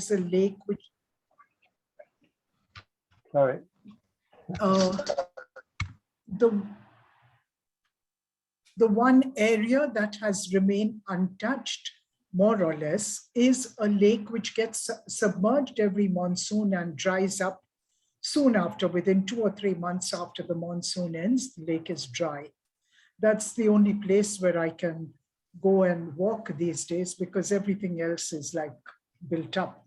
is a lake which Sorry. The one area that has remained untouched, more or less, is a lake which gets submerged every monsoon and dries up soon after. Within 2 or 3 months after the monsoon ends, the lake is dry. That's the only place where I can go and walk these days because everything else is like built up.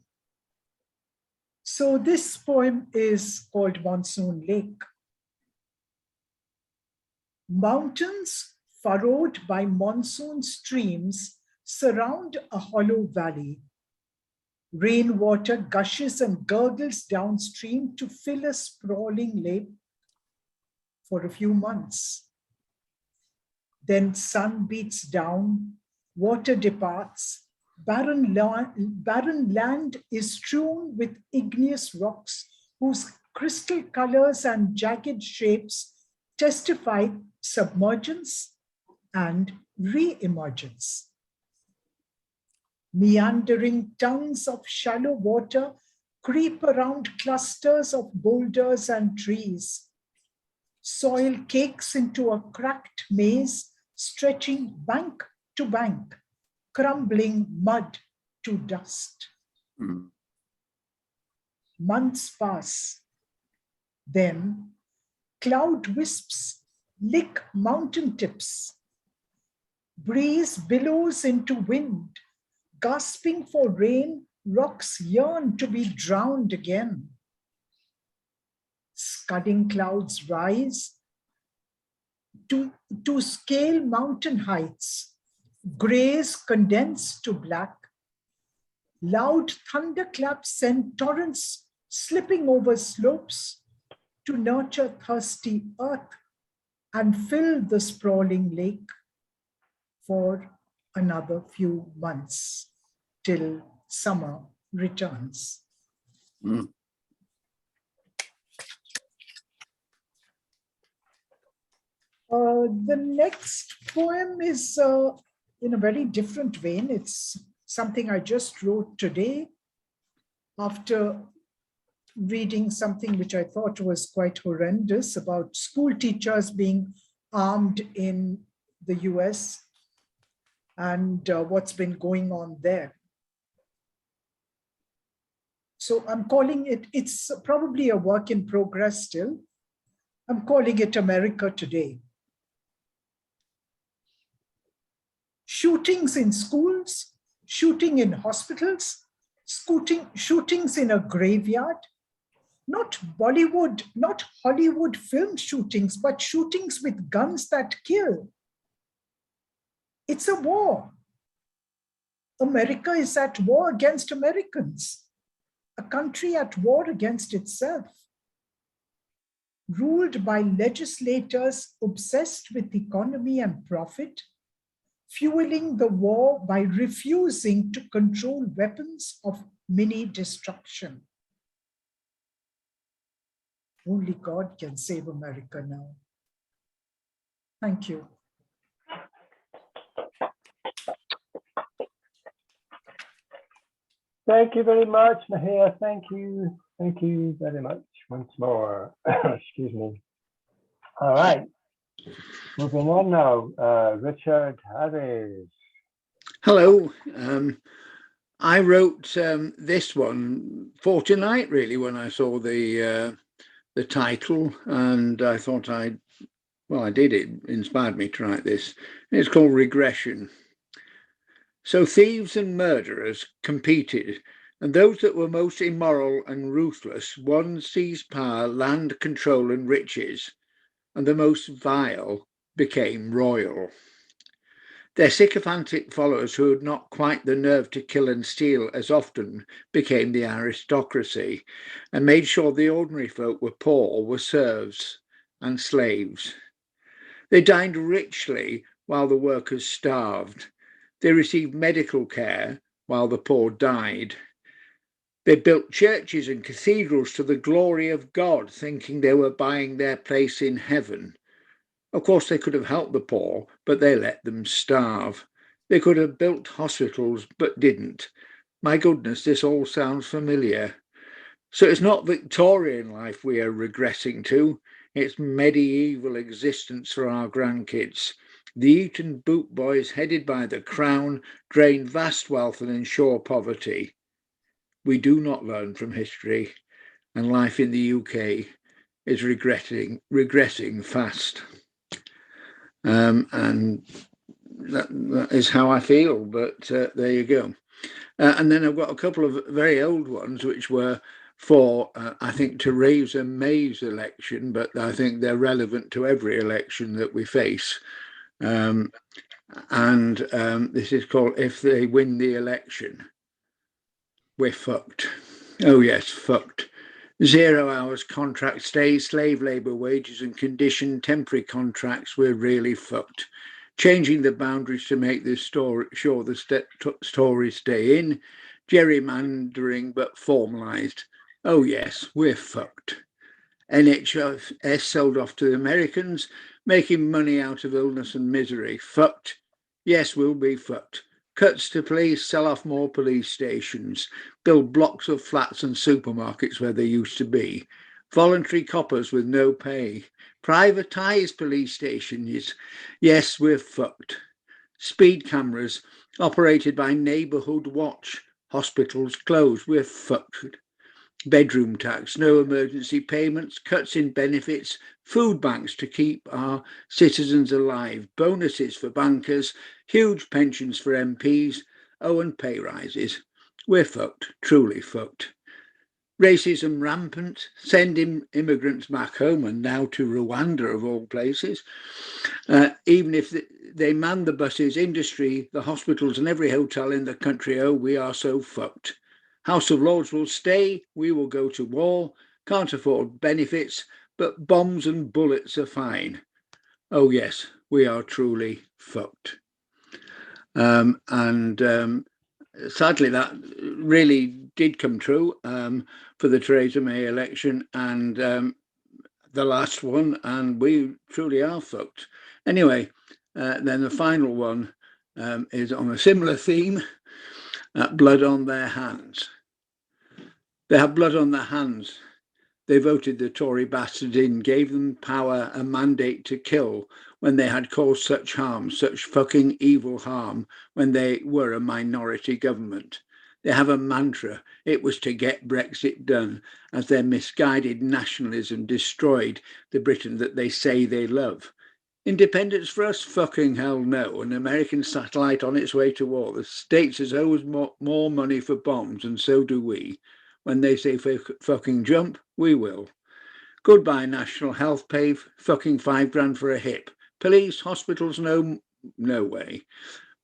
So this poem is called Monsoon Lake. Mountains furrowed by monsoon streams surround a hollow valley. Rainwater gushes and gurgles downstream to fill a sprawling lake for a few months. Then sun beats down, water departs, barren land is strewn with igneous rocks whose crystal colors and jagged shapes testify submergence and re-emergence. Meandering tongues of shallow water creep around clusters of boulders and trees. Soil cakes into a cracked maze, stretching bank to bank, crumbling mud to dust. Months pass. Then cloud wisps lick mountain tips. Breeze billows into wind. Gasping for rain, rocks yearn to be drowned again. Scudding clouds rise to scale mountain heights. Grays condense to black. Loud thunderclaps send torrents slipping over slopes to nurture thirsty earth and fill the sprawling lake for another few months till summer returns. Mm. The next poem is in a very different vein. It's something I just wrote today after reading something which I thought was quite horrendous about school teachers being armed in the US and what's been going on there. So I'm calling it, it's probably a work in progress still. I'm calling it America Today. Shootings in schools, shooting in hospitals, shootings in a graveyard, not Bollywood, not Hollywood film shootings, but shootings with guns that kill. It's a war. America is at war against Americans, a country at war against itself, ruled by legislators obsessed with economy and profit, fueling the war by refusing to control weapons of mini destruction. Only God can save America now. Thank you. Thank you very much, Mahia. Thank you. Thank you very much once more. Excuse me. All right. Moving on now, Richard Harris. Hello. I wrote this one for tonight, really, when I saw the title, and I thought I did. It inspired me to write this. It's called Regression. So thieves and murderers competed, and those that were most immoral and ruthless won seized power, land, control, and riches, and the most vile became royal. Their sycophantic followers, who had not quite the nerve to kill and steal as often, became the aristocracy, and made sure the ordinary folk were poor, were serfs and slaves. They dined richly while the workers starved. They received medical care while the poor died. They built churches and cathedrals to the glory of God, thinking they were buying their place in heaven. Of course, they could have helped the poor, but they let them starve. They could have built hospitals, but didn't. My goodness, this all sounds familiar. So it's not Victorian life we are regressing to, it's medieval existence for our grandkids. The Eton boot boys, headed by the Crown, drained vast wealth and ensure poverty. We do not learn from history, and life in the UK is regressing fast. And that is how I feel, but there you go. And then I've got a couple of very old ones, which were for, I think, Theresa May's election, but I think they're relevant to every election that we face. This is called If They Win the Election, We're Fucked. Oh, yes, fucked. 0 hours contract stays, slave labour wages and conditioned temporary contracts, we're really fucked. Changing the boundaries to make this sure the stories stay in, gerrymandering but formalised. Oh yes, we're fucked. NHS sold off to the Americans, making money out of illness and misery. Fucked. Yes, we'll be fucked. Cuts to police, sell off more police stations, build blocks of flats and supermarkets where they used to be. Voluntary coppers with no pay. Privatise police stations. Yes, we're fucked. Speed cameras operated by Neighbourhood Watch. Hospitals closed. We're fucked. Bedroom tax, no emergency payments, cuts in benefits, food banks to keep our citizens alive, bonuses for bankers, huge pensions for MPs, and pay rises. We're fucked, truly fucked. Racism rampant, sending immigrants back home and now to Rwanda of all places. Even if they man the buses, industry, the hospitals and every hotel in the country, oh, we are so fucked. House of Lords will stay, we will go to war, can't afford benefits, but bombs and bullets are fine. Oh yes, we are truly fucked. Sadly, that really did come true for the Theresa May election and the last one, and we truly are fucked. Anyway, then the final one is on a similar theme, blood on their hands. They have blood on their hands. They voted the Tory bastards in, gave them power and mandate to kill when they had caused such harm, such fucking evil harm, when they were a minority government. They have a mantra. It was to get Brexit done, as their misguided nationalism destroyed the Britain that they say they love. Independence for us? Fucking hell no. An American satellite on its way to war. The States has always more money for bombs, and so do we. When they say fucking jump, we will. Goodbye national health pay, fucking $5 for a hip. Police, hospitals, no way.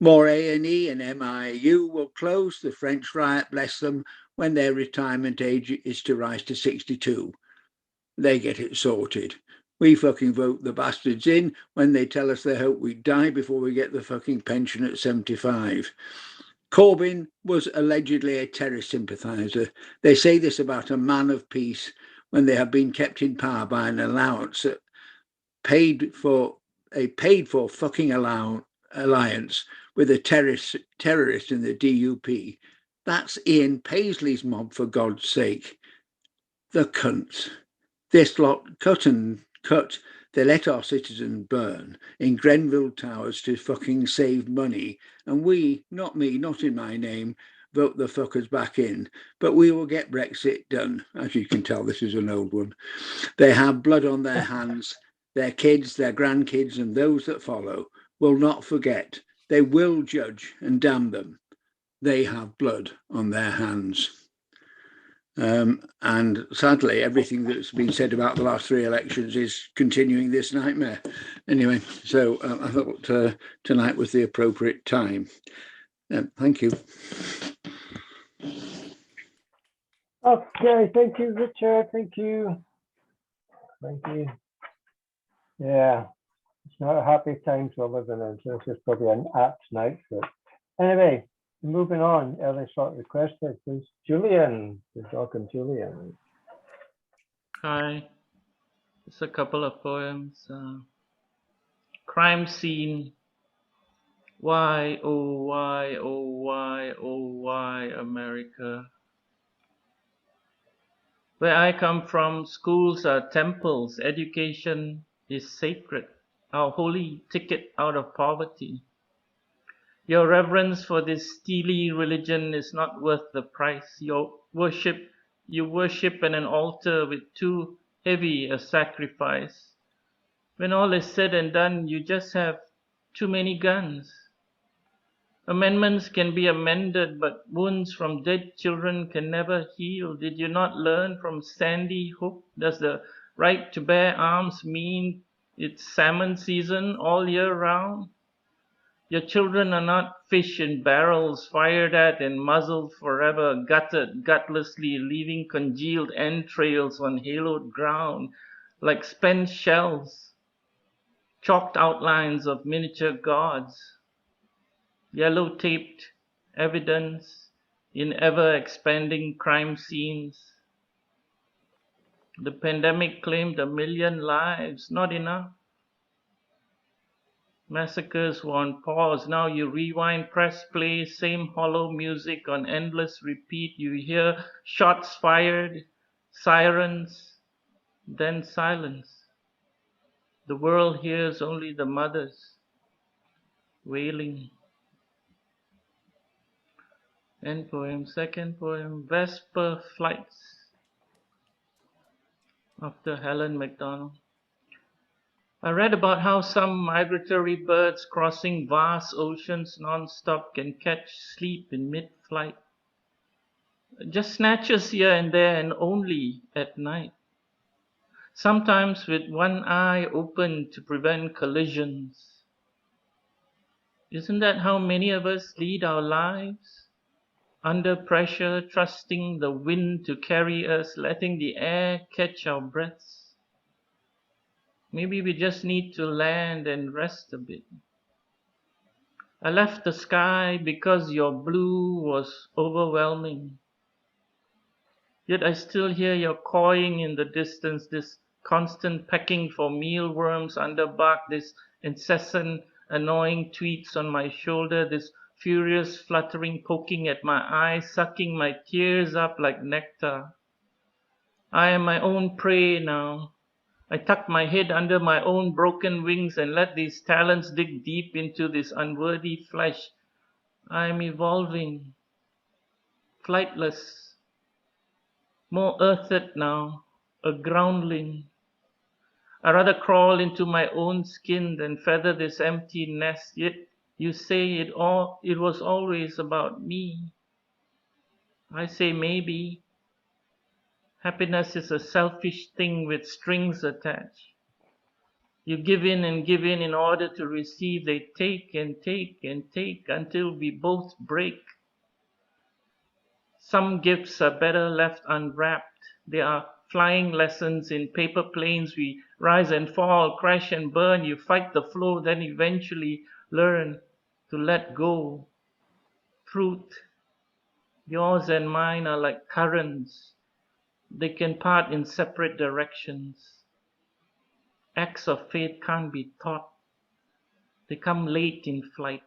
More A&E and MIU will close. The French riot, bless them, when their retirement age is to rise to 62. They get it sorted. We fucking vote the bastards in when they tell us they hope we die before we get the fucking pension at 75. Corbyn was allegedly a terrorist sympathiser. They say this about a man of peace when they have been kept in power by an allowance paid for fucking alliance with a terrorist in the DUP. That's Ian Paisley's mob, for God's sake. The cunts. This lot cut. They let our citizens burn in Grenville Towers to fucking save money. And we, not me, not in my name, vote the fuckers back in. But we will get Brexit done. As you can tell, this is an old one. They have blood on their hands. Their kids, their grandkids, and those that follow will not forget. They will judge and damn them. They have blood on their hands. And sadly, everything that's been said about the last 3 elections is continuing this nightmare. Anyway, so I thought tonight was the appropriate time. Thank you. Okay, thank you, Richard. Thank you. Yeah, it's not a happy time to live in, so this is probably an apt night for it. Anyway, moving on, early slot requested, please. Julian, you're welcome, Julian. Hi, just a couple of poems. Crime scene Why, oh why, oh why, oh why, America? Where I come from, schools are temples, education is sacred, our holy ticket out of poverty. Your reverence for this steely religion is not worth the price. You worship at an altar with too heavy a sacrifice. When all is said and done, you just have too many guns. Amendments can be amended, but wounds from dead children can never heal. Did you not learn from Sandy Hook? Does the right to bear arms mean it's salmon season all year round? Your children are not fish in barrels, fired at and muzzled forever, gutted, gutlessly, leaving congealed entrails on haloed ground like spent shells, chalked outlines of miniature gods. Yellow taped evidence in ever expanding crime scenes. The pandemic claimed 1 million lives, not enough. Massacres were on pause. Now you rewind, press play, same hollow music on endless repeat. You hear shots fired, sirens, then silence. The world hears only the mothers wailing. End poem. Second poem, Vesper Flights, after Helen MacDonald. I read about how some migratory birds crossing vast oceans non-stop can catch sleep in mid-flight. Just snatches here and there and only at night. Sometimes with one eye open to prevent collisions. Isn't that how many of us lead our lives? Under pressure, trusting the wind to carry us, letting the air catch our breaths. Maybe we just need to land and rest a bit. I left the sky because your blue was overwhelming. Yet I still hear your cawing in the distance, this constant pecking for mealworms under bark, this incessant annoying tweets on my shoulder, this furious fluttering poking at my eyes, sucking my tears up like nectar. I am my own prey now. I tuck my head under my own broken wings and let these talons dig deep into this unworthy flesh. I am evolving, flightless, more earthed now, a groundling. I rather crawl into my own skin than feather this empty nest. Yet you say it was always about me. I say maybe. Happiness is a selfish thing with strings attached. You give in order to receive. They take and take and take until we both break. Some gifts are better left unwrapped. They are flying lessons in paper planes. We rise and fall, crash and burn. You fight the flow, then eventually learn to let go. Truth, yours and mine are like currents. They can part in separate directions. Acts of faith can't be taught. They come late in flight.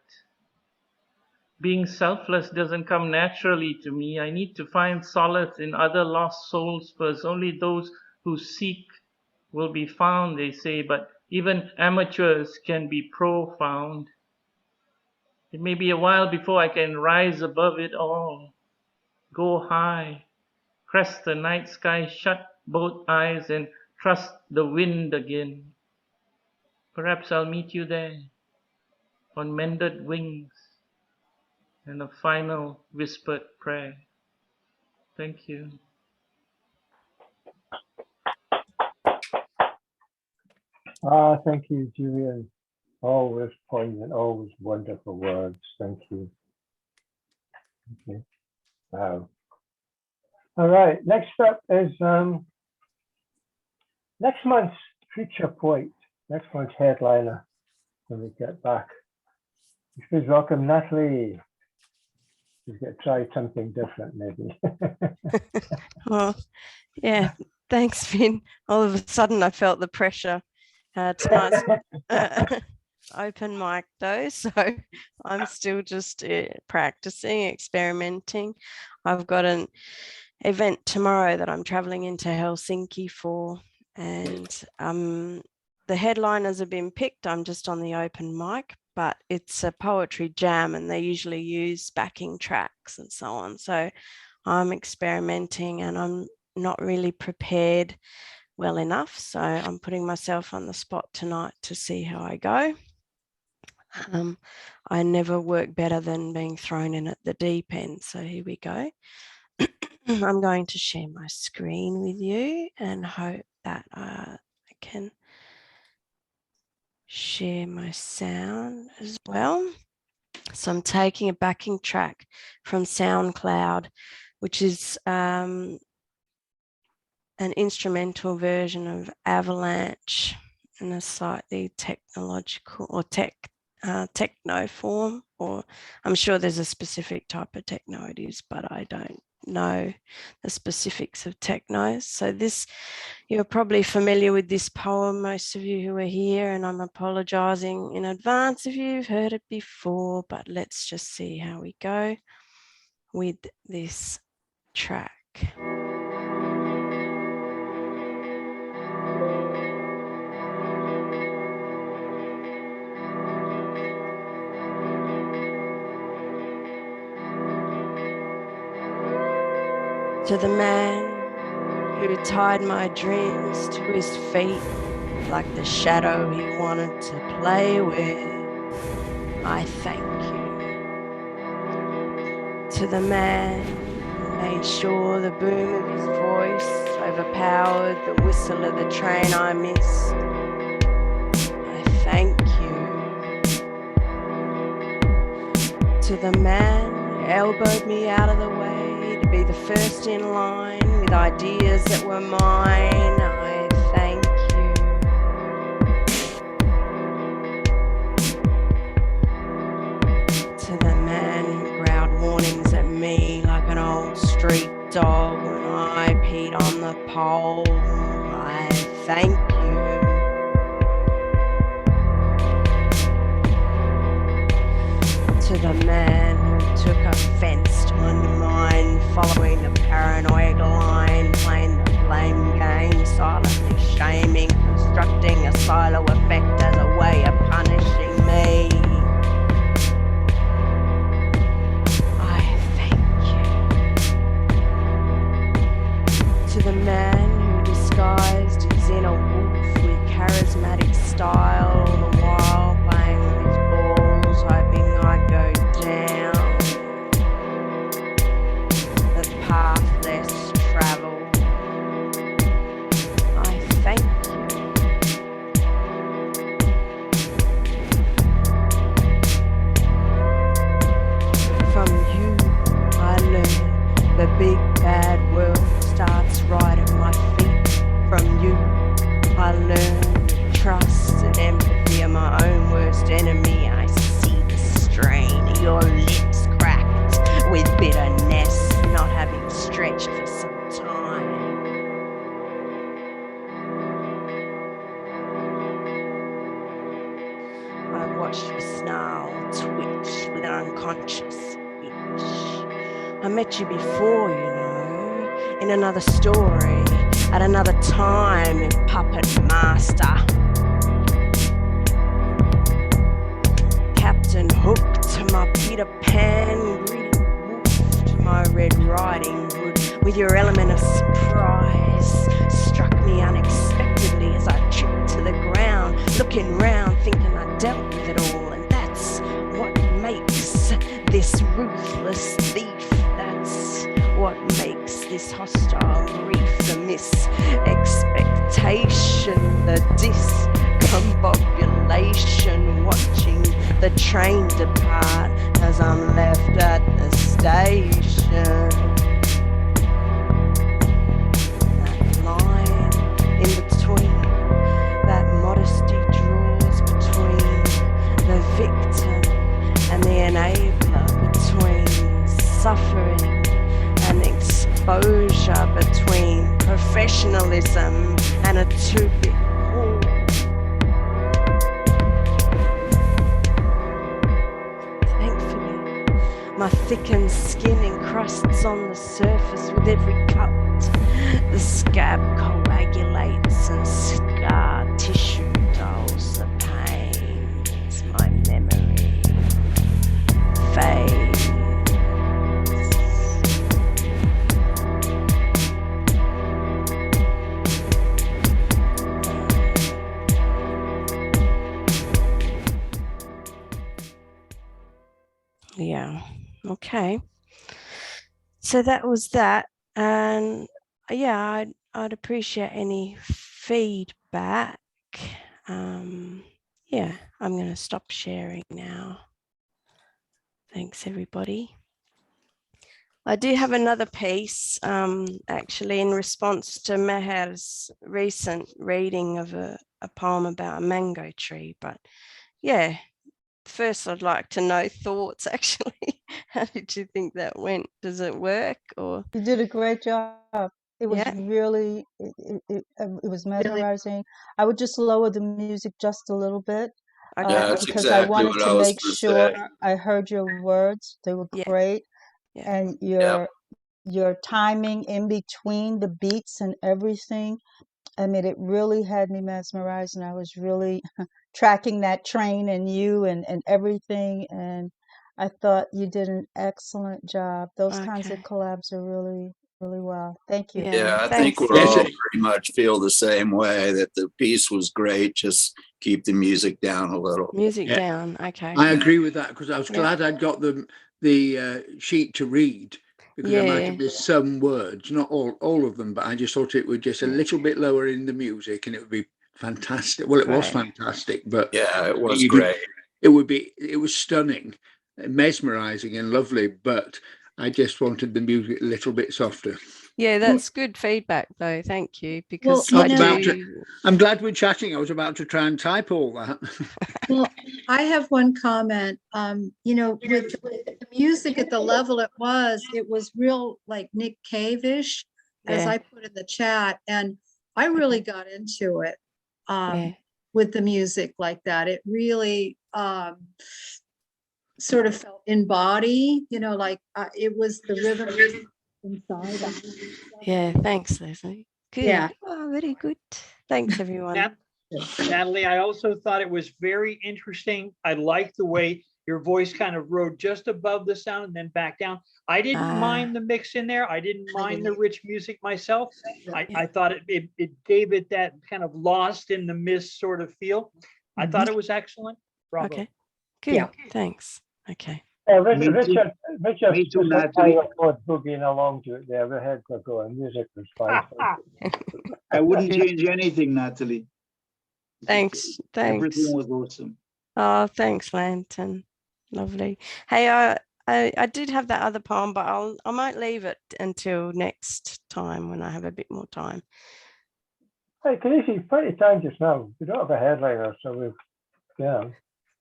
Being selfless doesn't come naturally to me. I need to find solace in other lost souls first. Only those who seek will be found, they say, but even amateurs can be profound. It may be a while before I can rise above it all, go high, crest the night sky, shut both eyes and trust the wind again. Perhaps I'll meet you there on mended wings and a final whispered prayer. Thank you. Thank you, Julian. Always poignant, always wonderful words. Thank you. Okay. Wow. All right. Next up is next month's feature poet. Next month's headliner when we get back. Please welcome Natalie. She's going to try something different, maybe. Well, yeah, thanks, Finn. All of a sudden, I felt the pressure. Tonight's open mic though, so I'm still just practicing, experimenting. I've got an event tomorrow that I'm traveling into Helsinki for, and the headliners have been picked. I'm just on the open mic, but it's a poetry jam and they usually use backing tracks and so on. So I'm experimenting and I'm not really prepared well enough. So I'm putting myself on the spot tonight to see how I go. I never work better than being thrown in at the deep end. So here we go. I'm going to share my screen with you and hope that I can share my sound as well. So I'm taking a backing track from SoundCloud, which is an instrumental version of Avalanche in a slightly technological or techno form, or I'm sure there's a specific type of techno it is, but I don't know the specifics of techno. So this, you're probably familiar with this poem, most of you who are here, and I'm apologizing in advance if you've heard it before, but let's just see how we go with this track. To the man who tied my dreams to his feet like the shadow he wanted to play with, I thank you. To the man who made sure the boom of his voice overpowered the whistle of the train I missed, I thank you. To the man who elbowed me out of the way to be the first in line with ideas that were mine, I thank you. To the man who growled warnings at me like an old street dog when I peed on the pole, I thank you. To the man who took offense to undermine, following the paranoid line, playing the blame game, silently shaming, constructing a silo effect as a way of punishing me, I thank you. To the man who disguised his inner wolf with charismatic style, all the while playing with his balls, hoping I'd go down the path less traveled, I thank you. From you I learned the big bad world starts right at my feet. From you I learned trust and empathy are my own worst enemy. I see the strain of your lips cracked with bitterness, not having stretched for some time. I watched you snarl, twitch with an unconscious itch. I met you before, you know, in another story, at another time, puppet master. Captain Hook to my Peter Pan, greedy wolf to my Red Riding Hood, with your element of surprise, struck me unexpectedly as I tripped to the ground, looking round, thinking I dealt with it all, and that's what makes this ruthless thief, that's what makes this hostile grief, the mis-expectation, the discombobulation, watching the train depart as I'm left at the station. That line in between, that modesty draws between the victim and the enabler, between suffering and exposure, between professionalism and a too big wall. My thickened skin encrusts on the surface with every cut. The scab coagulates and scar tissue dulls the pain as my memory fades. Yeah, okay. So that was that. And yeah, I'd appreciate any feedback. Yeah, I'm going to stop sharing now. Thanks, everybody. I do have another piece, actually, in response to Meher's recent reading of a poem about a mango tree. But yeah, first I'd like to know thoughts, actually. How did you think that went? Does it work or? You did a great job. It was Yeah. really, it was mesmerizing. I would just lower the music just a little bit. Okay. Yeah, that's Because I exactly wanted what I to was make gonna sure say. I heard your words. They were Yeah. great. Yeah. And Yep. your timing in between the beats and everything. I mean, it really had me mesmerized, and I was really tracking that train and you and everything. And I thought you did an excellent job. Those kinds of Okay. collabs are really, really wow. Thank you. Yeah, I think Thanks. we're Yes, all pretty much feel the same way, that the piece was great. Just keep the music down a little. Music Yeah. down. Okay. I agree with that, because I was Yeah. glad I'd got the sheet to read, because I might Yeah. have missed some words, not all of them, but I just thought it would just a Yeah. little bit lower in the music and it would be fantastic. Well, it was Great. fantastic, but Yeah, it was you could, great. it was stunning, mesmerizing and lovely, but I just wanted the music a little bit softer. Yeah, that's good feedback, though. Thank you, because you I know- do. I'm glad we're chatting. I was about to try and type all that. Well, I have one comment. You know, with the music at the level it was real like Nick Cave-ish, as Yeah. I put in the chat, and I really got into it Yeah. with the music like that. It really sort of felt in body, you know, like it was the rhythm inside. Yeah. Thanks, Leslie. Good. Yeah. Oh, very good. Thanks, everyone. Natalie, I also thought it was very interesting. I liked the way your voice kind of rode just above the sound and then back down. I didn't mind the mix in there. I didn't mind the rich music myself. I thought it gave it that kind of lost in the mist sort of feel. I thought it was excellent. Bravo. Okay. Good. Yeah. Thanks. Okay. Richard, me too, Natalie. boogieing along to it there. The heads are going. Music was fine. I wouldn't change anything, Natalie. Thanks. Everything was awesome. Oh, thanks, Lantern. Lovely. Hey, I did have that other poem, but I might leave it until next time when I have a bit more time. Hey, Casey, plenty of time just now. We don't have a headliner, so we've,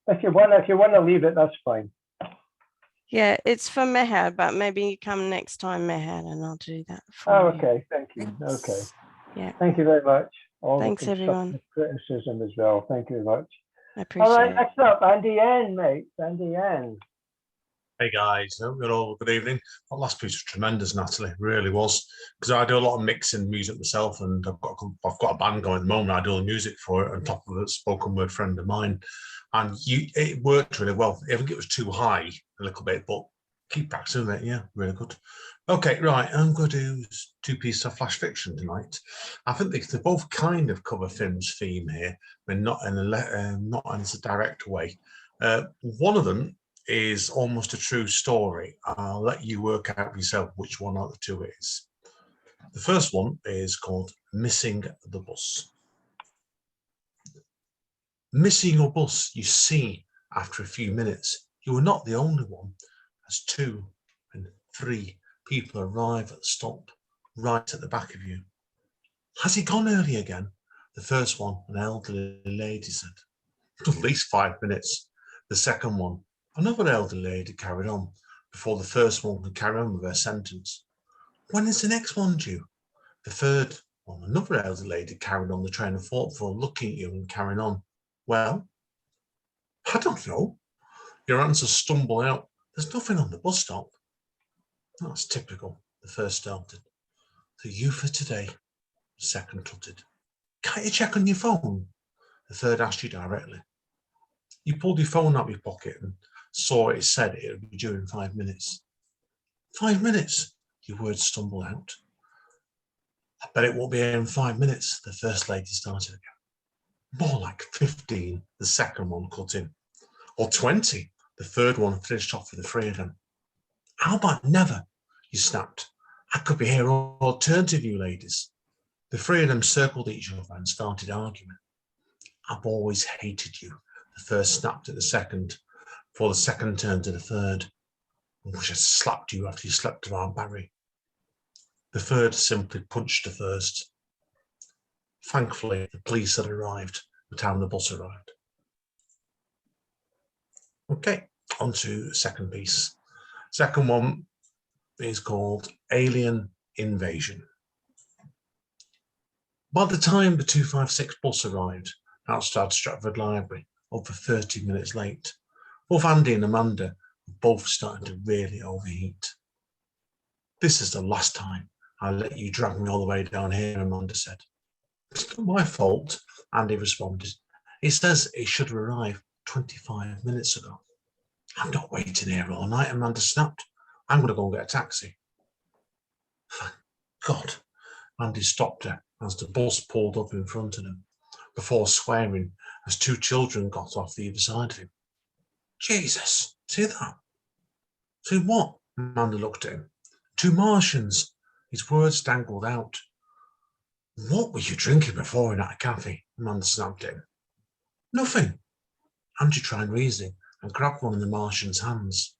if you want to leave it, that's fine. Yeah, it's for Meher, but maybe you come next time, Meher, and I'll do that for Oh, you. okay. Thank you. Okay. Yeah. Thank you very much. All Thanks, everyone. Criticism as well. Thank you very much. I appreciate All right, it. next up, Andy N, mate. Andy N. Hey guys, hope you're all good evening. That last piece was tremendous, Natalie. Really was, because I do a lot of mixing music myself, and I've got a band going at the moment. I do the music for it on top of a spoken word friend of mine, and it worked really well. I think it was too high a little bit, but keep practicing it. Yeah, really good. Okay, right. I'm going to do two pieces of flash fiction tonight. I think they both kind of cover Finn's theme here, but not in a direct way. One of them is almost a true story. I'll let you work out yourself which one of the two it is. The first one is called Missing the Bus. Missing your bus, you see, after a few minutes, you are not the only one, as 2 and 3 people arrive at the stop right at the back of you. Has he gone early again? The first one, an elderly lady, said. At least 5 minutes. The second one, another elderly lady, carried on before the first one could carry on with her sentence. When is the next one due? The third one, another elderly lady, carried on the train of thought before looking at you and carrying on. Well, I don't know. Your answers stumble out There's nothing on the bus stop. That's typical, the first started. The you for today, the second tutted. Can't you check on your phone? The third asked you directly. You pulled your phone out of your pocket and saw it said it would be due in 5 minutes. 5 minutes, your words stumbled out. I bet it won't be here in 5 minutes, the first lady started again. More like 15, the second one cut in. Or 20, the third one finished off for the three of them. How about never? You snapped. I could be here all turn to you ladies. The three of them circled each other and started arguing. I've always hated you. The first snapped at the second, before the second turned to the third. I wish I slapped you after you slept around Barry. The third simply punched the first. Thankfully, the police had arrived by the time the bus arrived. Okay, on to the second piece. Second one is called Alien Invasion. By the time the 256 bus arrived outside Stratford Library, over 30 minutes late, both Andy and Amanda were both starting to really overheat. This is the last time I'll let you drag me all the way down here, Amanda said. It's not my fault, Andy responded. He says it should have arrived 25 minutes ago. I'm not waiting here all night, Amanda snapped. I'm going to go and get a taxi. Thank God. Andy stopped her as the bus pulled up in front of them, before swearing as two children got off the other side of him. Jesus, see that? See what? Amanda looked at him. Two Martians. His words dangled out. What were you drinking before in that cafe? Amanda snapped at him. Nothing. Andy tried reasoning and grabbed one of the Martian's hands.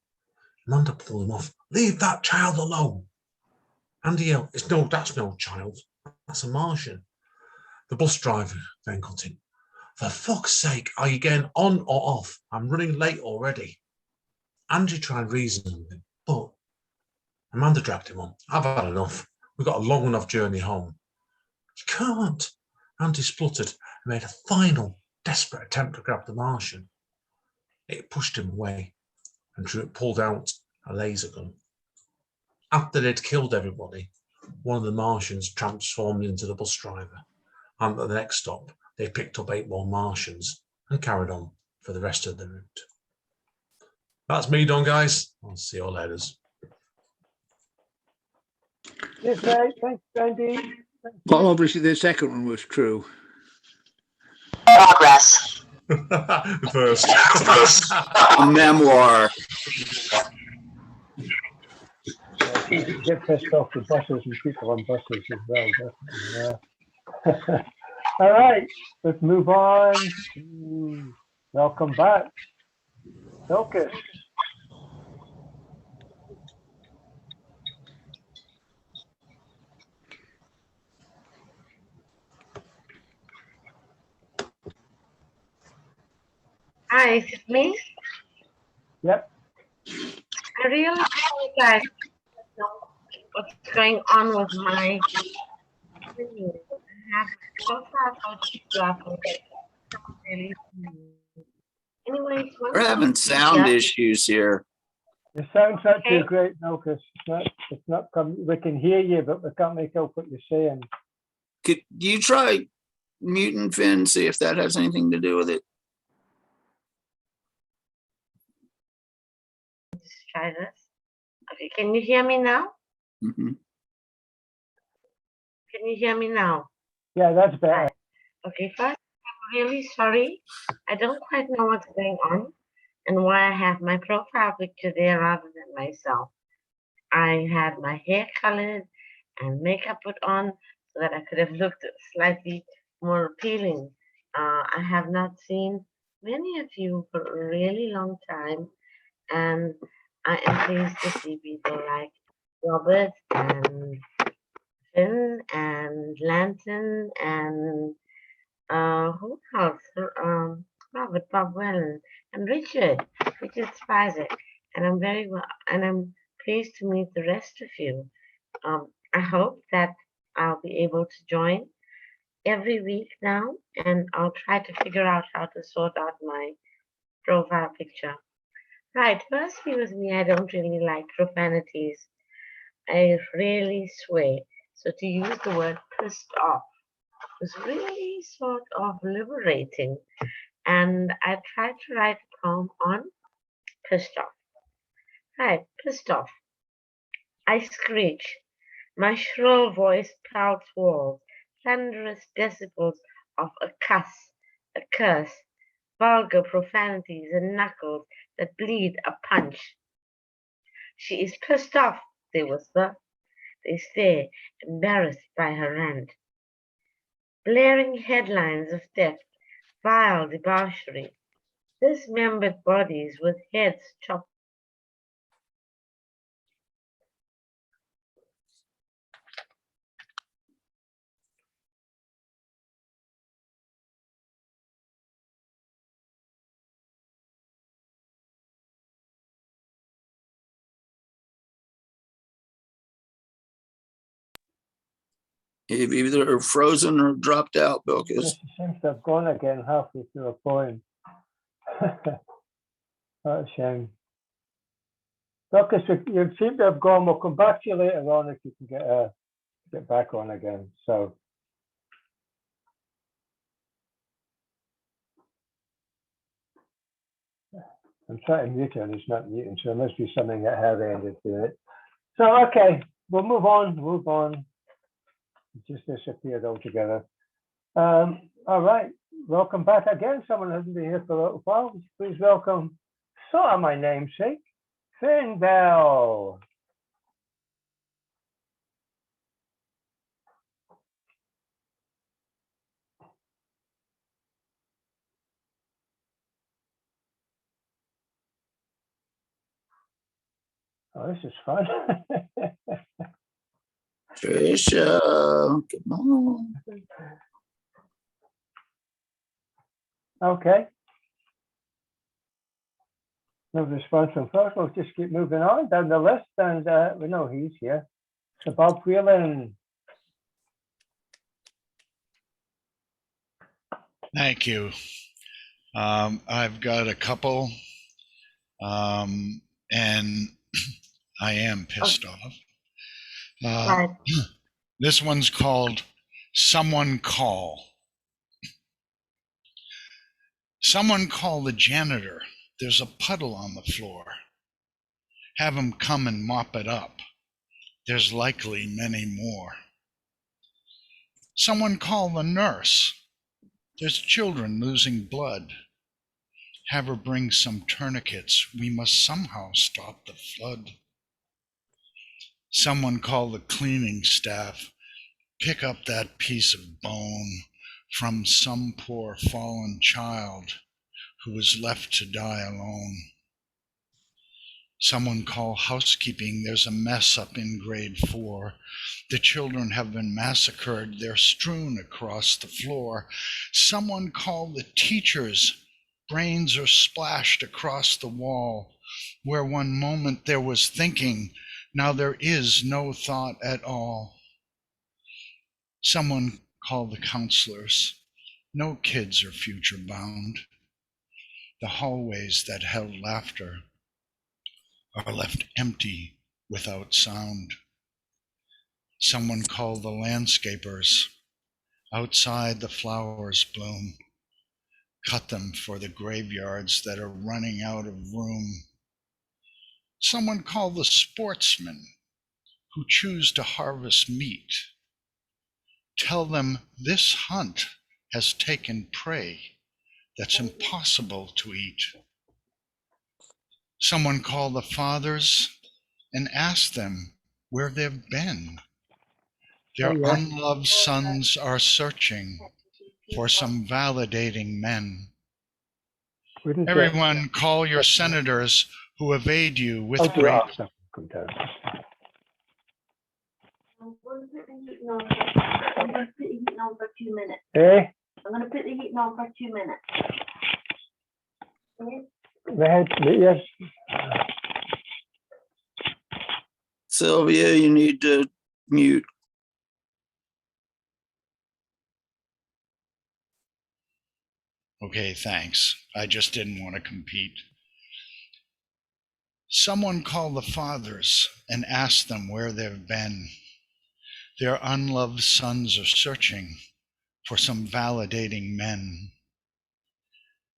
Amanda pulled him off. Leave that child alone. Andy yelled, that's no child. That's a Martian. The bus driver then cut in. For fuck's sake, are you getting on or off? I'm running late already. Andy tried reasoning with him, but Amanda dragged him on. I've had enough. We've got a long enough journey home. You can't. Andy spluttered and made a final, desperate attempt to grab the Martian. It pushed him away and pulled out a laser gun. After they'd killed everybody, one of the Martians transformed into the bus driver, and at the next stop, they picked up 8 more Martians and carried on for the rest of the route. That's me done, guys. I'll see you all later. Yes, mate. Thanks, Andy. Well, obviously the second one was true. Progress. First. A memoir. You get pissed off with buses and people on buses as well, definitely. Yeah. All right, let's move on. Welcome back. Focus. Hi, is it me? Yep. I really apologize. Know what's going on with my screen. I have so far anyways, We're having sound issues here. The sound's actually great, Focus. It's not coming. We can hear you, but we can't make out what you're saying. Could you try muting Finn, see if that has anything to do with it? Let's try this. Okay, can you hear me now? Mm-hmm. Can you hear me now? Yeah, that's better. Okay, first, I'm really sorry. I don't quite know what's going on and why I have my profile picture there rather than myself. I had my hair colored and makeup put on so that I could have looked slightly more appealing. I have not seen many of you for a really long time, and I am pleased to see people like Robert and Finn and Lantern and who else? Robert, Bob Wellen, and Richard Spicer. And I'm very well, and I'm pleased to meet the rest of you. I hope that I'll be able to join every week now, and I'll try to figure out how to sort out my profile picture. Right, firstly with me, I don't really like profanities. I really swear. So to use the word pissed off was really sort of liberating. And I tried to write a poem on pissed off. Right, pissed off. I screech. My shrill voice pelts walls, thunderous decibels of a cuss, a curse, vulgar profanities and knuckles that bleed a punch. She is pissed off, they whisper. They stare, embarrassed by her rant. Blaring headlines of theft, vile debauchery, dismembered bodies with heads chopped. You've either frozen or dropped out, Yes, Bilkis. it seems to have gone again halfway through a poem. What a shame. Lucas, you seem to have gone. We'll come back to you later on if you can get back on again. So I'm trying to mute it and it's not muting, so there must be something at her end to it. So okay, we'll move on. It just disappeared altogether. All right, welcome back again. Someone hasn't been here for a little while. Please welcome sort of my namesake, Finn Bell. Oh, this is fun. Tricia, come on. Okay. No response from folks. We'll just keep moving on down the list. And we know he's here. So Bob Whelan. Thank you. I've got a couple, and I am pissed off. Right. This one's called Someone Call. Someone call the janitor. There's a puddle on the floor. Have him come and mop it up. There's likely many more. Someone call the nurse. There's children losing blood. Have her bring some tourniquets. We must somehow stop the flood. Someone call the cleaning staff. Pick up that piece of bone from some poor fallen child who was left to die alone. Someone call housekeeping. There's a mess up in grade 4. The children have been massacred. They're strewn across the floor. Someone call the teachers. Brains are splashed across the wall. Where one moment there was thinking, now there is no thought at all. Someone call the counselors. No kids are future bound. The hallways that held laughter are left empty without sound. Someone call the landscapers. Outside the flowers bloom. Cut them for the graveyards that are running out of room. Someone call the sportsmen who choose to harvest meat. Tell them this hunt has taken prey that's impossible to eat. Someone call the fathers and ask them where they've been. Their unloved sons are searching for some validating men. Everyone call your senators who evade you with great. I'm going to put the heating on for 2 minutes. Hey? I'm going to put the heating on for 2 minutes. Okay? Go ahead. Yes. Sylvia, you need to mute. Okay, thanks. I just didn't want to compete. Someone call the fathers and ask them where they've been. Their unloved sons are searching for some validating men.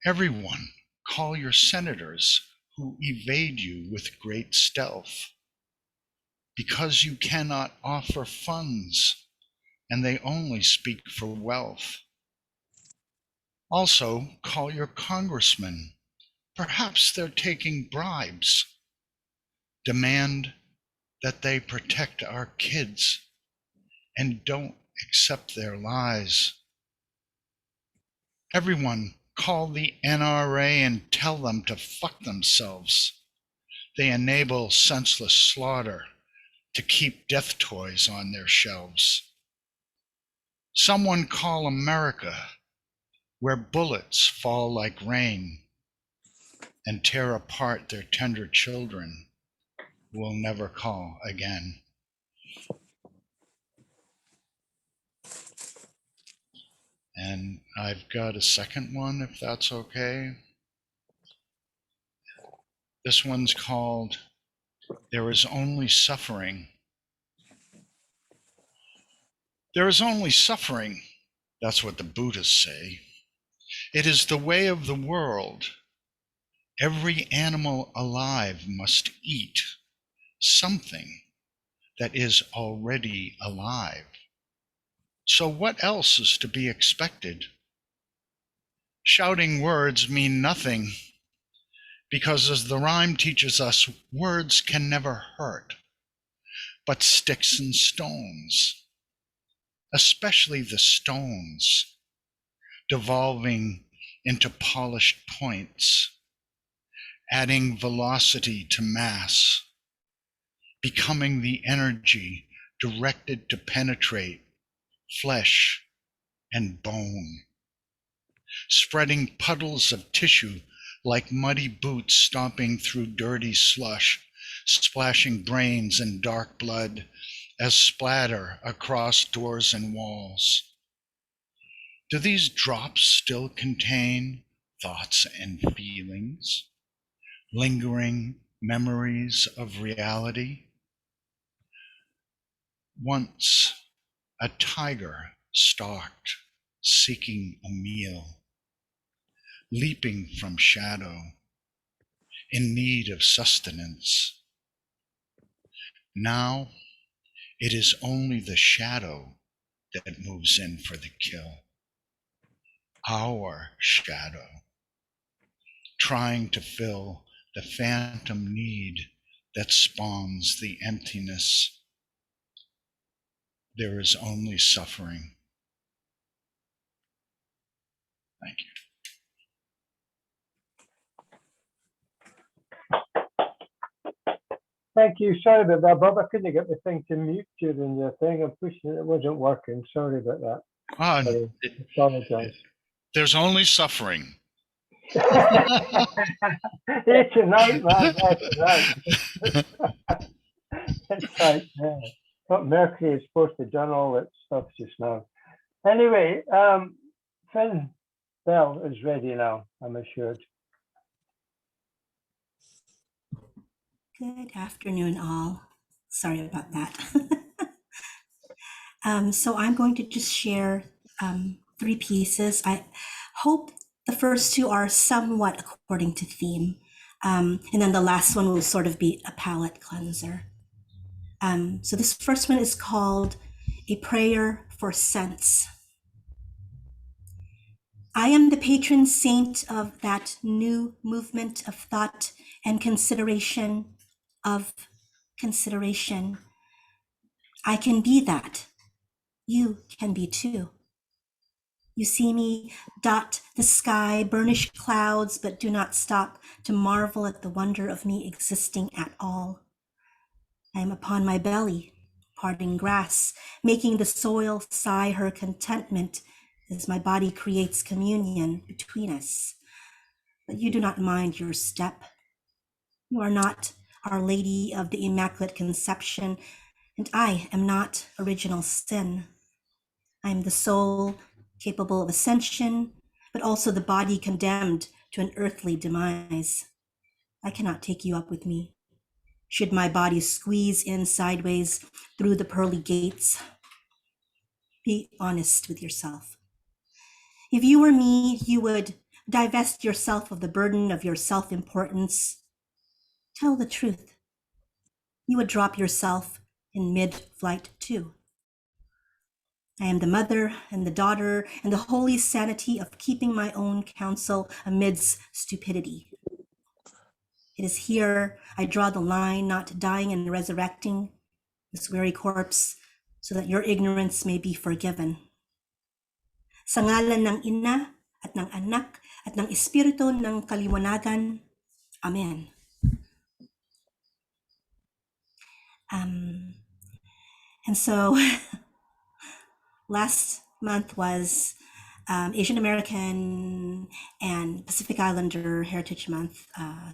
Everyone, call your senators who evade you with great stealth, because you cannot offer funds and they only speak for wealth. Also, call your congressmen. Perhaps they're taking bribes. Demand that they protect our kids and don't accept their lies. Everyone, call the NRA and tell them to fuck themselves. They enable senseless slaughter to keep death toys on their shelves. Someone call America, where bullets fall like rain and tear apart their tender children who will never call again. And I've got a second one, if that's okay. This one's called There Is Only Suffering. There is only suffering, that's what the Buddhists say. It is the way of the world. Every animal alive must eat something that is already alive. So what else is to be expected? Shouting words mean nothing, because as the rhyme teaches us, words can never hurt, but sticks and stones, especially the stones, devolving into polished points, adding velocity to mass, becoming the energy directed to penetrate flesh and bone, spreading puddles of tissue like muddy boots stomping through dirty slush, splashing brains and dark blood as splatter across doors and walls. Do these drops still contain thoughts and feelings, lingering memories of reality? Once a tiger stalked, seeking a meal, leaping from shadow, in need of sustenance. Now it is only the shadow that moves in for the kill. Our shadow, trying to fill the phantom need that spawns the emptiness. There is only suffering. Thank you. Thank you. Sorry about that, Bob. I couldn't get the thing to mute during the thing. I'm pushing it. It wasn't working. Sorry about that. I apologize. There's only suffering. It's a night, man. That's right. That's right. Yeah. Thought Mercury is supposed to done all that stuff just now. Anyway, Finn Bell is ready now, I'm assured. Good afternoon, all. Sorry about that. So I'm going to just share 3 pieces. I hope the first 2 are somewhat according to theme. And then the last one will sort of be a palate cleanser. So this first one is called A Prayer for Sense. I am the patron saint of that new movement of thought and consideration of consideration. I can be that. You can be too. You see me dot the sky, burnish clouds, but do not stop to marvel at the wonder of me existing at all. I am upon my belly, parting grass, making the soil sigh her contentment as my body creates communion between us. But you do not mind your step. You are not Our Lady of the Immaculate Conception, and I am not original sin. I am the soul capable of ascension, but also the body condemned to an earthly demise. I cannot take you up with me. should my body squeeze in sideways through the pearly gates. Be honest with yourself. If you were me, you would divest yourself of the burden of your self-importance. Tell the truth. You would drop yourself in mid-flight too. I am the mother and the daughter and the holy sanity of keeping my own counsel amidst stupidity. It is here I draw the line, not dying and resurrecting this weary corpse, so that your ignorance may be forgiven. Sa ngalan ng Ina at ng Anak at ng Espiritu ng Kaliwanagan. Amen. And so last month was Asian American and Pacific Islander Heritage Month.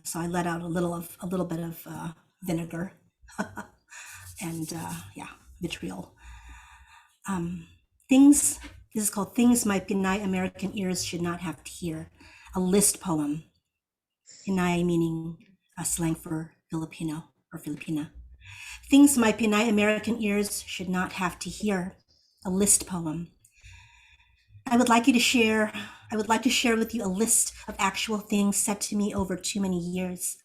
So I let out a little bit of vinegar and vitriol. This is called Things My Pinay American Ears Should Not Have to Hear, a list poem. Pinay meaning a slang for Filipino or Filipina. Things My Pinay American Ears Should Not Have to Hear, a list poem. I would like to share with you a list of actual things said to me over too many years.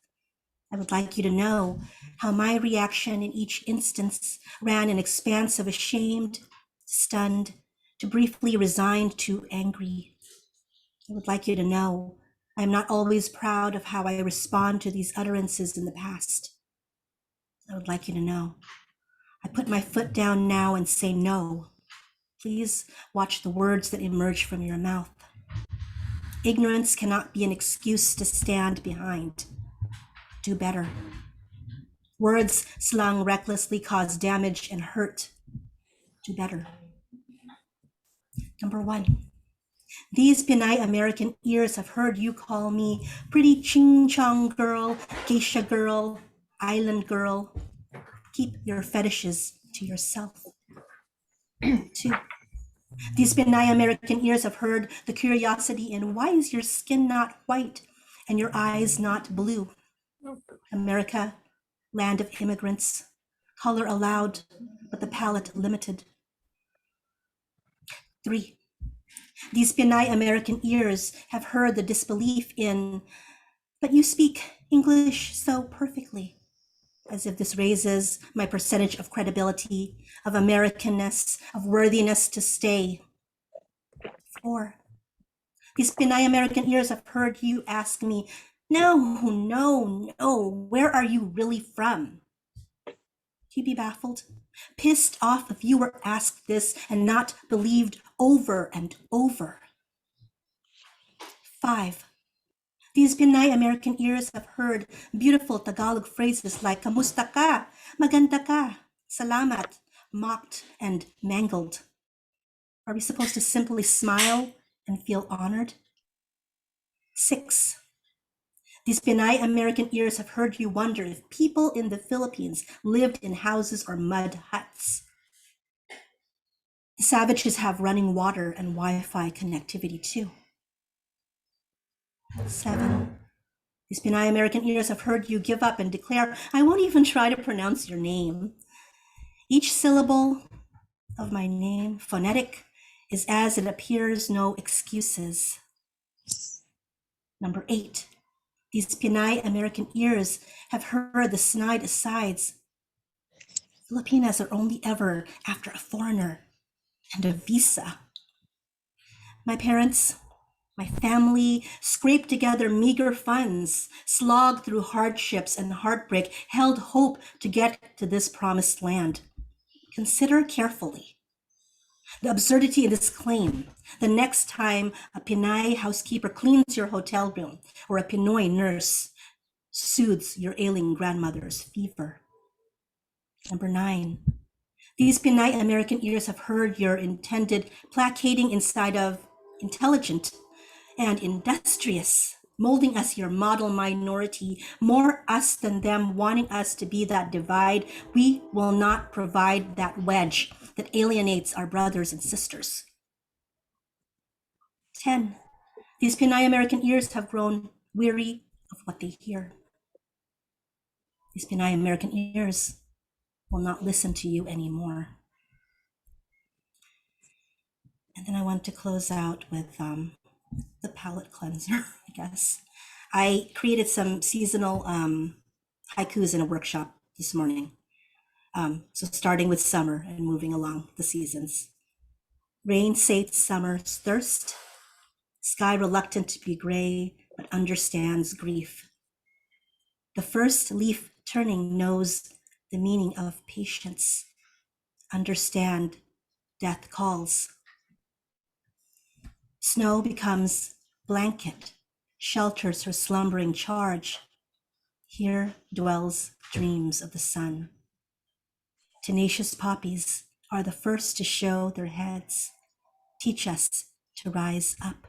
I would like you to know how my reaction in each instance ran an expanse of ashamed, stunned, to briefly resigned to angry. I would like you to know I am not always proud of how I respond to these utterances in the past. I would like you to know I put my foot down now and say no. Please watch the words that emerge from your mouth. Ignorance cannot be an excuse to stand behind. Do better. Words slung recklessly cause damage and hurt. Do better. Number 1, these Pinay American ears have heard you call me pretty ching-chong girl, geisha girl, island girl. Keep your fetishes to yourself. 2, these Pinay American ears have heard the curiosity in why is your skin not white and your eyes not blue? America, land of immigrants, color allowed, but the palate limited. 3, these Pinay American ears have heard the disbelief in, but you speak English so perfectly, as if this raises my percentage of credibility, of Americanness, of worthiness to stay. 4, these Pinay American ears have heard you ask me, no, where are you really from? You be baffled, pissed off if you were asked this and not believed over and over. 5, these Pinay American ears have heard beautiful Tagalog phrases like kamusta ka, maganda ka, salamat, mocked and mangled. Are we supposed to simply smile and feel honored? 6, these Pinay American ears have heard you wonder if people in the Philippines lived in houses or mud huts. The savages have running water and Wi-Fi connectivity too. 7, these Pinay American ears have heard you give up and declare, I won't even try to pronounce your name. Each syllable of my name, phonetic, is as it appears, no excuses. Number 8, these Pinay American ears have heard the snide asides. Filipinas are only ever after a foreigner and a visa. My parents, my family scraped together meager funds, slogged through hardships and heartbreak, held hope to get to this promised land. Consider carefully the absurdity of this claim. The next time a Pinay housekeeper cleans your hotel room or a Pinoy nurse soothes your ailing grandmother's fever. Number 9, these Pinay American ears have heard your intended placating inside of intelligent and industrious, molding us your model minority, more us than them, wanting us to be that divide. We will not provide that wedge that alienates our brothers and sisters. 10, these Pinay American ears have grown weary of what they hear. These benign American ears will not listen to you anymore. And then I want to close out with the palette cleanser, I guess. I created some seasonal haikus in a workshop this morning. So starting with summer and moving along the seasons. Rain sates summer's thirst, sky reluctant to be gray, but understands grief. The first leaf turning knows the meaning of patience. Understand death calls. Snow becomes blanket, shelters her slumbering charge. Here dwells dreams of the sun. Tenacious poppies are the first to show their heads, teach us to rise up.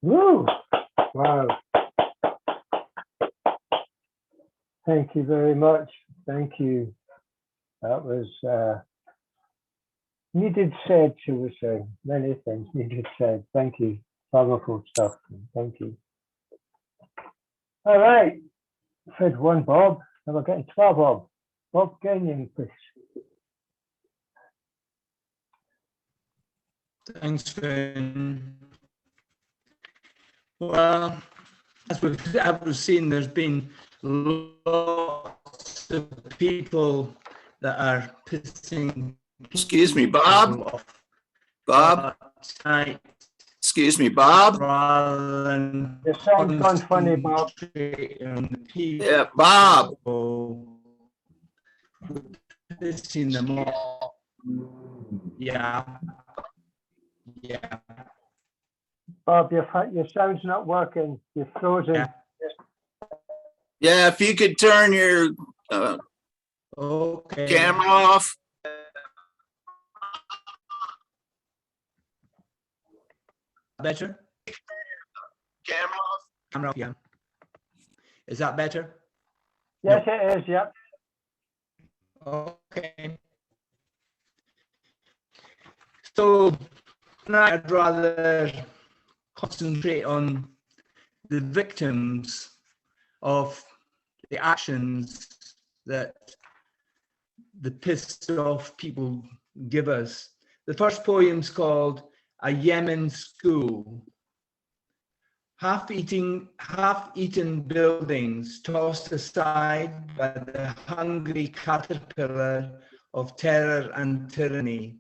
Woo! Wow. Thank you very much. Thank you. That was needed said, shall we say. Many things needed said. Thank you. Powerful stuff. Thank you. All right. Fred one, Bob. Now we're getting 12, Bob. Bob Gagnon, please. Thanks, Finn. Well, as we've seen, there's been lots of people that are pissing. Excuse me, Bob. Bob. Excuse me, Bob. Rather than your sound's gone funny, Bob. Yeah, Bob. Pissing them off. Yeah. Yeah. Bob, your sound's not working. You're frozen. Yeah, if you could turn your camera off. Better? Camera off. Camera off, yeah. Is that better? Yes, no. It is, yep. Okay. So tonight I'd rather concentrate on the victims of the actions that the pissed off people give us. The first poem's called A Yemen School. Half-eaten buildings tossed aside by the hungry caterpillar of terror and tyranny.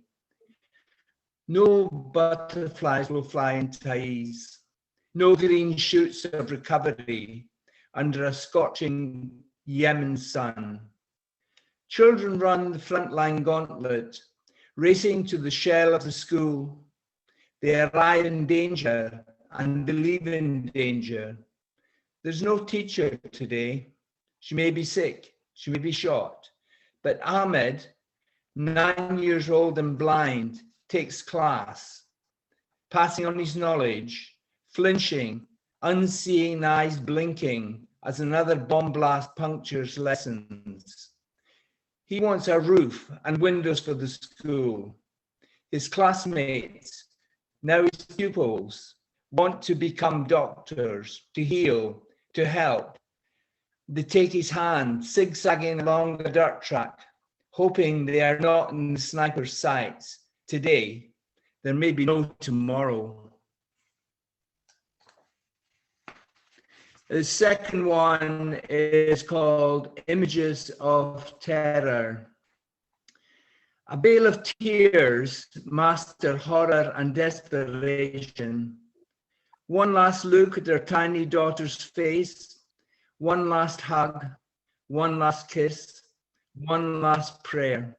No butterflies will fly in Taiz. No green shoots of recovery under a scorching Yemen sun. Children run the frontline gauntlet, racing to the shell of the school. They arrive in danger and believe in danger. There's no teacher today. She may be sick, she may be shot, but Ahmed, 9 years old and blind, takes class, passing on his knowledge, flinching, unseeing eyes blinking as another bomb blast punctures lessons. He wants a roof and windows for the school. His classmates, now his pupils, want to become doctors, to heal, to help. They take his hand, zigzagging along the dirt track, hoping they are not in the sniper's sights. Today, there may be no tomorrow. The second one is called Images of Terror. A bale of tears master horror and desperation. One last look at their tiny daughter's face, one last hug, one last kiss, one last prayer.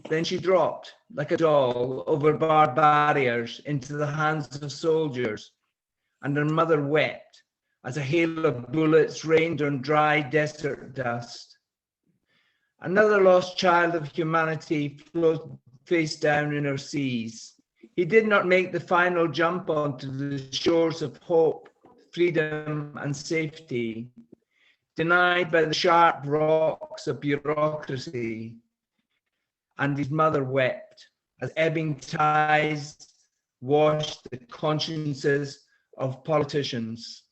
Then she dropped like a doll over barbed barriers into the hands of soldiers, and her mother wept as a hail of bullets rained on dry desert dust. Another lost child of humanity floated face down in her seas. He did not make the final jump onto the shores of hope, freedom, and safety, denied by the sharp rocks of bureaucracy. And his mother wept as ebbing tides wash the consciences of politicians.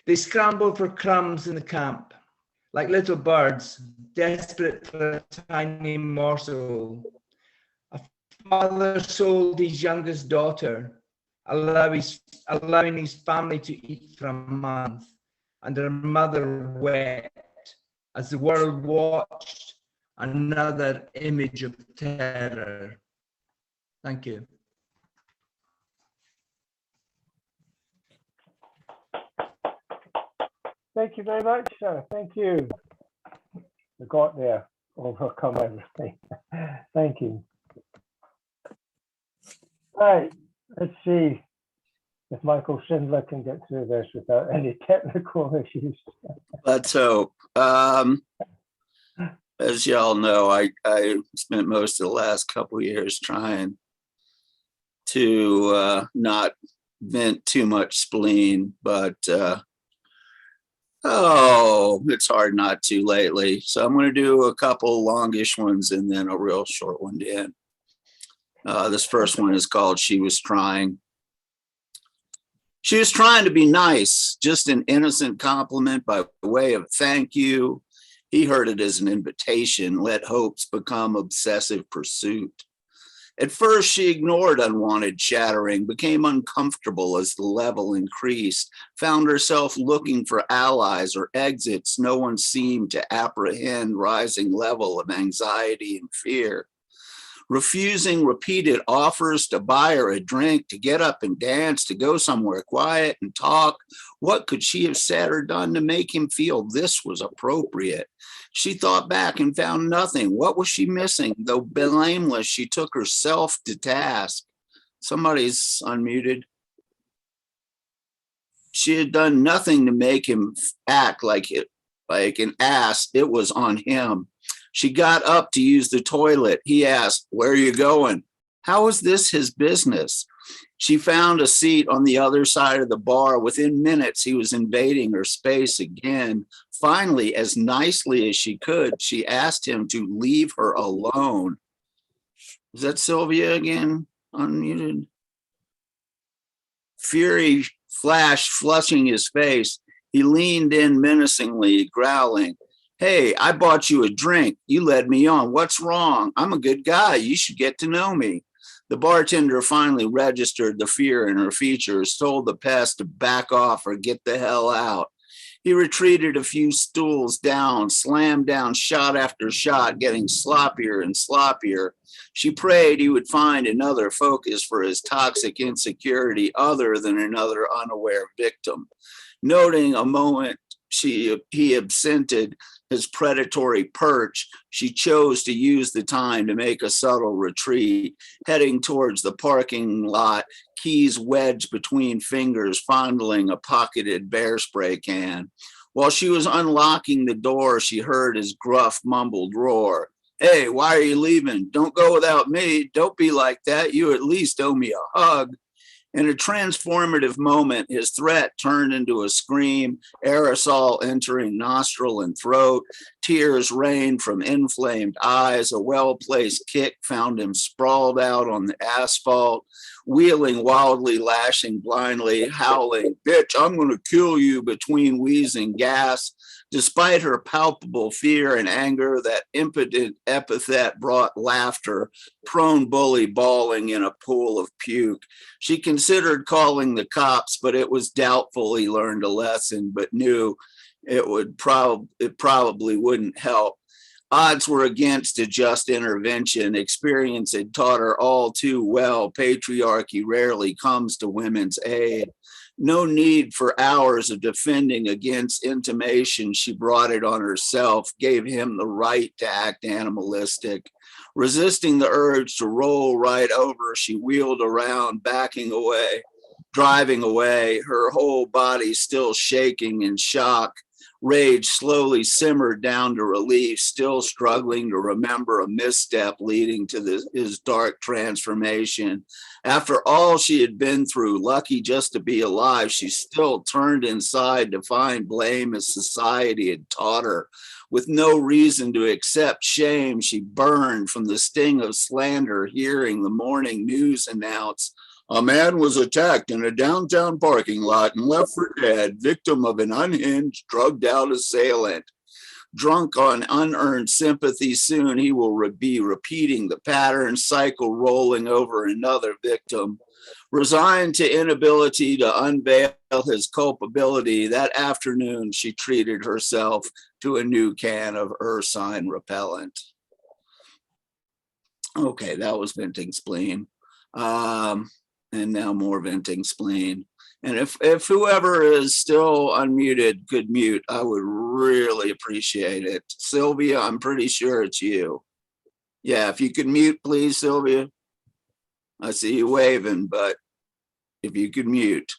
They scramble for crumbs in the camp, like little birds, desperate for a tiny morsel. A father sold his youngest daughter, allowing his family to eat for a month, and her mother wept as the world watched another image of terror. Thank you. Thank you very much, sir. Thank you. We got there, overcome everything. Thank you. Right, let's see if Michael Schindler can get through this without any technical issues. Let's hope. As y'all know, I spent most of the last couple of years trying to not vent too much spleen, but it's hard not to lately. So I'm going to do a couple longish ones and then a real short one to end. This first one is called She Was Trying. She was trying to be nice, just an innocent compliment by way of thank you. He heard it as an invitation, let hopes become obsessive pursuit. At first, she ignored unwanted chattering, became uncomfortable as the level increased, found herself looking for allies or exits. No one seemed to apprehend rising level of anxiety and fear. Refusing repeated offers to buy her a drink, to get up and dance, to go somewhere quiet and talk. What could she have said or done to make him feel this was appropriate? She thought back and found nothing. What was she missing? Though blameless, she took herself to task. Somebody's unmuted. She had done nothing to make him act like an ass. It was on him. She got up to use the toilet. He asked, "Where are you going?" How is this his business? She found a seat on the other side of the bar. Within minutes, he was invading her space again. Finally, as nicely as she could, she asked him to leave her alone. Is that Sylvia again? Unmuted. Fury flashed, flushing his face. He leaned in menacingly, growling, "Hey, I bought you a drink. You led me on. What's wrong? I'm a good guy. You should get to know me." The bartender finally registered the fear in her features, told the pest to back off or get the hell out. He retreated a few stools down, slammed down shot after shot, getting sloppier and sloppier. She prayed he would find another focus for his toxic insecurity other than another unaware victim. Noting a moment he absented his predatory perch, she chose to use the time to make a subtle retreat, heading towards the parking lot, keys wedged between fingers, fondling a pocketed bear spray can. While she was unlocking the door, she heard his gruff, mumbled roar. "Hey, why are you leaving? Don't go without me. Don't be like that. You at least owe me a hug." In a transformative moment, his threat turned into a scream, aerosol entering nostril and throat. Tears rained from inflamed eyes. A well-placed kick found him sprawled out on the asphalt, wheeling wildly, lashing blindly, howling, "Bitch, I'm going to kill you," between wheezing gas. Despite her palpable fear and anger, that impotent epithet brought laughter, prone bully bawling in a pool of puke. She considered calling the cops, but it was doubtful he learned a lesson, but knew it probably wouldn't help. Odds were against a just intervention. Experience had taught her all too well patriarchy rarely comes to women's aid. No need for hours of defending against intimation. She brought it on herself, gave him the right to act animalistic. Resisting the urge to roll right over, she wheeled around, backing away, driving away, her whole body still shaking in shock. Rage slowly simmered down to relief, still struggling to remember a misstep leading to his dark transformation. After all she had been through, lucky just to be alive, she still turned inside to find blame as society had taught her. With no reason to accept shame, she burned from the sting of slander, hearing the morning news announce A man was attacked in a downtown parking lot and left for dead, victim of an unhinged, drugged out assailant. Drunk on unearned sympathy, soon he will be repeating the pattern cycle, rolling over another victim. Resigned to inability to unveil his culpability, that afternoon she treated herself to a new can of ursine repellent. Okay, that was venting spleen. And now more venting spleen. And if whoever is still unmuted could mute, I would really appreciate it. Sylvia, I'm pretty sure it's you. Yeah, if you could mute, please, Sylvia. I see you waving, but if you could mute.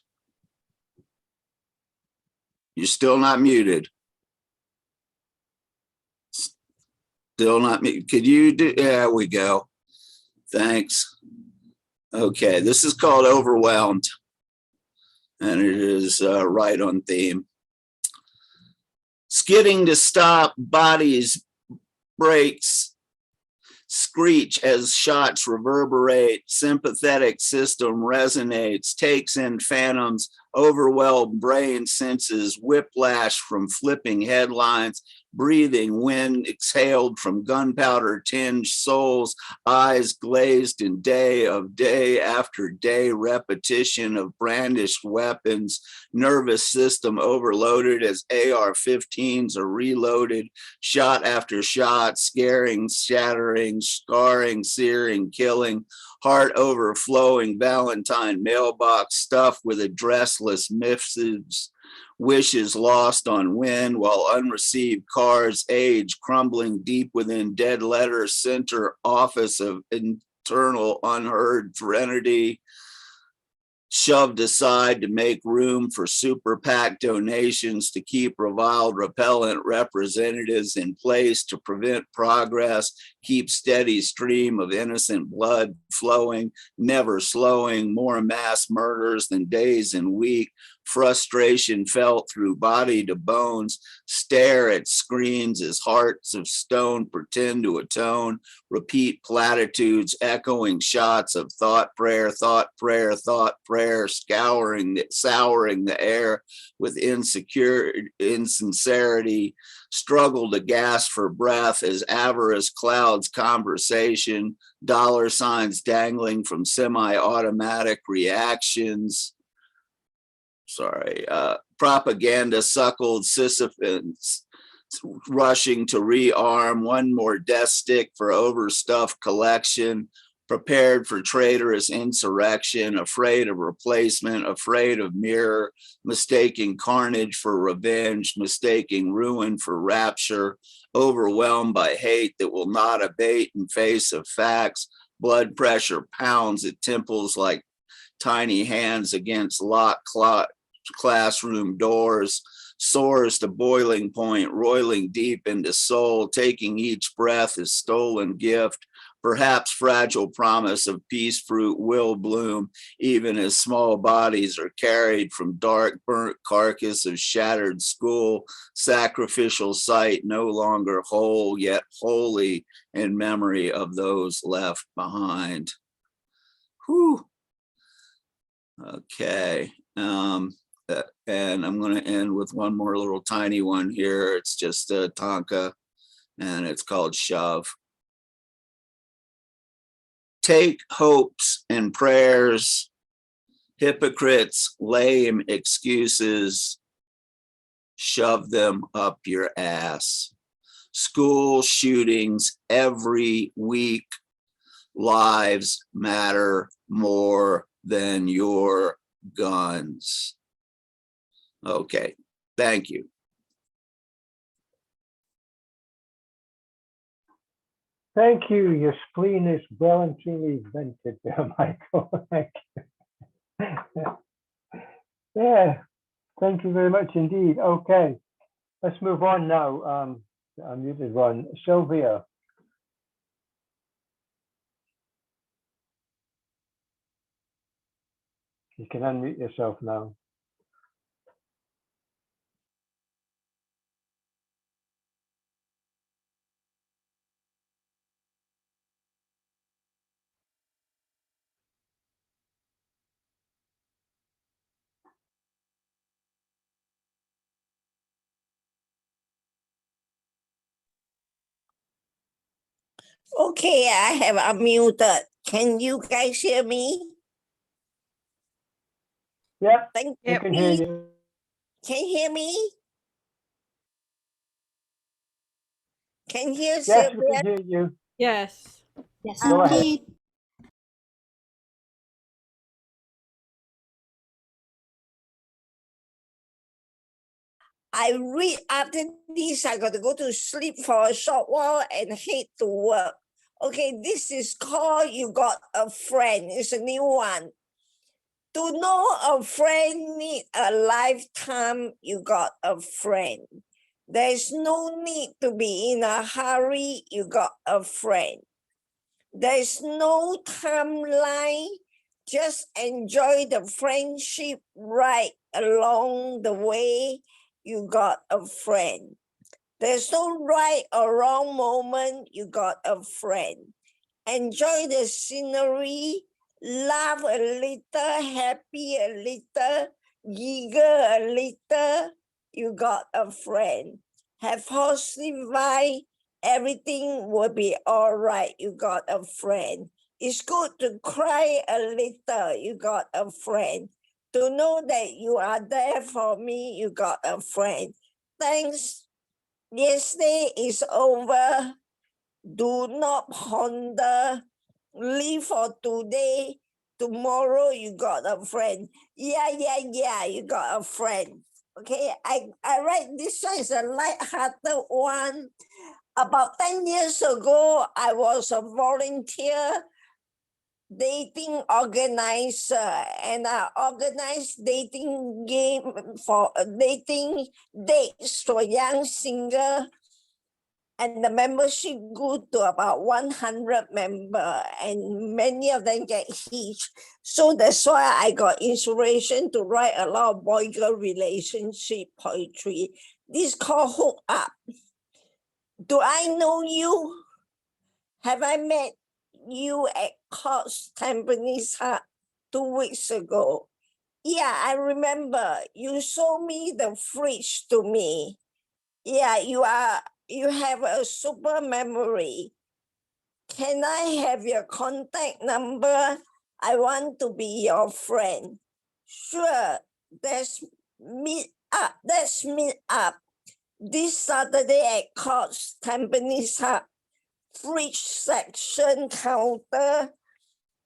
You're still not muted. Still not muted. Could you do, there we go. Thanks. Okay, this is called Overwhelmed. And it is right on theme. Skidding to stop, bodies, brakes, screech as shots reverberate, sympathetic system resonates, takes in phantoms, overwhelmed brain senses, whiplash from flipping headlines, breathing wind exhaled from gunpowder tinged souls, eyes glazed in day after day repetition of brandished weapons, nervous system overloaded as AR-15s are reloaded, shot after shot, scaring, shattering, scarring, searing, killing, heart overflowing, Valentine mailbox stuffed with addressless missives, wishes lost on wind while unreceived cards age, crumbling deep within dead letters, center office of internal unheard threnody, shoved aside to make room for super PAC donations to keep reviled repellent representatives in place to prevent progress, keep steady stream of innocent blood flowing, never slowing, more mass murders than days and weeks, frustration felt through body to bones, stare at screens as hearts of stone pretend to atone, repeat platitudes, echoing shots of thought, prayer, thought, prayer, thought, prayer, souring the air with insincerity, struggle to gasp for breath as avarice clouds conversation, dollar signs dangling from semi-automatic reactions. Propaganda suckled Sisyphants rushing to rearm, one more death stick for overstuffed collection, prepared for traitorous insurrection, afraid of replacement, afraid of mirror, mistaking carnage for revenge, mistaking ruin for rapture, overwhelmed by hate that will not abate in face of facts, blood pressure pounds at temples like tiny hands against locked classroom doors, soars to boiling point, roiling deep into soul, taking each breath as stolen gift, perhaps fragile promise of peace fruit will bloom, even as small bodies are carried from dark burnt carcass of shattered school, sacrificial site no longer whole, yet holy in memory of those left behind. Whew. Okay. And I'm going to end with one more little tiny one here. It's just a tanka, and it's called Shove. Take hopes and prayers, hypocrites, lame excuses, shove them up your ass. School shootings every week. Lives matter more than your guns. Okay, thank you. Thank you. Your spleen is well and truly vented there, Michael. Thank you. Yeah, thank you very much indeed. Okay, let's move on now. I muted one. Sylvia. You can unmute yourself now. Okay, I have unmuted. Can you guys hear me? Yep, Thank we Yep. can hear you. Can you hear me? Can you hear Yes, we Sylvia? can hear you. Yes. Yes, Go ahead. indeed. I read after this, I got to go to sleep for a short while and head to work. Okay, this is called You Got a Friend. It's a new one. To know a friend need a lifetime, you got a friend. There's no need to be in a hurry, you got a friend. There's no timeline, just enjoy the friendship right along the way, you got a friend. There's no right or wrong moment, you got a friend. Enjoy the scenery, laugh a little, happy a little, giggle a little, you got a friend. Have positive vibe, everything will be all right, you got a friend. It's good to cry a little, you got a friend. To know that you are there for me, you got a friend. Thanks. Yesterday is over. Do not ponder. Live for today. Tomorrow you got a friend. Yeah, you got a friend. Okay, I write this one is a light-hearted one. About 10 years ago, I was a volunteer dating organizer, and I organized dating game for dating dates for young single, and the membership grew to about 100 members, and many of them get hitched. So that's why I got inspiration to write a lot of boy-girl relationship poetry. This called Hook Up. Do I know you? Have I met you at Courts Tampines Hut 2 weeks ago? Yeah, I remember. You sold me the fridge to me. Yeah, you have a super memory. Can I have your contact number? I want to be your friend. Sure, let's meet up. Let's meet up this Saturday at Courts Tampines Hut. Fridge section counter.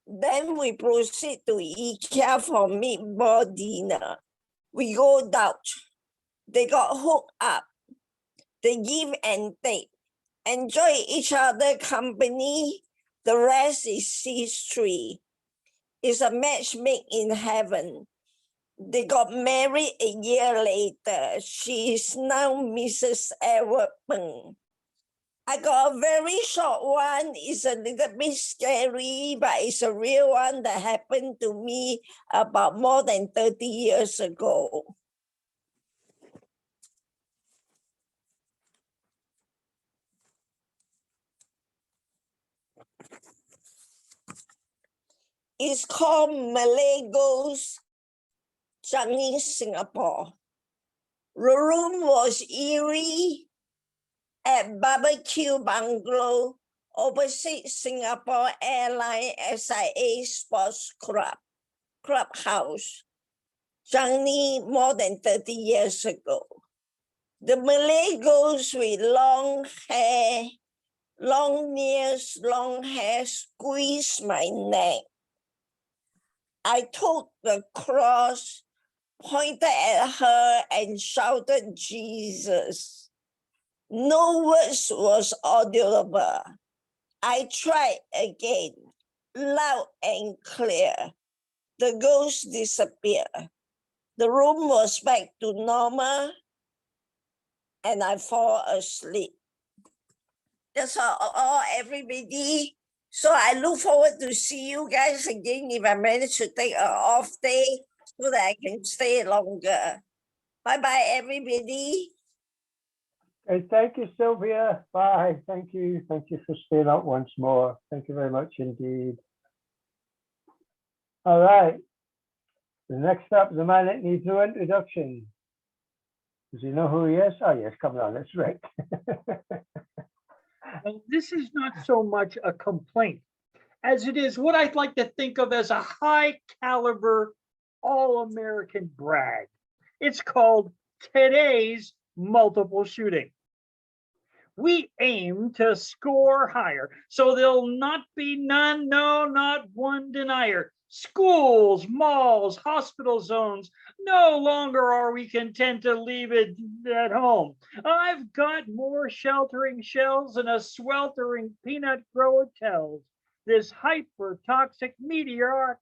Then we proceed to IKEA for meatball dinner. We go Dutch. They got hooked up. They give and take. Enjoy each other company. The rest is history. It's a match made in heaven. They got married a year later. She is now Mrs. Edward Peng. I got a very short one. It's a little bit scary, but it's a real one that happened to me about more than 30 years ago. It's called Malay Ghost Changi, Singapore. The room was eerie at Barbecue Bungalow opposite Singapore Airlines SIA Sports Clubhouse, Changi, more than 30 years ago. The Malay ghost with long hair, long nails, long hair squeezed my neck. I took the cross, pointed at her and shouted, Jesus. No words was audible. I tried again, loud and clear. The ghost disappeared. The room was back to normal and I fall asleep. That's all, everybody. So I look forward to see you guys again if I manage to take an off day so that I can stay longer. Bye-bye, everybody. Okay, thank you, Sylvia. Bye. Thank you. Thank you for staying up once more. Thank you very much indeed. All right. The next up, the man that needs no introduction. Does he know who he is? Oh, yes, come on, that's Rick. Well, this is not so much a complaint as it is what I'd like to think of as a high caliber, all-American brag. It's called today's multiple shooting. We aim to score higher, so there'll not be none, no, not one denier. Schools, malls, hospital zones, no longer are we content to leave it at home. I've got more sheltering shells than a sweltering peanut grower tells. This hyper toxic media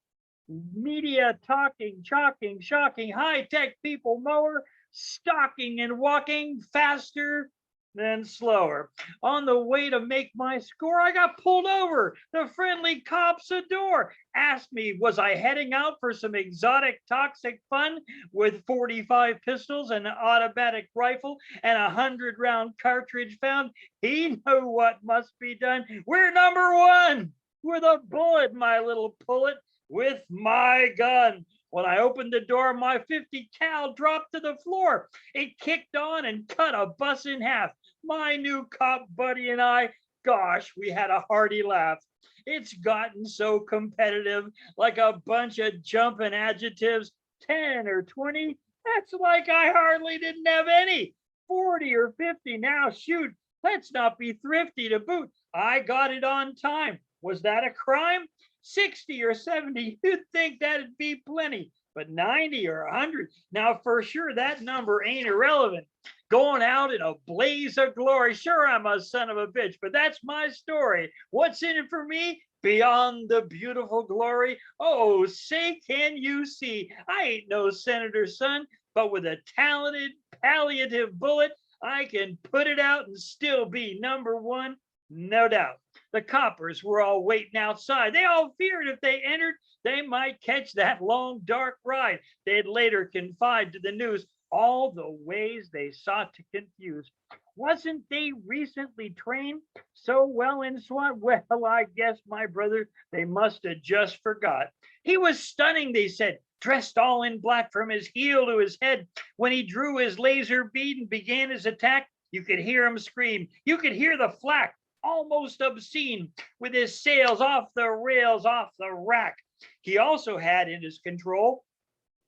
talking, chalking, shocking, high-tech people mower, stalking and walking faster than slower. On the way to make my score, I got pulled over. The friendly cops adore. Asked me, was I heading out for some exotic toxic fun with 45 pistols, an automatic rifle, and a 100-round cartridge found? He knew what must be done. We're number one with a bullet, my little pullet, with my gun. When I opened the door, my 50 cal dropped to the floor. It kicked on and cut a bus in half. My new cop buddy and I, gosh, we had a hearty laugh. It's gotten so competitive, like a bunch of jumping adjectives. 10 or 20, that's like I hardly didn't have any. 40 or 50, now shoot, let's not be thrifty to boot. I got it on time. Was that a crime? 60 or 70, you'd think that'd be plenty, but 90 or 100, now for sure that number ain't irrelevant. Going out in a blaze of glory, sure I'm a son of a bitch, but that's my story. What's in it for me? Beyond the beautiful glory, oh, say can you see, I ain't no senator's son, but with a talented palliative bullet, I can put it out and still be number one, no doubt. The coppers were all waiting outside. They all feared if they entered, they might catch that long, dark ride. They'd later confide to the news all the ways they sought to confuse. Wasn't they recently trained so well in SWAT? Well, I guess, my brother, they must have just forgot. He was stunning, they said, dressed all in black from his heel to his head. When he drew his laser bead and began his attack, you could hear him scream. You could hear the flak, almost obscene, with his sails off the rails, off the rack. He also had in his control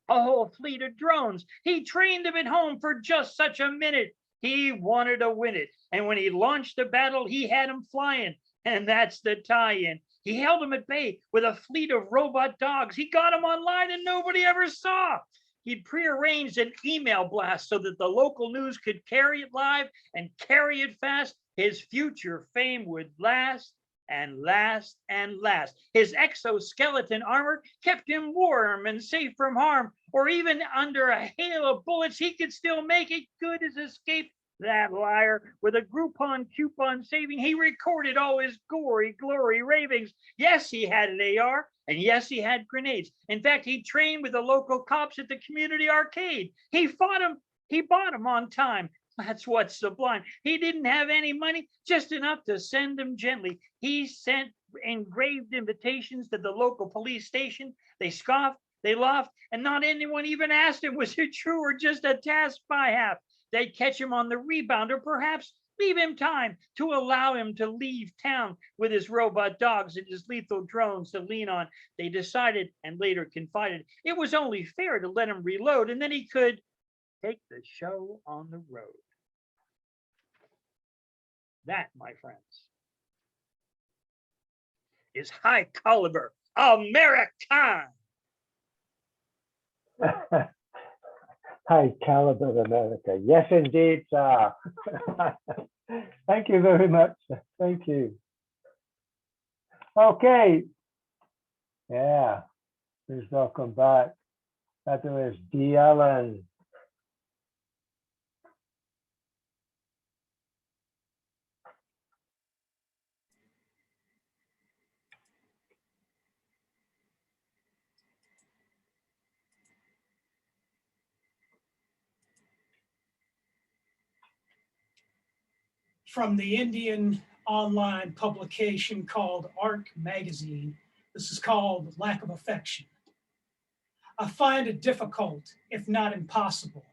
a whole fleet of drones. He trained them at home for just such a minute. He wanted to win it. And when he launched a battle, he had them flying. And that's the tie-in. He held them at bay with a fleet of robot dogs. He got them online and nobody ever saw. He'd prearranged an email blast so that the local news could carry it live and carry it fast. His future fame would last and last and last. His exoskeleton armor kept him warm and safe from harm, or even under a hail of bullets, he could still make it good as escape. That liar, with a Groupon coupon saving, he recorded all his gory, glory ravings. Yes, he had an AR, and yes, he had grenades. In fact, he trained with the local cops at the community arcade. He fought them, he bought them on time. That's what's sublime. He didn't have any money, just enough to send them gently. He sent engraved invitations to the local police station. They scoffed, they laughed, and not anyone even asked him, was it true or just a task by half? They'd catch him on the rebound, or perhaps leave him time to allow him to leave town with his robot dogs and his lethal drones to lean on. They decided, and later confided, it was only fair to let him reload, and then he could take the show on the road. That, my friends, is high caliber American. High caliber America. Yes, indeed, sir. Thank you very much. Thank you. Okay. Yeah, please welcome back. That was D. Allen. From the Indian online publication called Arc Magazine. This is called Lack of Affection. I find it difficult, if not impossible,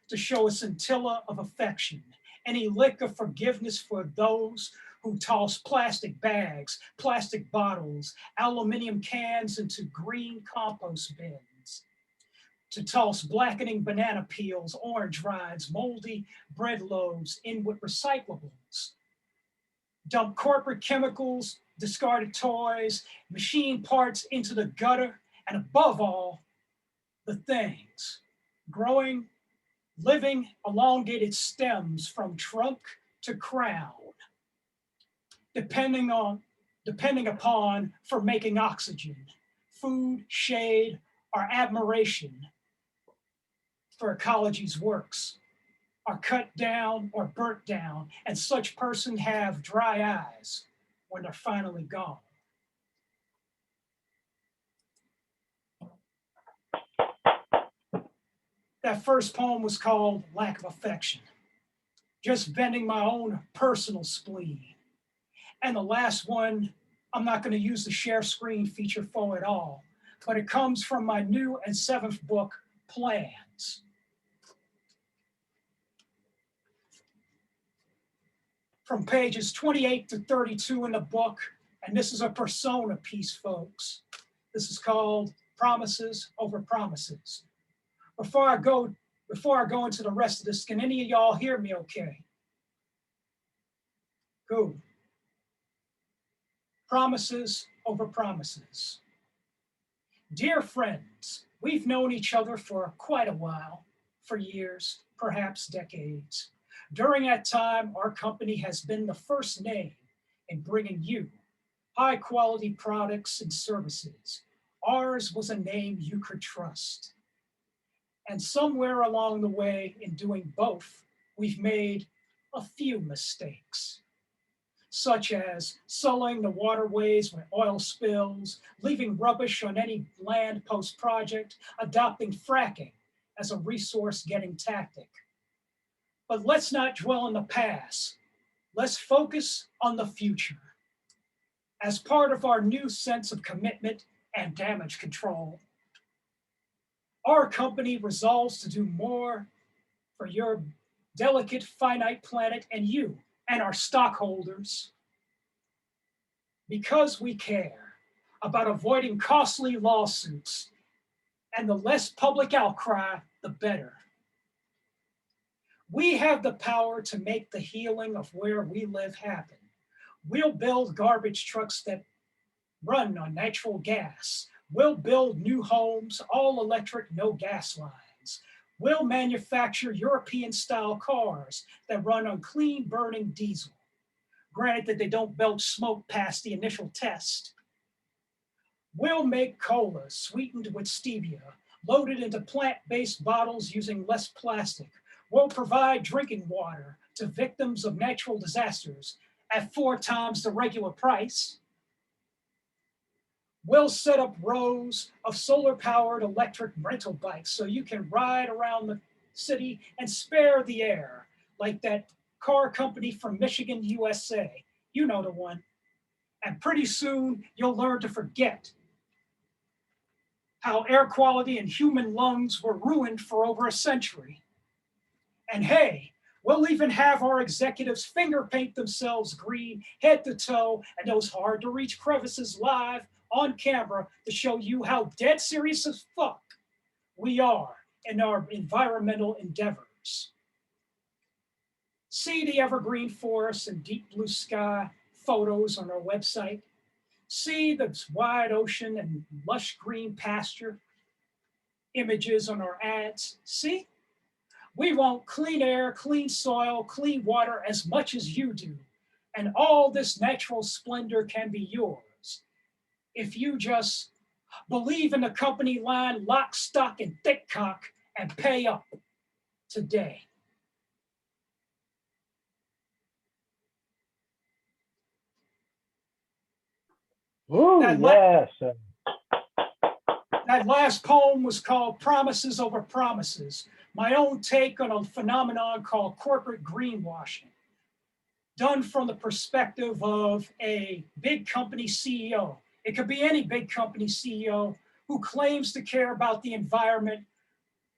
to show a scintilla of affection, any lick of forgiveness for those who toss plastic bags, plastic bottles, aluminum cans into green compost bins, to toss blackening banana peels, orange rinds, moldy bread loaves in with recyclables, dump corporate chemicals, discarded toys, machine parts into the gutter, and above all, the things growing, living elongated stems from trunk to crown, depending upon for making oxygen, food, shade, or admiration for ecology's works, are cut down or burnt down, and such person have dry eyes when they're finally gone. That first poem was called Lack of Affection, just venting my own personal spleen. And the last one, I'm not going to use the share screen feature for it all, but it comes from my new and 7th book, Plans. From pages 28 to 32 in the book, and this is a persona piece, folks. This is called Promises Over Promises. Before I go into the rest of this, can any of y'all hear me okay? Good. Promises over promises. Dear friends, we've known each other for quite a while, for years, perhaps decades. During that time, our company has been the first name in bringing you high quality products and services. Ours was a name you could trust. And somewhere along the way in doing both, we've made a few mistakes, such as sullying the waterways with oil spills, leaving rubbish on any land post-project, adopting fracking as a resource-getting tactic. But let's not dwell on the past. Let's focus on the future. As part of our new sense of commitment and damage control, our company resolves to do more for your delicate, finite planet and you and our stockholders, because we care about avoiding costly lawsuits, and the less public outcry, the better. We have the power to make the healing of where we live happen. We'll build garbage trucks that run on natural gas. We'll build new homes, all electric, no gas lines. We'll manufacture European-style cars that run on clean burning diesel. Granted that they don't belch smoke past the initial test. We'll make cola sweetened with stevia, loaded into plant-based bottles using less plastic. We'll provide drinking water to victims of natural disasters at 4 times the regular price. We'll set up rows of solar-powered electric rental bikes so you can ride around the city and spare the air, like that car company from Michigan, USA. You know the one. And pretty soon, you'll learn to forget how air quality and human lungs were ruined for over a century. And hey, we'll even have our executives finger paint themselves green, head to toe, and those hard-to-reach crevices live on camera to show you how dead serious as fuck we are in our environmental endeavors. See the evergreen forest and deep blue sky photos on our website. See the wide ocean and lush green pasture images on our ads. See, we want clean air, clean soil, clean water as much as you do. And all this natural splendor can be yours if you just believe in the company line, lock, stock, and thick cock, and pay up today. Oh, yes. That last poem was called Promises Over Promises, my own take on a phenomenon called corporate greenwashing, done from the perspective of a big company CEO. It could be any big company CEO who claims to care about the environment,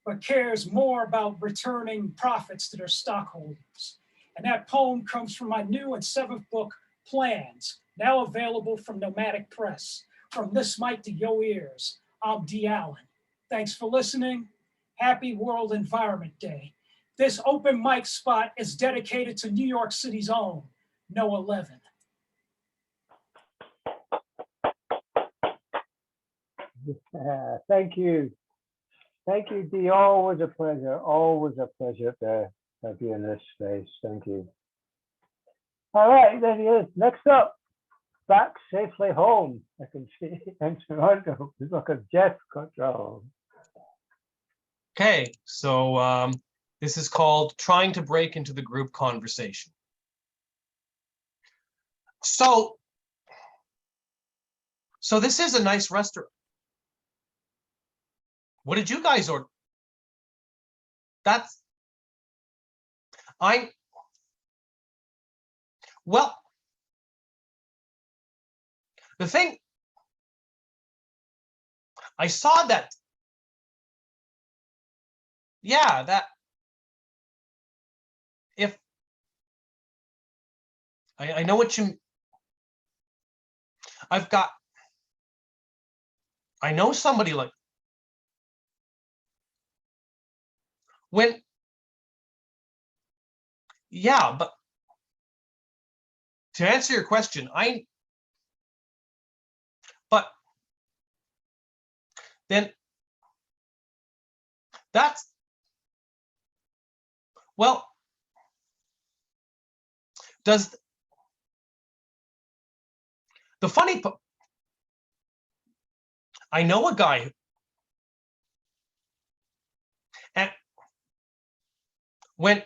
but cares more about returning profits to their stockholders. And that poem comes from my new and 7th book, Plans, now available from Nomadic Press. From this mic to your ears, I'm D. Allen. Thanks for listening. Happy World Environment Day. This open mic spot is dedicated to New York City's own No 11. Thank you. Thank you, Dee. Always a pleasure. Always a pleasure to have you in this space. Thank you. All right, there he is. Next up, back safely home. I can see in Toronto. Look at Jeff Cottrell. Okay, so this is called Trying to Break into the Group Conversation. So this is a nice restaurant. What did you guys order? Well, the thing, I saw that. Yeah, that if I know what you, I know somebody like, yeah, but to answer your question, but then that's, well, does the funny, I know a guy, and when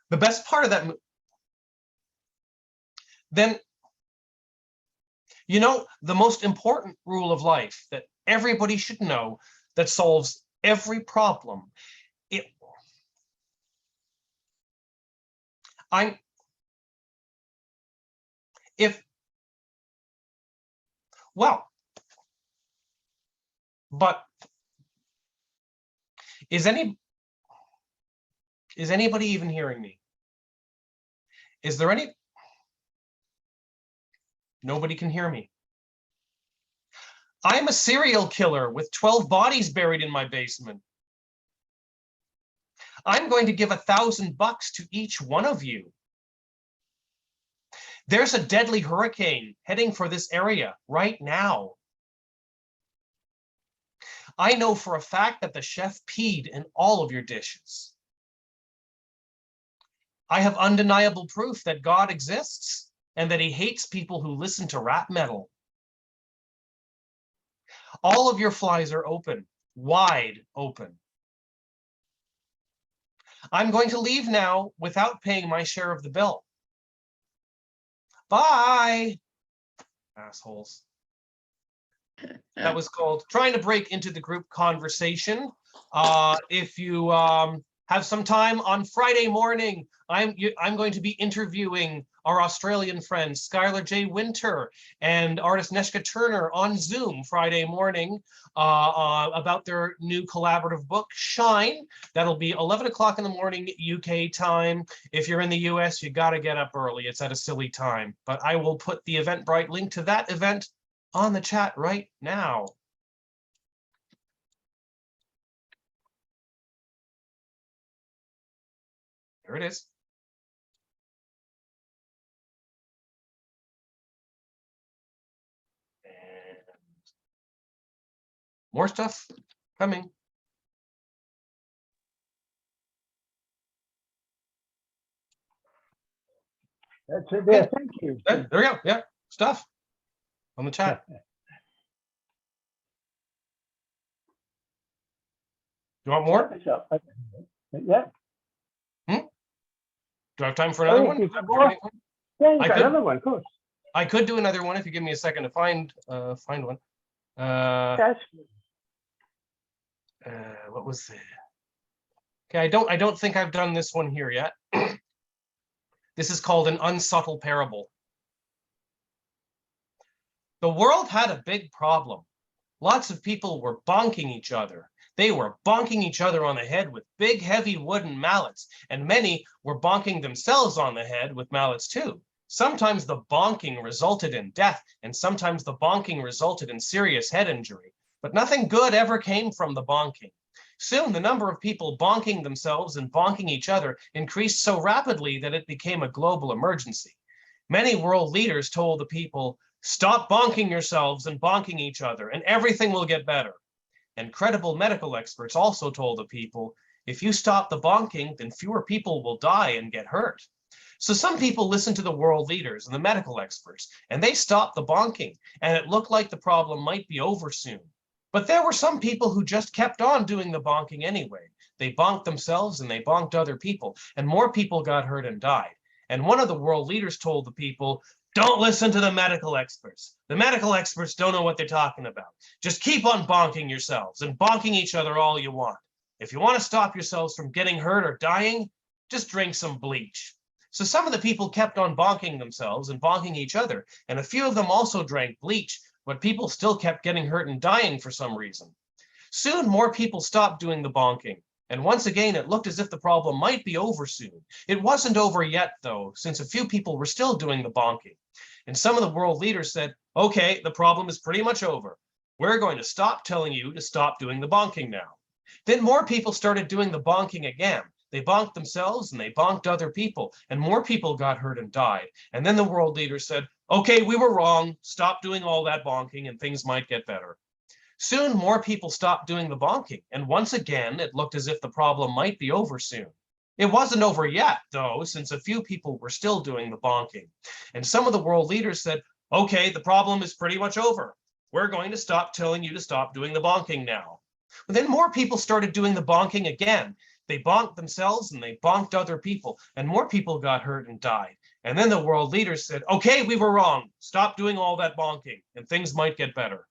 the best part of that, then, you know, the most important rule of life that everybody should know that solves every problem. Well, but is anybody even hearing me? Is there any? Nobody can hear me. I'm a serial killer with 12 bodies buried in my basement. I'm going to give $1,000 to each one of you. There's a deadly hurricane heading for this area right now. I know for a fact that the chef peed in all of your dishes. I have undeniable proof that God exists and that he hates people who listen to rap metal. All of your flies are open, wide open. I'm going to leave now without paying my share of the bill. Bye, assholes. That was called Trying to Break into the Group Conversation. If you have some time on Friday morning, I'm going to be interviewing our Australian friend Skylar J. Winter and artist Neshka Turner on Zoom Friday morning about their new collaborative book, Shine. That'll be 11 o'clock in the morning UK time. If you're in the US, you got to get up early. It's at a silly time. But I will put the Eventbrite link to that event on the chat right now. There it is. And more stuff coming. That's it there. Thank you. There we go. Yeah, stuff on the chat. You want more? Yeah. Do I have time for another one? Yeah, you got another one, of course. I could do another one if you give me a second to find one. What was it? Okay, I don't think I've done this one here yet. This is called An Unsubtle Parable. The world had a big problem. Lots of people were bonking each other. They were bonking each other on the head with big, heavy wooden mallets, and many were bonking themselves on the head with mallets too. Sometimes the bonking resulted in death, and sometimes the bonking resulted in serious head injury, but nothing good ever came from the bonking. Soon the number of people bonking themselves and bonking each other increased so rapidly that it became a global emergency. Many world leaders told the people, "Stop bonking yourselves and bonking each other, and everything will get better." And credible medical experts also told the people, "If you stop the bonking, then fewer people will die and get hurt." So some people listened to the world leaders and the medical experts, and they stopped the bonking, and it looked like the problem might be over soon. But there were some people who just kept on doing the bonking anyway. They bonked themselves and they bonked other people, and more people got hurt and died. And one of the world leaders told the people, "Don't listen to the medical experts. The medical experts don't know what they're talking about. Just keep on bonking yourselves and bonking each other all you want. If you want to stop yourselves from getting hurt or dying, just drink some bleach." So some of the people kept on bonking themselves and bonking each other, and a few of them also drank bleach, but people still kept getting hurt and dying for some reason. Soon more people stopped doing the bonking, and once again it looked as if the problem might be over soon. It wasn't over yet though, since a few people were still doing the bonking. And some of the world leaders said, "Okay, the problem is pretty much over. We're going to stop telling you to stop doing the bonking now." Then more people started doing the bonking again. They bonked themselves and they bonked other people, and more people got hurt and died. And then the world leaders said, "Okay, we were wrong. Stop doing all that bonking and things might get better." Soon more people stopped doing the bonking, and once again it looked as if the problem might be over soon. It wasn't over yet though, since a few people were still doing the bonking. And some of the world leaders said, "Okay, the problem is pretty much over. We're going to stop telling you to stop doing the bonking now." But then more people started doing the bonking again. They bonked themselves and they bonked other people, and more people got hurt and died. And then the world leaders said, "Okay, we were wrong. Stop doing all that bonking and things might get better."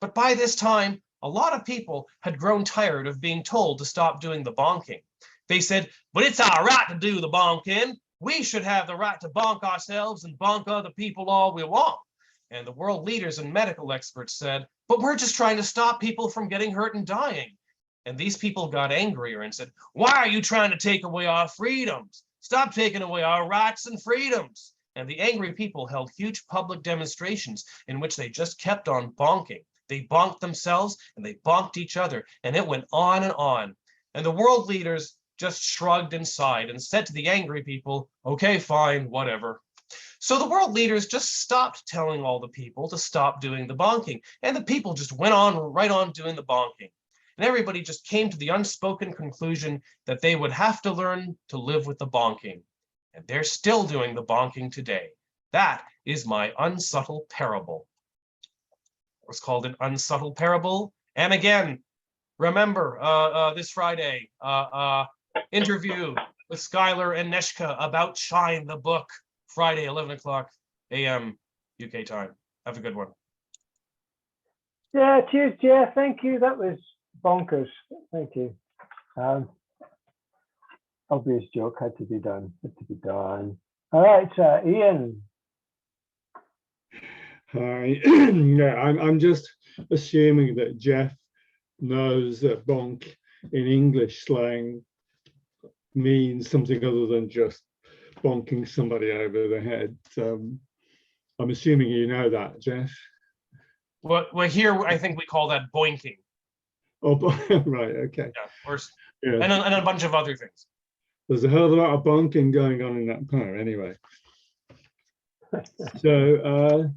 But by this time, a lot of people had grown tired of being told to stop doing the bonking. They said, "But it's our right to do the bonking. We should have the right to bonk ourselves and bonk other people all we want." And the world leaders and medical experts said, "But we're just trying to stop people from getting hurt and dying." And these people got angrier and said, "Why are you trying to take away our freedoms? Stop taking away our rights and freedoms." And the angry people held huge public demonstrations in which they just kept on bonking. They bonked themselves and they bonked each other, and it went on and on. And the world leaders just shrugged and sighed and said to the angry people, "Okay, fine, whatever." So the world leaders just stopped telling all the people to stop doing the bonking, and the people just went on right on doing the bonking. And everybody just came to the unspoken conclusion that they would have to learn to live with the bonking. And they're still doing the bonking today. That is my unsubtle parable. It was called an unsubtle parable. And again, remember this Friday, interview with Skylar and Neshka about Shine the book, Friday, 11 o'clock a.m. UK time. Have a good one. Yeah, cheers, Jeff. Thank you. That was bonkers. Thank you. Obvious joke had to be done. All right, Ian. Hi. Yeah, I'm just assuming that Jeff knows that bonk in English slang means something other than just bonking somebody over the head. I'm assuming you know that, Jeff. Well, here I think we call that boinking. Oh, right, okay. Yeah, and a bunch of other things. There's a hell of a lot of bonking going on in that poem anyway. So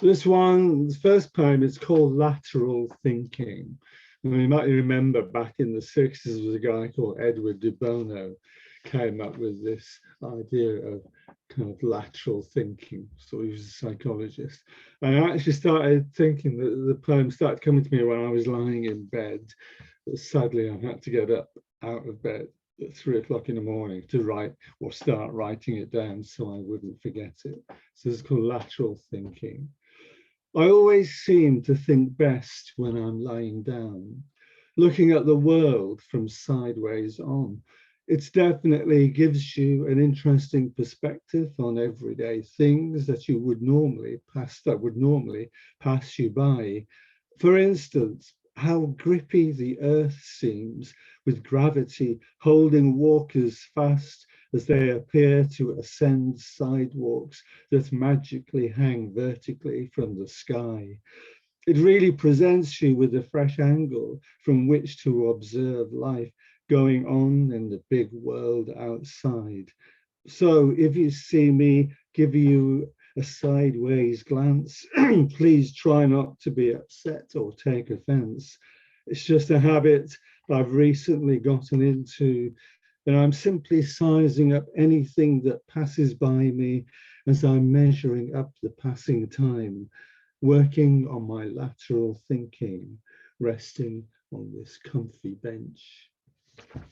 this one, the first poem is called Lateral Thinking. And you might remember back in the 60s, there was a guy called Edward de Bono came up with this idea of kind of lateral thinking. So he was a psychologist. And I actually started thinking that the poem started coming to me when I was lying in bed. But sadly, I had to get up out of bed at 3 o'clock in the morning to write or start writing it down so I wouldn't forget it. So it's called lateral thinking. I always seem to think best when I'm lying down, looking at the world from sideways on. It definitely gives you an interesting perspective on everyday things that you would normally pass you by. For instance, How grippy the earth seems, with gravity holding walkers fast as they appear to ascend sidewalks that magically hang vertically from the sky. It really presents you with a fresh angle from which to observe life going on in the big world outside. So if you see me give you a sideways glance, please try not to be upset or take offense. It's just a habit I've recently gotten into, and I'm simply sizing up anything that passes by me as I'm measuring up the passing time, working on my lateral thinking, resting on this comfy bench.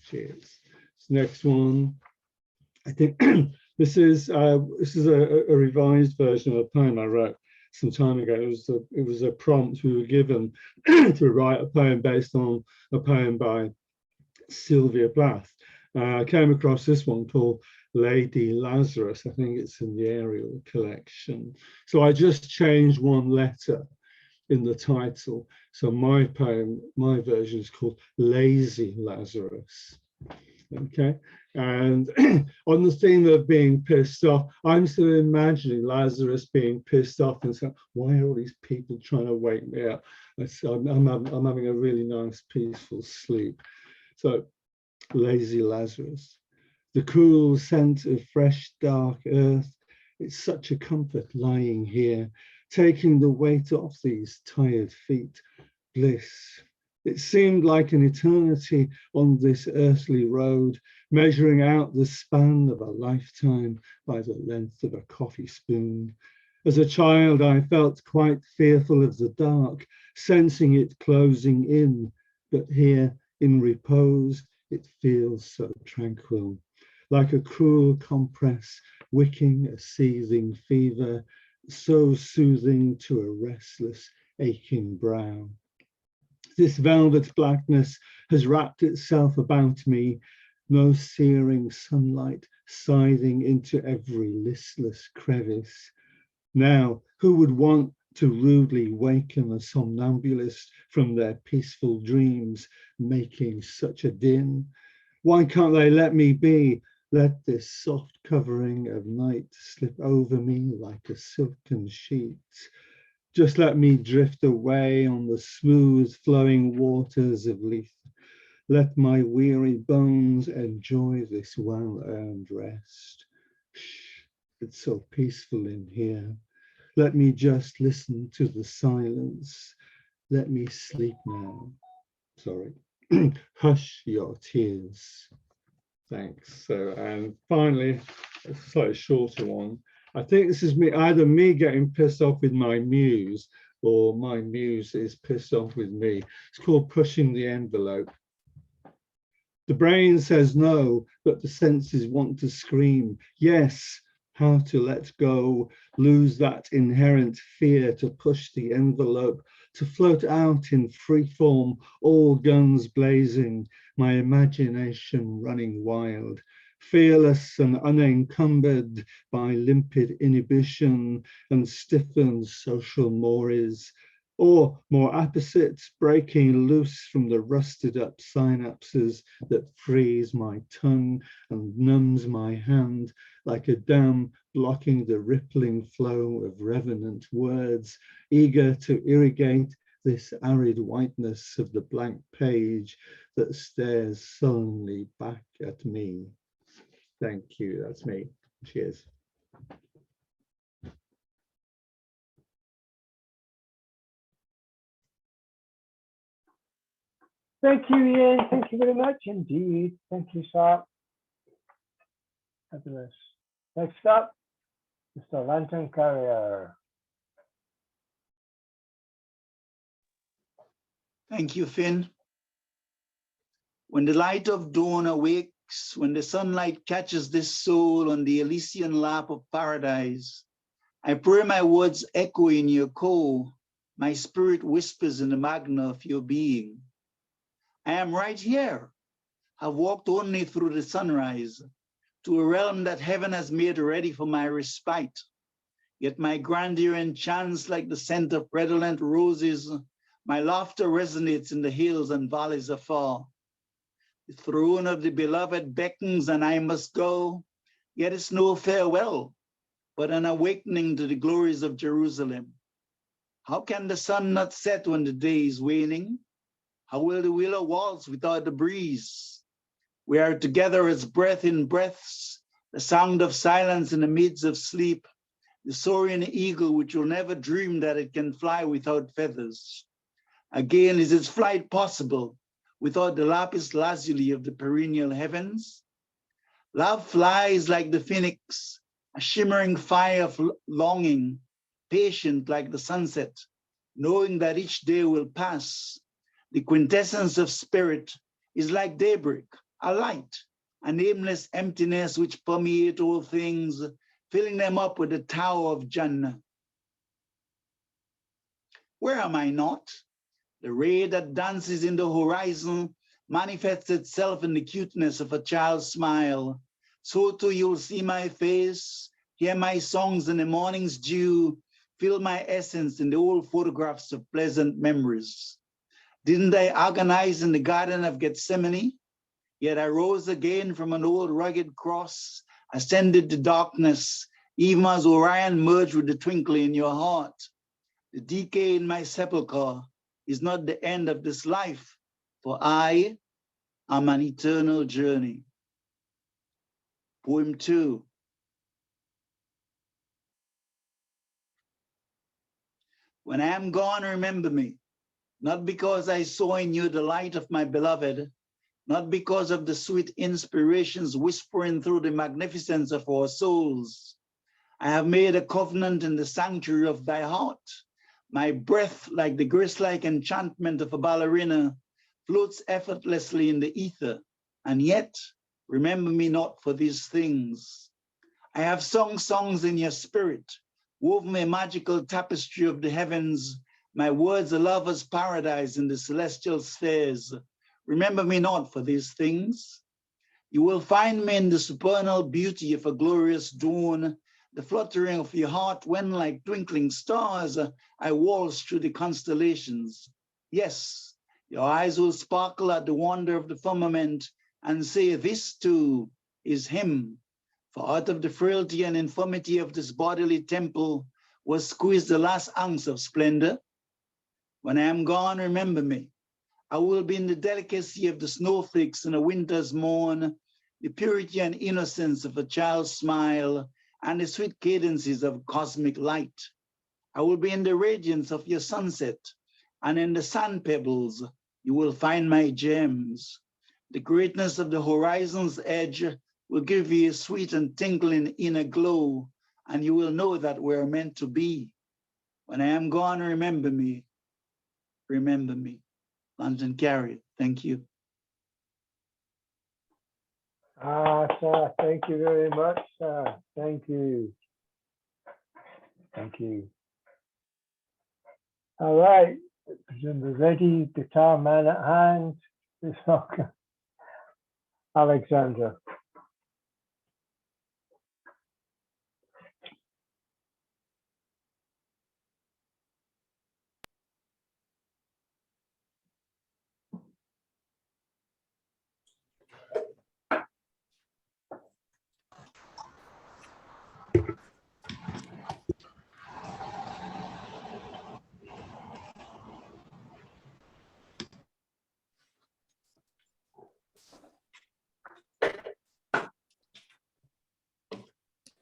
Cheers. Next one. I think this is a revised version of a poem I wrote some time ago. It was a prompt we were given to write a poem based on a poem by Sylvia Plath. I came across this one called Lady Lazarus. I think it's in the Ariel collection. So I just changed one letter in the title. So my poem, my version is called Lazy Lazarus. Okay, and on the theme of being pissed off, I'm still imagining Lazarus being pissed off and saying, why are all these people trying to wake me up? I'm having a really nice, peaceful sleep. So, Lazy Lazarus. The cool scent of fresh, dark earth. It's such a comfort lying here, taking the weight off these tired feet. Bliss. It seemed like an eternity on this earthly road, measuring out the span of a lifetime by the length of a coffee spoon. As a child, I felt quite fearful of the dark, sensing it closing in, but here in repose, it feels so tranquil, like a cool compress, wicking a seething fever, so soothing to a restless, aching brow. This velvet blackness has wrapped itself about me, no searing sunlight scything into every listless crevice. Now, who would want to rudely waken a somnambulist from their peaceful dreams, making such a din? Why can't they let me be? Let this soft covering of night slip over me like a silken sheet. Just let me drift away on the smooth flowing waters of Lethe. Let my weary bones enjoy this well-earned rest. Shh, it's so peaceful in here. Let me just listen to the silence. Let me sleep now. Sorry. Hush your tears. Thanks. So, and finally, a slightly shorter one. I think this is either me getting pissed off with my muse or my muse is pissed off with me. It's called Pushing the Envelope. The brain says no, but the senses want to scream. Yes, how to let go, lose that inherent fear to push the envelope, to float out in free form, all guns blazing, my imagination running wild. Fearless and unencumbered by limpid inhibition and stiffened social mores, or more opposite, breaking loose from the rusted up synapses that freeze my tongue and numbs my hand like a dam blocking the rippling flow of revenant words, eager to irrigate this arid whiteness of the blank page that stares sullenly back at me. Thank you, that's me. Cheers. Thank you, Ian. Thank you very much indeed. Thank you, sir. Fabulous. Next up, Mr. Lantern Carrier. Thank you, Finn. When the light of dawn awakes, when the sunlight catches this soul on the Elysian lap of paradise, I pray my words echo in your core, my spirit whispers in the magna of your being. I am right here. I've walked only through the sunrise to a realm that heaven has made ready for my respite. Yet my grandeur enchants like the scent of redolent roses My laughter resonates in the hills and valleys afar. The throne of the beloved beckons and I must go, yet it's no farewell, but an awakening to the glories of Jerusalem. How can the sun not set when the day is waning? How will the willow waltz without the breeze? We are together as breath in breaths, the sound of silence in the midst of sleep, the soaring eagle which will never dream that it can fly without feathers. Again, is its flight possible without the lapis lazuli of the perennial heavens? Love flies like the phoenix, a shimmering fire of longing, patient like the sunset, knowing that each day will pass. The quintessence of spirit is like daybreak, a light, a nameless emptiness which permeates all things, filling them up with the tower of Jannah. Where am I not? The ray that dances in the horizon manifests itself in the cuteness of a child's smile. So too you'll see my face, hear my songs in the morning's dew, feel my essence in the old photographs of pleasant memories. Didn't I agonize in the Garden of Gethsemane? Yet I rose again from an old rugged cross, ascended to darkness, even as Orion merged with the twinkle in your heart. The decay in my sepulchre is not the end of this life, for I am an eternal journey. Poem 2. When I am gone, remember me, not because I saw in you the light of my beloved, not because of the sweet inspirations whispering through the magnificence of our souls. I have made a covenant in the sanctuary of thy heart. My breath, like the grace-like enchantment of a ballerina, floats effortlessly in the ether, and yet remember me not for these things. I have sung songs in your spirit, woven a magical tapestry of the heavens, my words a lover's paradise in the celestial spheres. Remember me not for these things. You will find me in the supernal beauty of a glorious dawn, the fluttering of your heart when, like twinkling stars, I waltz through the constellations. Yes, your eyes will sparkle at the wonder of the firmament and say, this too is him. For out of the frailty and infirmity of this bodily temple was squeezed the last ounce of splendor. When I am gone, remember me. I will be in the delicacy of the snowflakes in a winter's morn, the purity and innocence of a child's smile, and the sweet cadences of cosmic light. I will be in the radiance of your sunset, and in the sand pebbles you will find my gems. The greatness of the horizon's edge will give you a sweet and tingling inner glow, and you will know that we're meant to be. When I am gone, remember me. Remember me. London Carrier, thank you. Sir, thank you very much, sir. Thank you. Thank you. All right, presumably ready, guitar man at hand. This Alexandra.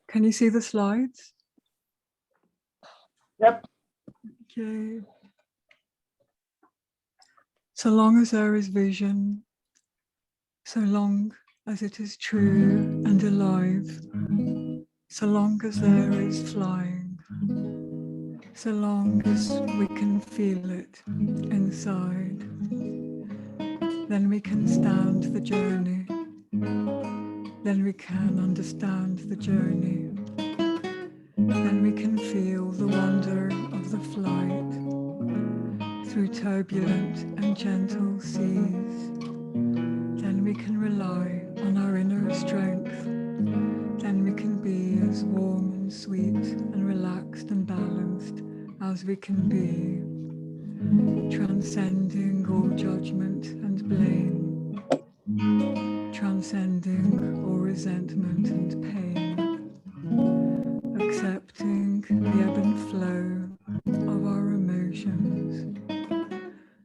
Can you see the slides? Yep. Okay. So long as there is vision, so long as it is true and alive, so long as there is flying, so long as we can feel it inside, then we can stand the journey, then we can understand the journey, then we can feel the wonder of the flight through turbulent and gentle seas. Then we can rely on our inner strength. Then we can be as warm and sweet and relaxed and balanced as we can be. transcending all judgment and blame, transcending all resentment and pain, accepting the ebb and flow of our emotions,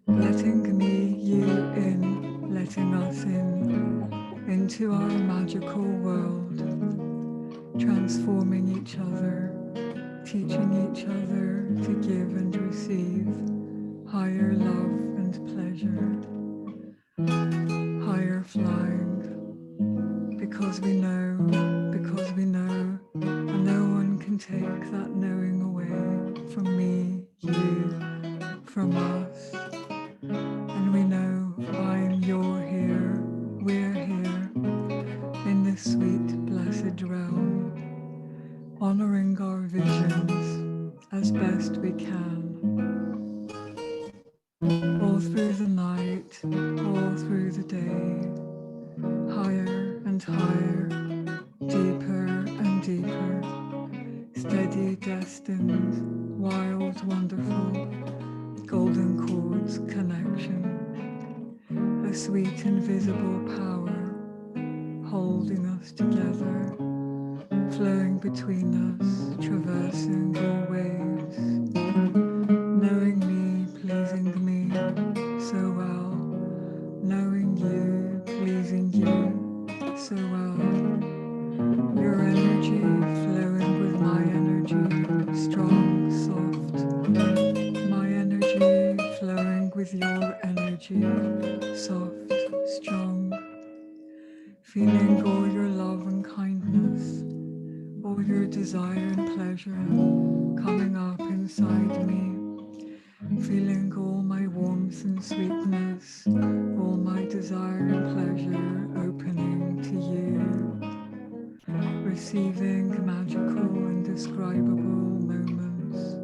letting me, you in, letting us in, into our magical world, transforming each other, teaching each other to give and receive higher love and pleasure, higher flying, because we know, and no one can take that knowing away from me, you, from us. And we know I'm, you're here, we're here, in this sweet, blessed realm, honoring our visions as best we can. All through the night, all through the day, higher and higher, deeper and deeper, steady, destined, wild, wonderful, golden chords connection, a sweet invisible power holding us together, flowing between us, traversing all waves, knowing me, pleasing me so well, knowing you, pleasing you so well. Your energy flowing with my energy, strong, soft. My energy flowing with your energy, soft, strong. Feeling all your love and kindness, all your desire and pleasure coming up inside me. Feeling all my warmth and sweetness, all my desire and pleasure opening to you. Receiving magical, indescribable moments,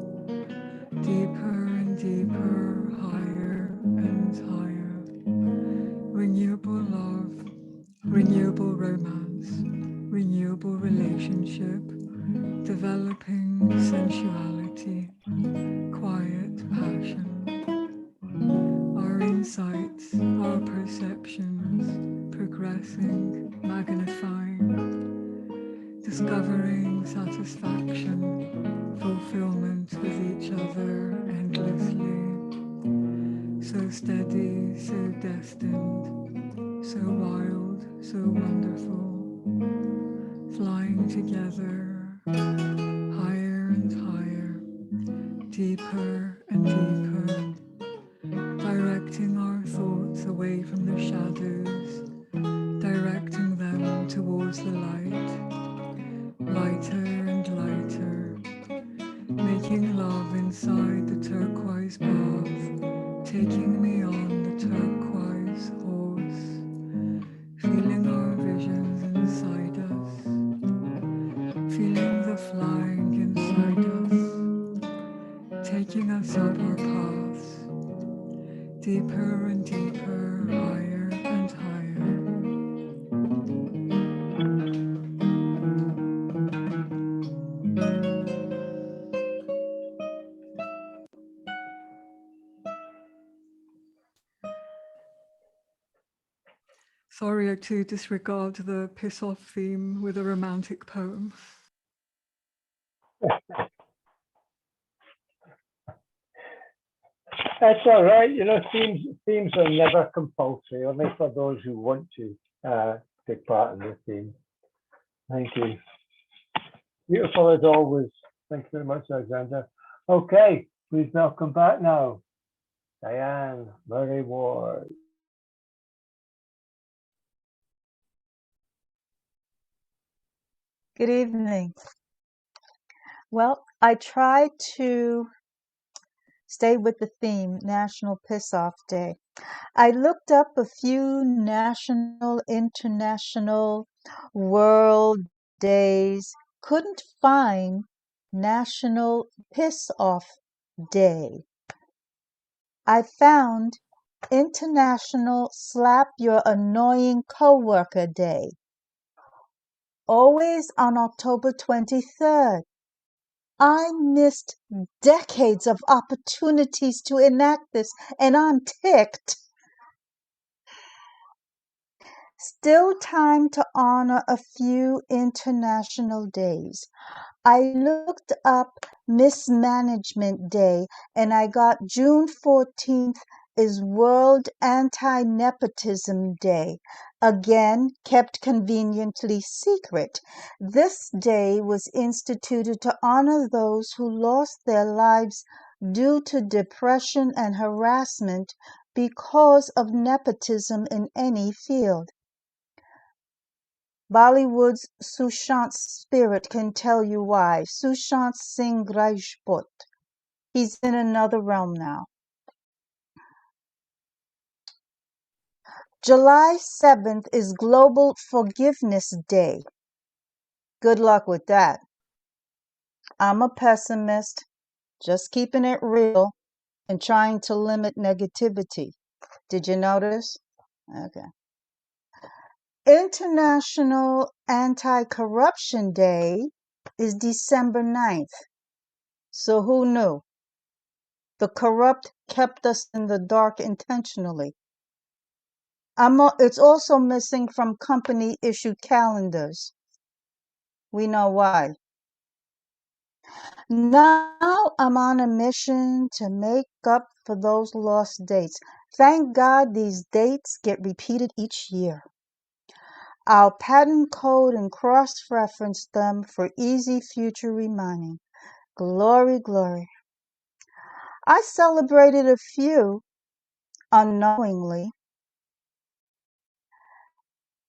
deeper and deeper, higher and higher. Renewable love, renewable romance, renewable relationship, developing sensuality, quiet passion. Our insights, our perceptions, progressing, magnifying, discovering satisfaction, fulfillment with each other endlessly. So steady, so destined, so wild, so wonderful. Flying together, higher and higher, deeper and deeper, directing our thoughts away from the shadows, directing them towards the light, lighter and lighter, making love inside the turquoise bath, taking me on the turquoise horse, feeling our visions inside us, feeling the flying inside us, taking us up our paths, deeper and deeper, higher and higher. Sorry to disregard the piss off theme with a romantic poem. That's all right. You know, themes are never compulsory, only for those who want to take part in the theme. Thank you. Beautiful as always. Thank you very much, Alexander. Okay, please welcome back now, Diane Murray Ward. Good evening. Well, I tried to stay with the theme, National Piss Off Day. I looked up a few national, international, world days, couldn't find National Piss Off Day. I found International Slap Your Annoying Coworker Day, always on October 23rd. I missed decades of opportunities to enact this, and I'm ticked. Still time to honor a few international days. I looked up Mismanagement Day and I got June 14th is World Anti-Nepotism Day. Again, kept conveniently secret. This day was instituted to honor those who lost their lives due to depression and harassment because of nepotism in any field. Bollywood's Sushant spirit can tell you why. Sushant Singh Rajput. He's in another realm now. July 7th is Global Forgiveness Day. Good luck with that. I'm a pessimist, just keeping it real and trying to limit negativity. Did you notice? Okay. International Anti-Corruption Day is December 9th. So who knew? The corrupt kept us in the dark intentionally. It's also missing from company-issued calendars. We know why. Now I'm on a mission to make up for those lost dates. Thank God these dates get repeated each year. I'll pattern code and cross-reference them for easy future reminding. Glory, glory. I celebrated a few unknowingly.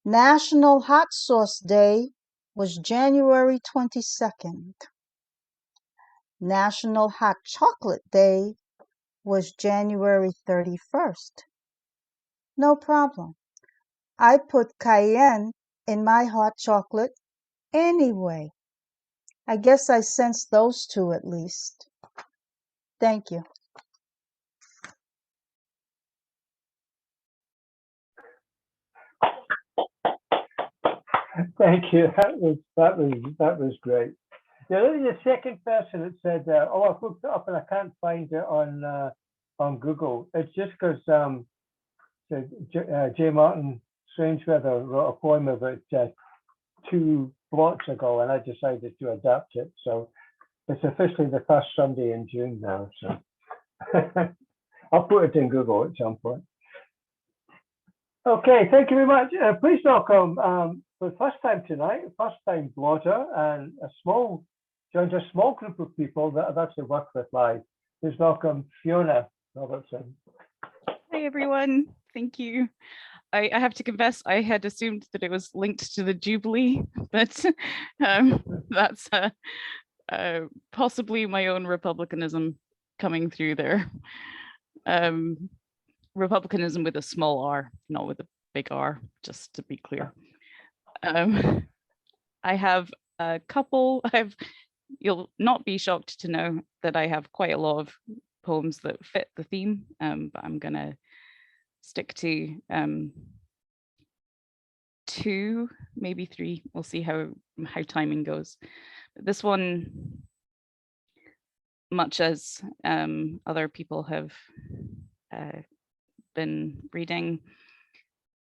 National Hot Sauce Day was January 22nd. National Hot Chocolate Day was January 31st. No problem. I put cayenne in my hot chocolate anyway. I guess I sensed those two at least. Thank you. Thank you. That was great. The second person that said, "Oh, I've looked it up and I can't find it on Google." It's just because J. Martin Strangeweather wrote a poem about 2 blots ago, and I decided to adapt it. So it's officially the first Sunday in June now. So I'll put it in Google at some point. Okay, thank you very much. Please welcome for the first time tonight, first time blotter, and joins a small group of people that I've actually worked with live. Please welcome Fiona Robertson. Hi everyone, thank you. I have to confess, I had assumed that it was linked to the Jubilee, but that's possibly my own republicanism coming through there. Republicanism with a small r, not with a big R, just to be clear. I have a couple, you'll not be shocked to know that I have quite a lot of poems that fit the theme, but I'm gonna stick to 2, maybe 3. We'll see how timing goes. This one, much as other people have been reading,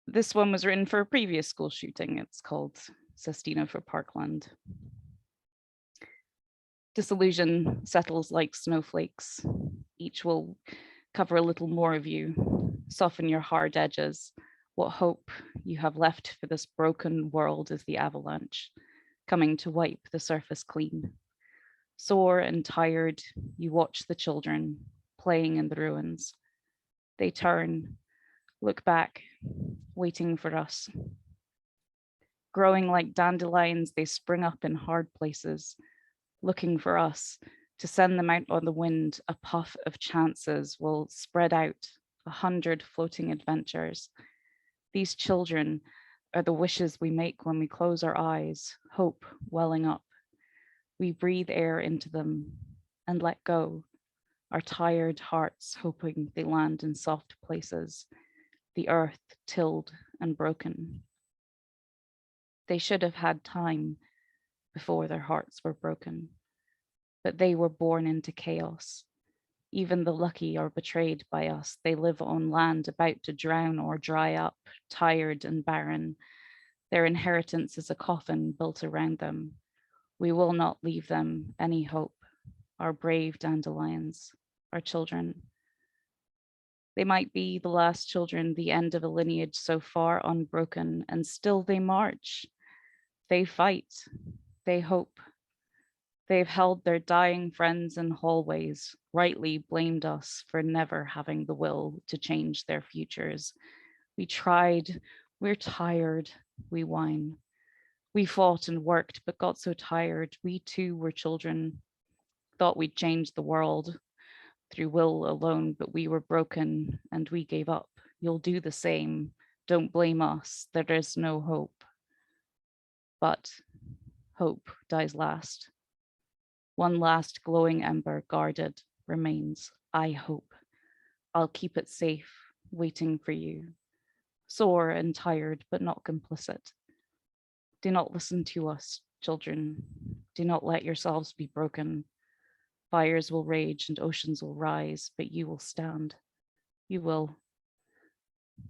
this one was written for a previous school shooting. It's called Sestina for Parkland. Disillusion settles like snowflakes. Each will cover a little more of you, soften your hard edges. What hope you have left for this broken world is the avalanche, coming to wipe the surface clean. Sore and tired, you watch the children playing in the ruins. They turn, look back, waiting for us. Growing like dandelions, they spring up in hard places, looking for us to send them out on the wind. A puff of chances will spread out 100 floating adventures. These children are the wishes we make when we close our eyes, hope welling up. We breathe air into them and let go, our tired hearts hoping they land in soft places, the earth tilled and broken. They should have had time before their hearts were broken. but they were born into chaos. Even the lucky are betrayed by us. They live on land about to drown or dry up, tired and barren. Their inheritance is a coffin built around them. We will not leave them any hope. Our brave dandelions, our children. They might be the last children, the end of a lineage so far unbroken, and still they march. They fight. They hope. They've held their dying friends in hallways, rightly blamed us for never having the will to change their futures. We tried, we're tired, we whine. We fought and worked, but got so tired. We too were children, thought we'd change the world through will alone, but we were broken and we gave up. You'll do the same. Don't blame us. There is no hope. But hope dies last. One last glowing ember guarded remains. I hope. I'll keep it safe, waiting for you. Sore and tired, but not complicit. Do not listen to us, children. Do not let yourselves be broken. Fires will rage and oceans will rise, but you will stand. You will.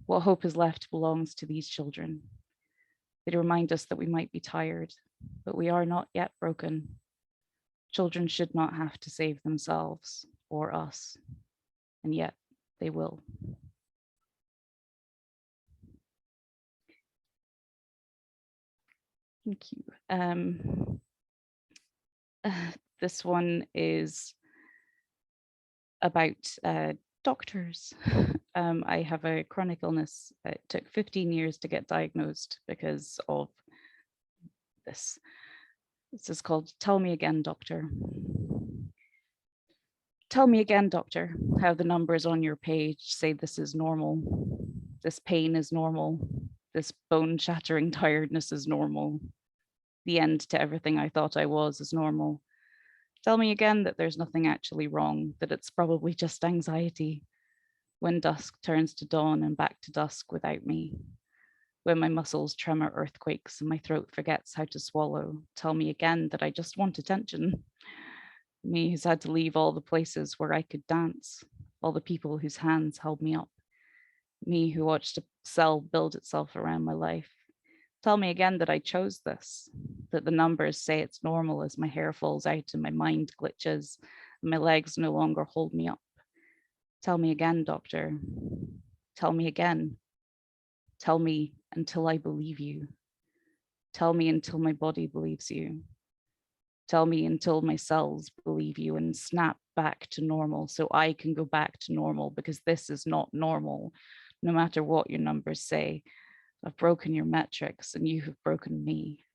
What hope is left belongs to these children. They remind us that we might be tired, but we are not yet broken. Children should not have to save themselves or us, and yet they will. Thank you. This one is about doctors. I have a chronic illness. It took 15 years to get diagnosed because of this. This is called Tell Me Again, Doctor. Tell me again, doctor, how the numbers on your page say this is normal. This pain is normal. This bone-shattering tiredness is normal. The end to everything I thought I was is normal. Tell me again that there's nothing actually wrong, that it's probably just anxiety. When dusk turns to dawn and back to dusk without me. When my muscles tremor earthquakes and my throat forgets how to swallow. Tell me again that I just want attention. Me who's had to leave all the places where I could dance, all the people whose hands held me up. Me who watched a cell build itself around my life. Tell me again that I chose this, that the numbers say it's normal as my hair falls out and my mind glitches and my legs no longer hold me up. Tell me again, doctor. Tell me again. Tell me until I believe you. Tell me until my body believes you. Tell me until my cells believe you and snap back to normal so I can go back to normal, because this is not normal, no matter what your numbers say. I've broken your metrics and you have broken me.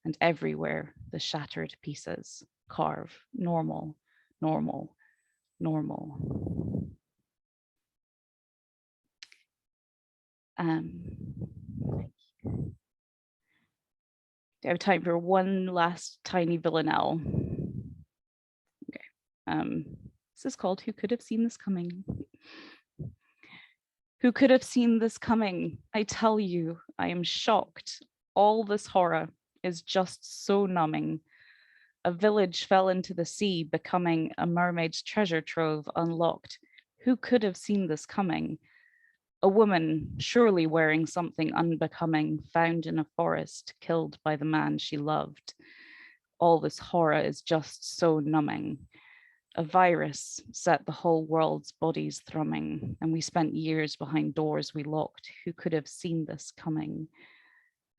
And everywhere the shattered pieces carve normal, normal, normal. Do I have time for one last tiny villanelle? Okay. This is called Who Could Have Seen This Coming? Who could have seen this coming? I tell you, I am shocked. All this horror is just so numbing. A village fell into the sea, becoming a mermaid's treasure trove unlocked. Who could have seen this coming? A woman, surely wearing something unbecoming, found in a forest, killed by the man she loved. All this horror is just so numbing. A virus set the whole world's bodies thrumming, and we spent years behind doors we locked. Who could have seen this coming?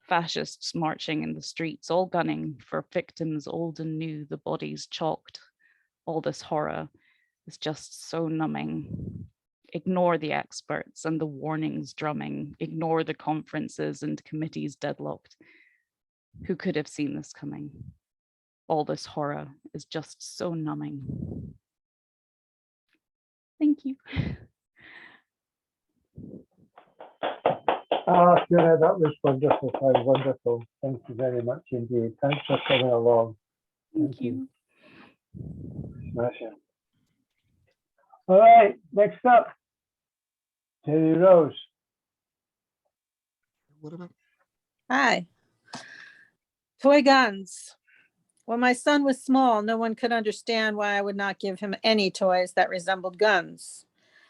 Fascists marching in the streets, all gunning for victims old and new, the bodies chalked. All this horror is just so numbing. Ignore the experts and the warnings drumming. Ignore the conferences and committees deadlocked. Who could have seen this coming? All this horror is just so numbing. Thank you. Fiona, that was wonderful, very wonderful. Thank you very much indeed. Thanks for coming along. Thank you. Smashing. All right, next up, Terry Rose. What about? Hi. Toy guns. When my son was small, no one could understand why I would not give him any toys that resembled guns.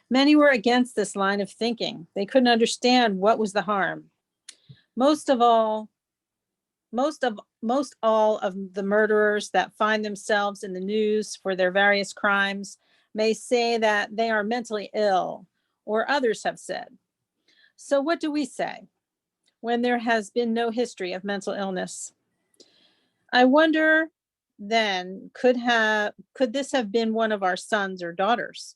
Many were against this line of thinking. They couldn't understand what was the harm. Most all of the murderers that find themselves in the news for their various crimes may say that they are mentally ill, or others have said. So what do we say when there has been no history of mental illness? I wonder then, could this have been one of our sons or daughters?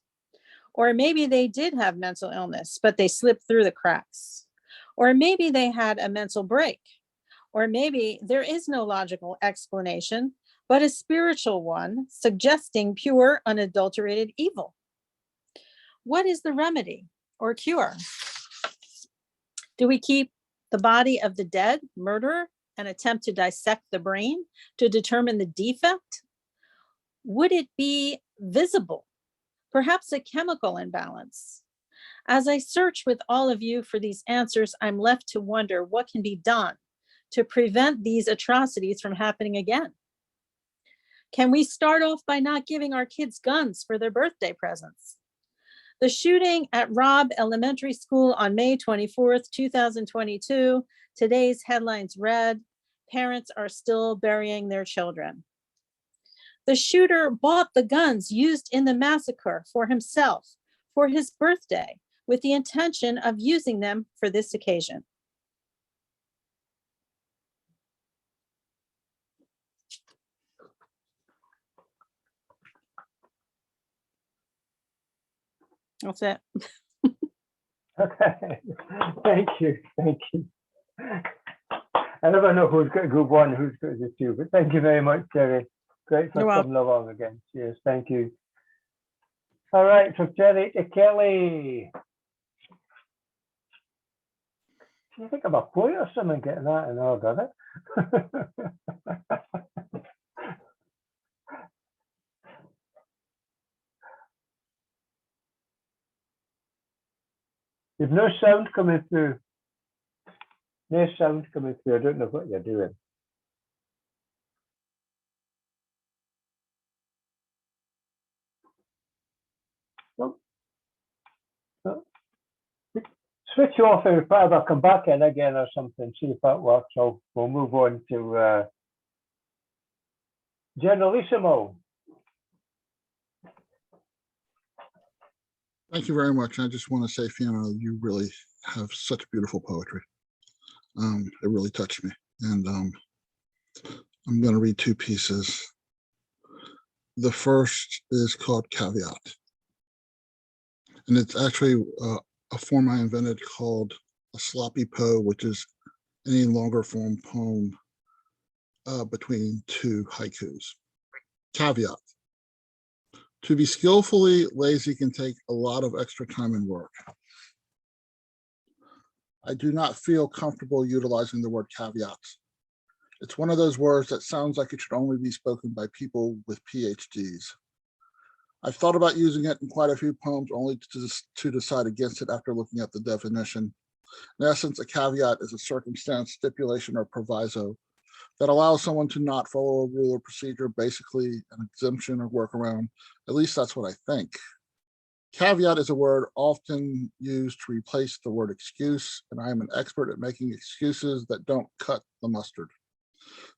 Or maybe they did have mental illness, but they slipped through the cracks. Or maybe they had a mental break. Or maybe there is no logical explanation, but a spiritual one suggesting pure, unadulterated evil. What is the remedy or cure? Do we keep the body of the dead murderer and attempt to dissect the brain to determine the defect? Would it be visible? Perhaps a chemical imbalance? As I search with all of you for these answers, I'm left to wonder what can be done to prevent these atrocities from happening again. Can we start off by not giving our kids guns for their birthday presents? The shooting at Robb Elementary School on May 24th, 2022, today's headlines read, "Parents are still burying their children." The shooter bought the guns used in the massacre for himself, for his birthday, with the intention of using them for this occasion. That's it. Okay, thank you. I never know who's got a good one, who's got a good two, but thank you very much, Jerry. Great for coming along again. Cheers, thank you. All right, so Jerry to Kelly. I think I'm a poet or something getting that in order, it? You've no sound coming through. No sound coming through. I don't know what you're doing. Well, switch off and either come back in again or something, see if that works. So we'll move on to Generalissimo. Thank you very much. I just want to say, Fiona, you really have such beautiful poetry. It really touched me. And I'm going to read two pieces. The first is called Caveat. And it's actually a form I invented called a sloppy poe, which is any longer form poem between two haikus. Caveat. To be skillfully lazy can take a lot of extra time and work. I do not feel comfortable utilizing the word caveats. It's one of those words that sounds like it should only be spoken by people with PhDs. I've thought about using it in quite a few poems only to decide against it after looking at the definition. In essence, a caveat is a circumstance, stipulation, or proviso that allows someone to not follow a rule or procedure, basically an exemption or workaround. At least that's what I think. Caveat is a word often used to replace the word excuse, and I am an expert at making excuses that don't cut the mustard.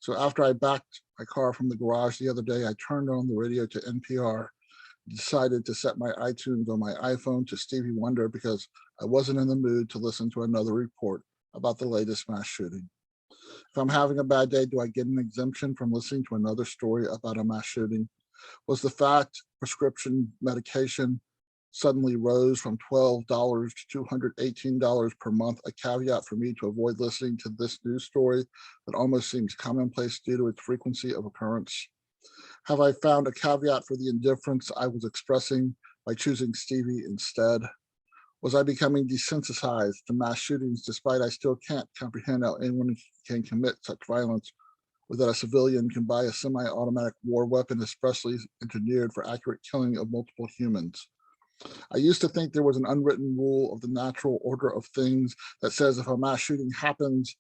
So after I backed my car from the garage the other day, I turned on the radio to NPR, decided to set my iTunes on my iPhone to Stevie Wonder because I wasn't in the mood to listen to another report about the latest mass shooting. If I'm having a bad day, do I get an exemption from listening to another story about a mass shooting? Was the fact prescription medication suddenly rose from $12 to $218 per month a caveat for me to avoid listening to this news story that almost seems commonplace due to its frequency of occurrence? Have I found a caveat for the indifference I was expressing by choosing Stevie instead? Was I becoming desensitized to mass shootings despite I still can't comprehend how anyone can commit such violence or that a civilian can buy a semi-automatic war weapon expressly engineered for accurate killing of multiple humans? I used to think there was an unwritten rule of the natural order of things that says if a mass shooting happens,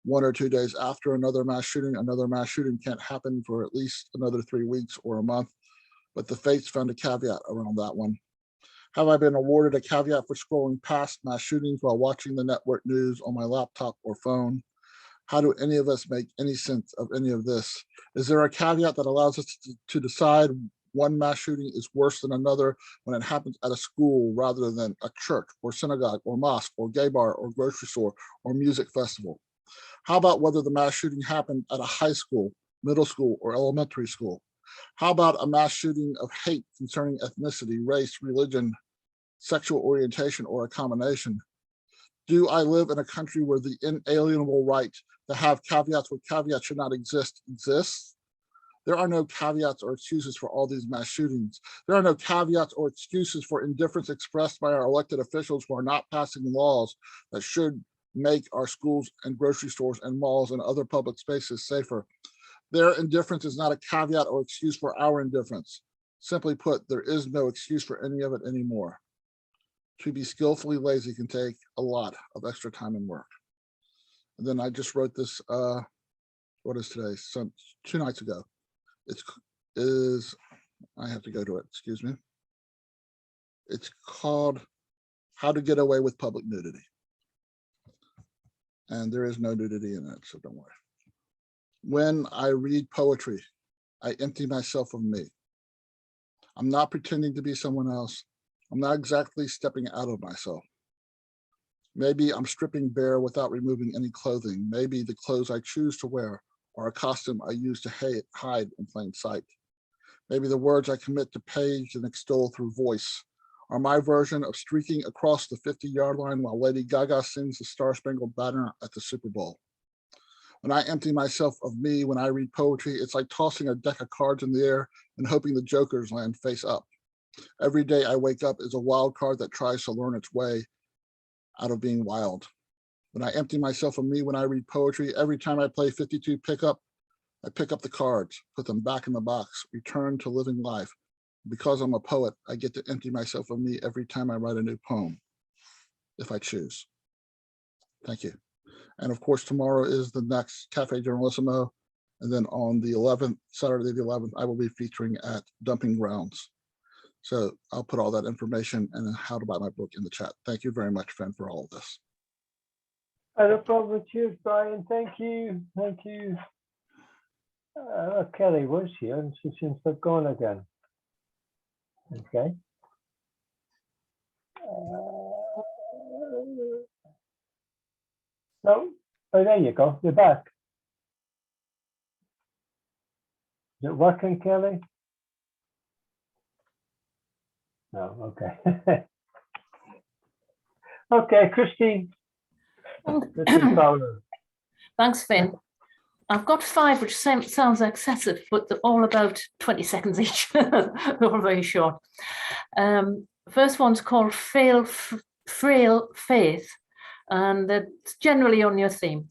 1 or 2 days after another mass shooting can't happen for at least another 3 weeks or a month, but the fates found a caveat around that one. Have I been awarded a caveat for scrolling past mass shootings while watching the network news on my laptop or phone? How do any of us make any sense of any of this? Is there a caveat that allows us to decide one mass shooting is worse than another when it happens at a school rather than a church or synagogue or mosque or gay bar or grocery store or music festival? How about whether the mass shooting happened at a high school, middle school, or elementary school? How about a mass shooting of hate concerning ethnicity, race, religion, sexual orientation, or a combination? Do I live in a country where the inalienable right to have caveats where caveats should not exist exists? There are no caveats or excuses for all these mass shootings. There are no caveats or excuses for indifference expressed by our elected officials who are not passing laws that should make our schools and grocery stores and malls and other public spaces safer. Their indifference is not a caveat or excuse for our indifference. Simply put, there is no excuse for any of it anymore. To be skillfully lazy can take a lot of extra time and work. And then I just wrote this, what is today? 2 nights ago. I have to go to it, excuse me. It's called How to Get Away with Public Nudity. And there is no nudity in it, so don't worry. When I read poetry, I empty myself of me. I'm not pretending to be someone else. I'm not exactly stepping out of myself. Maybe I'm stripping bare without removing any clothing. Maybe the clothes I choose to wear are a costume I use to hide in plain sight. Maybe the words I commit to page and extol through voice are my version of streaking across the 50-yard line while Lady Gaga sings the Star-Spangled Banner at the Super Bowl. When I empty myself of me when I read poetry, it's like tossing a deck of cards in the air and hoping the jokers land face up. Every day I wake up is a wild card that tries to learn its way out of being wild. When I empty myself of me when I read poetry, every time I play 52 pickup, I pick up the cards, put them back in the box, return to living life. Because I'm a poet, I get to empty myself of me every time I write a new poem, if I choose. Thank you. And of course, tomorrow is the next Cafe Generalissimo. And then on the 11th, Saturday the 11th, I will be featuring at Dumping Grounds. So I'll put all that information and how to buy my book in the chat. Thank you very much, Fen, for all of this. No problem. Cheers, Brian. Thank you. Thank you. Kelly was here and she seems to have gone again. Okay. No, oh, there you go. You're back. Is it working, Kelly? No, okay. Okay, Christine. Thanks, Finn. I've got 5, which sounds excessive, but they're all about 20 seconds each. They're all very short. First one's called Frail Faith, and it's generally on your theme.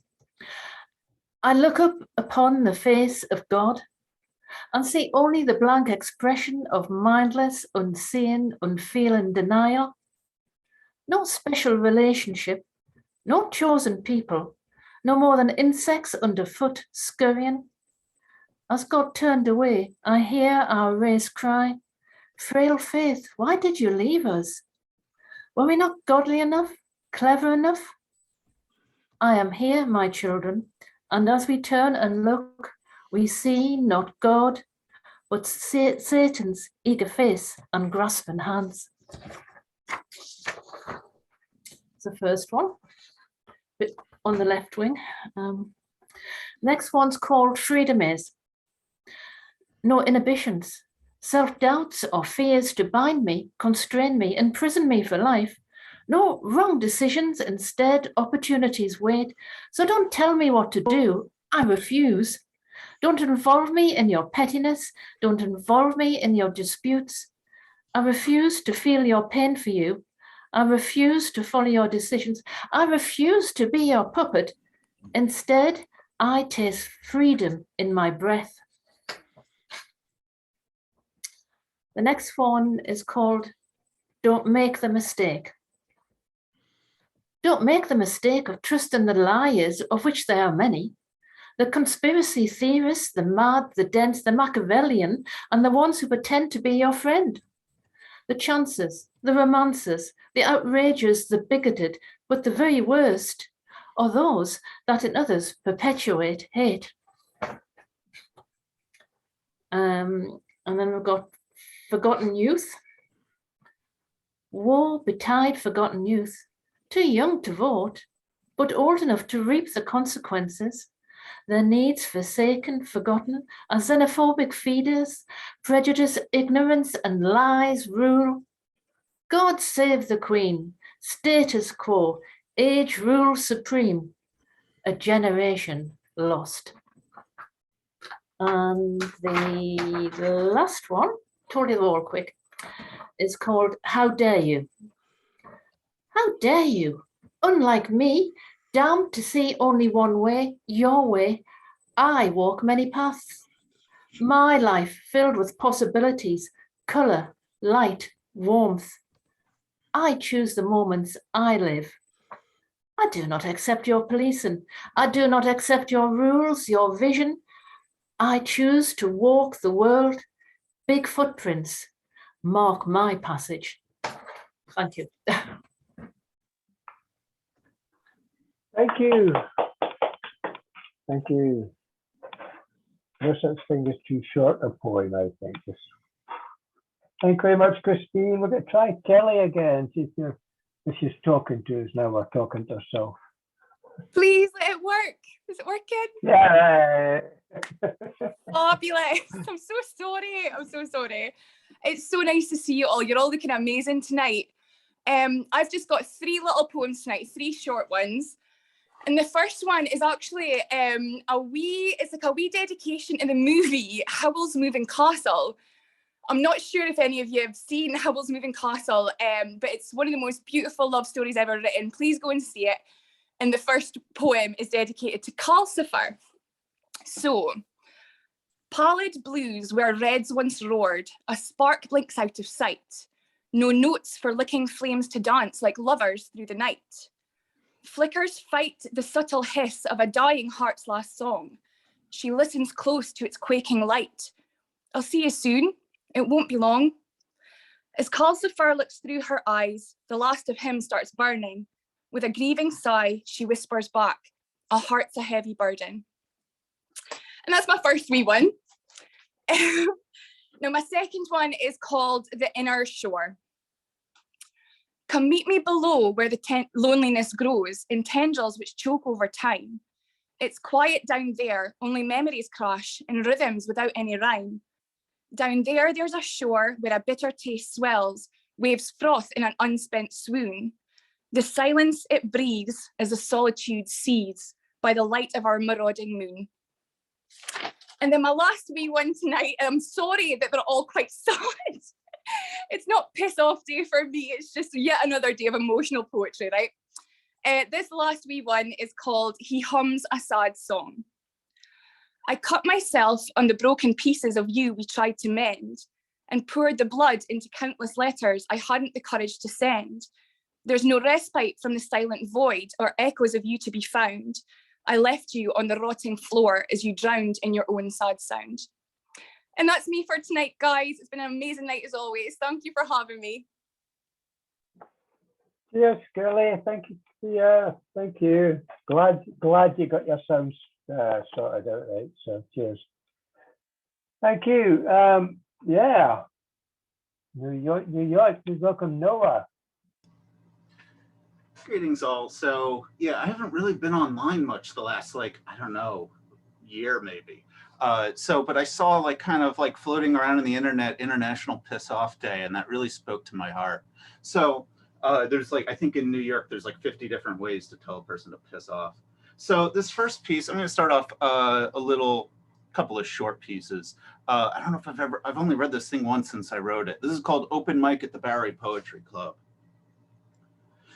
I look up upon the face of God and see only the blank expression of mindless, unseeing, unfeeling denial. No special relationship, no chosen people, no more than insects underfoot scurrying. As God turned away, I hear our race cry, frail faith, why did you leave us? Were we not godly enough, clever enough? I am here, my children, and as we turn and look, we see not God, but Satan's eager face and grasping hands. The first one, on the left wing. Next one's called Freedom Is. No inhibitions, self-doubts or fears to bind me, constrain me, imprison me for life. No wrong decisions, instead opportunities wait. So don't tell me what to do, I refuse. Don't involve me in your pettiness, don't involve me in your disputes. I refuse to feel your pain for you. I refuse to follow your decisions. I refuse to be your puppet. Instead, I taste freedom in my breath. The next one is called Don't Make the Mistake. Don't make the mistake of trusting the liars, of which there are many, the conspiracy theorists, the mad, the dense, the Machiavellian, and the ones who pretend to be your friend. The chances, the romancers, the outrageous, the bigoted, but the very worst are those that in others perpetuate hate. And then we've got forgotten youth. Woe betide forgotten youth, too young to vote, but old enough to reap the consequences. Their needs forsaken, forgotten, as xenophobic feeders, prejudice, ignorance, and lies rule. God save the Queen, status quo, age rules supreme, a generation lost. And the last one, told you all quick, is called How Dare You? How dare you? Unlike me, damned to see only one way, your way, I walk many paths. My life filled with possibilities, colour, light, warmth. I choose the moments I live. I do not accept your policing. I do not accept your rules, your vision. I choose to walk the world, big footprints, mark my passage. Thank you. Thank you. Thank you. No such thing as too short a poem, I think. Thank you very much, Christine. We're going to try Kelly again. She's talking to us now. We're talking to herself. Please let it work. Is it working? Yeah. Fabulous. I'm so sorry. I'm so sorry. It's so nice to see you all. You're all looking amazing tonight. I've just got 3 little poems tonight, 3 short ones. And the first one is actually it's like a wee dedication in the movie Howl's Moving Castle. I'm not sure if any of you have seen Howl's Moving Castle, but it's one of the most beautiful love stories ever written. Please go and see it. And the first poem is dedicated to Calcifer. So, pallid blues where reds once roared, a spark blinks out of sight. No notes for licking flames to dance like lovers through the night. Flickers fight the subtle hiss of a dying heart's last song. She listens close to its quaking light. I'll see you soon. It won't be long. As Calcifer looks through her eyes, the last of him starts burning. With a grieving sigh, she whispers back, a heart's a heavy burden. And that's my first wee one. Now, my second one is called The Inner Shore. Come meet me below where the loneliness grows in tendrils which choke over time. It's quiet down there, only memories crash in rhythms without any rhyme. Down there, there's a shore where a bitter taste swells, waves froth in an unspent swoon. The silence it breathes as the solitude seethes by the light of our marauding moon. And then my last wee one tonight, I'm sorry that they're all quite sad. It's not piss off day for me, it's just yet another day of emotional poetry, right? This last wee one is called He Hums a Sad Song. I cut myself on the broken pieces of you we tried to mend and poured the blood into countless letters I hadn't the courage to send. There's no respite from the silent void or echoes of you to be found. I left you on the rotting floor as you drowned in your own sad sound. And that's me for tonight, guys. It's been an amazing night as always. Thank you for having me. Cheers, Kelly. Thank you. Yeah, thank you. Glad you got your sounds sorted out right. So cheers. Thank you. Yeah. New York, please welcome Noah. Greetings all. So yeah, I haven't really been online much the last I don't know, year maybe. But I saw kind of floating around in the internet International Piss Off Day, and that really spoke to my heart. So there's I think in New York there's 50 different ways to tell a person to piss off. So this first piece, I'm going to start off couple of short pieces. I don't know if I've only read this thing once since I wrote it. This is called Open Mic at the Barry Poetry Club.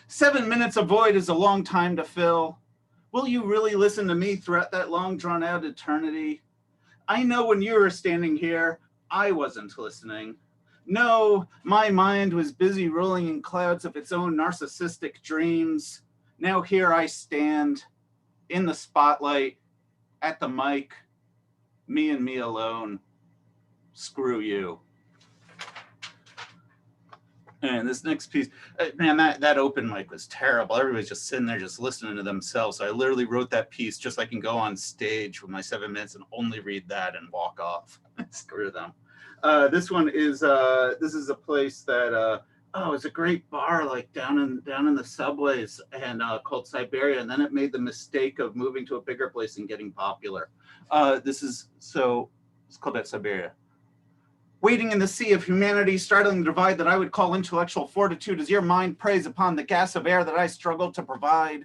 7 minutes of void is a long time to fill. Will you really listen to me throughout that long drawn out eternity? I know when you were standing here, I wasn't listening. No, my mind was busy rolling in clouds of its own narcissistic dreams. Now here I stand in the spotlight, at the mic, me and me alone. Screw you. And this next piece, man, that open mic was terrible. Everybody's just sitting there just listening to themselves. So I literally wrote that piece just so I can go on stage with my 7 minutes and only read that and walk off. Screw them. This one is, this is a place that, oh, it's a great bar like down in the subways and called Siberia. And then it made the mistake of moving to a bigger place and getting popular. It's called that Siberia. Waiting in the sea of humanity, straddling the divide that I would call intellectual fortitude, as your mind preys upon the gas of air that I struggle to provide.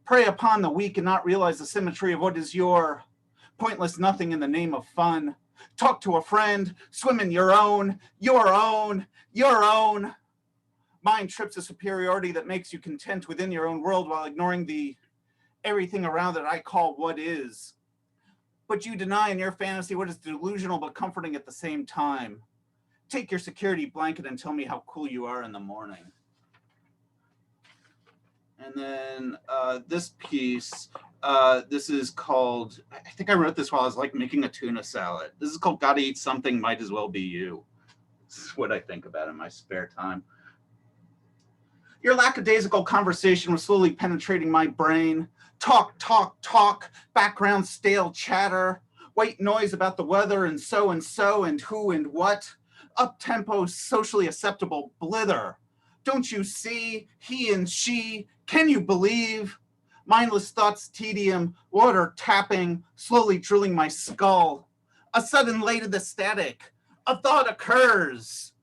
Prey upon the weak and not realize the symmetry of what is your pointless nothing in the name of fun. Talk to a friend, swim in your own. Mind trips a superiority that makes you content within your own world while ignoring the everything around that I call what is. But you deny in your fantasy what is delusional but comforting at the same time. Take your security blanket and tell me how cool you are in the morning. And then this piece, this is called, I think I wrote this while I was like making a tuna salad. This is called Gotta Eat Something, Might As Well Be You. This is what I think about in my spare time. Your lackadaisical conversation was slowly penetrating my brain. Talk, background stale chatter, white noise about the weather and so and who and what. Up-tempo, socially acceptable blither. Don't you see? He and she, can you believe? Mindless thoughts, tedium, water tapping, slowly drilling my skull. A sudden light of the static. A thought occurs.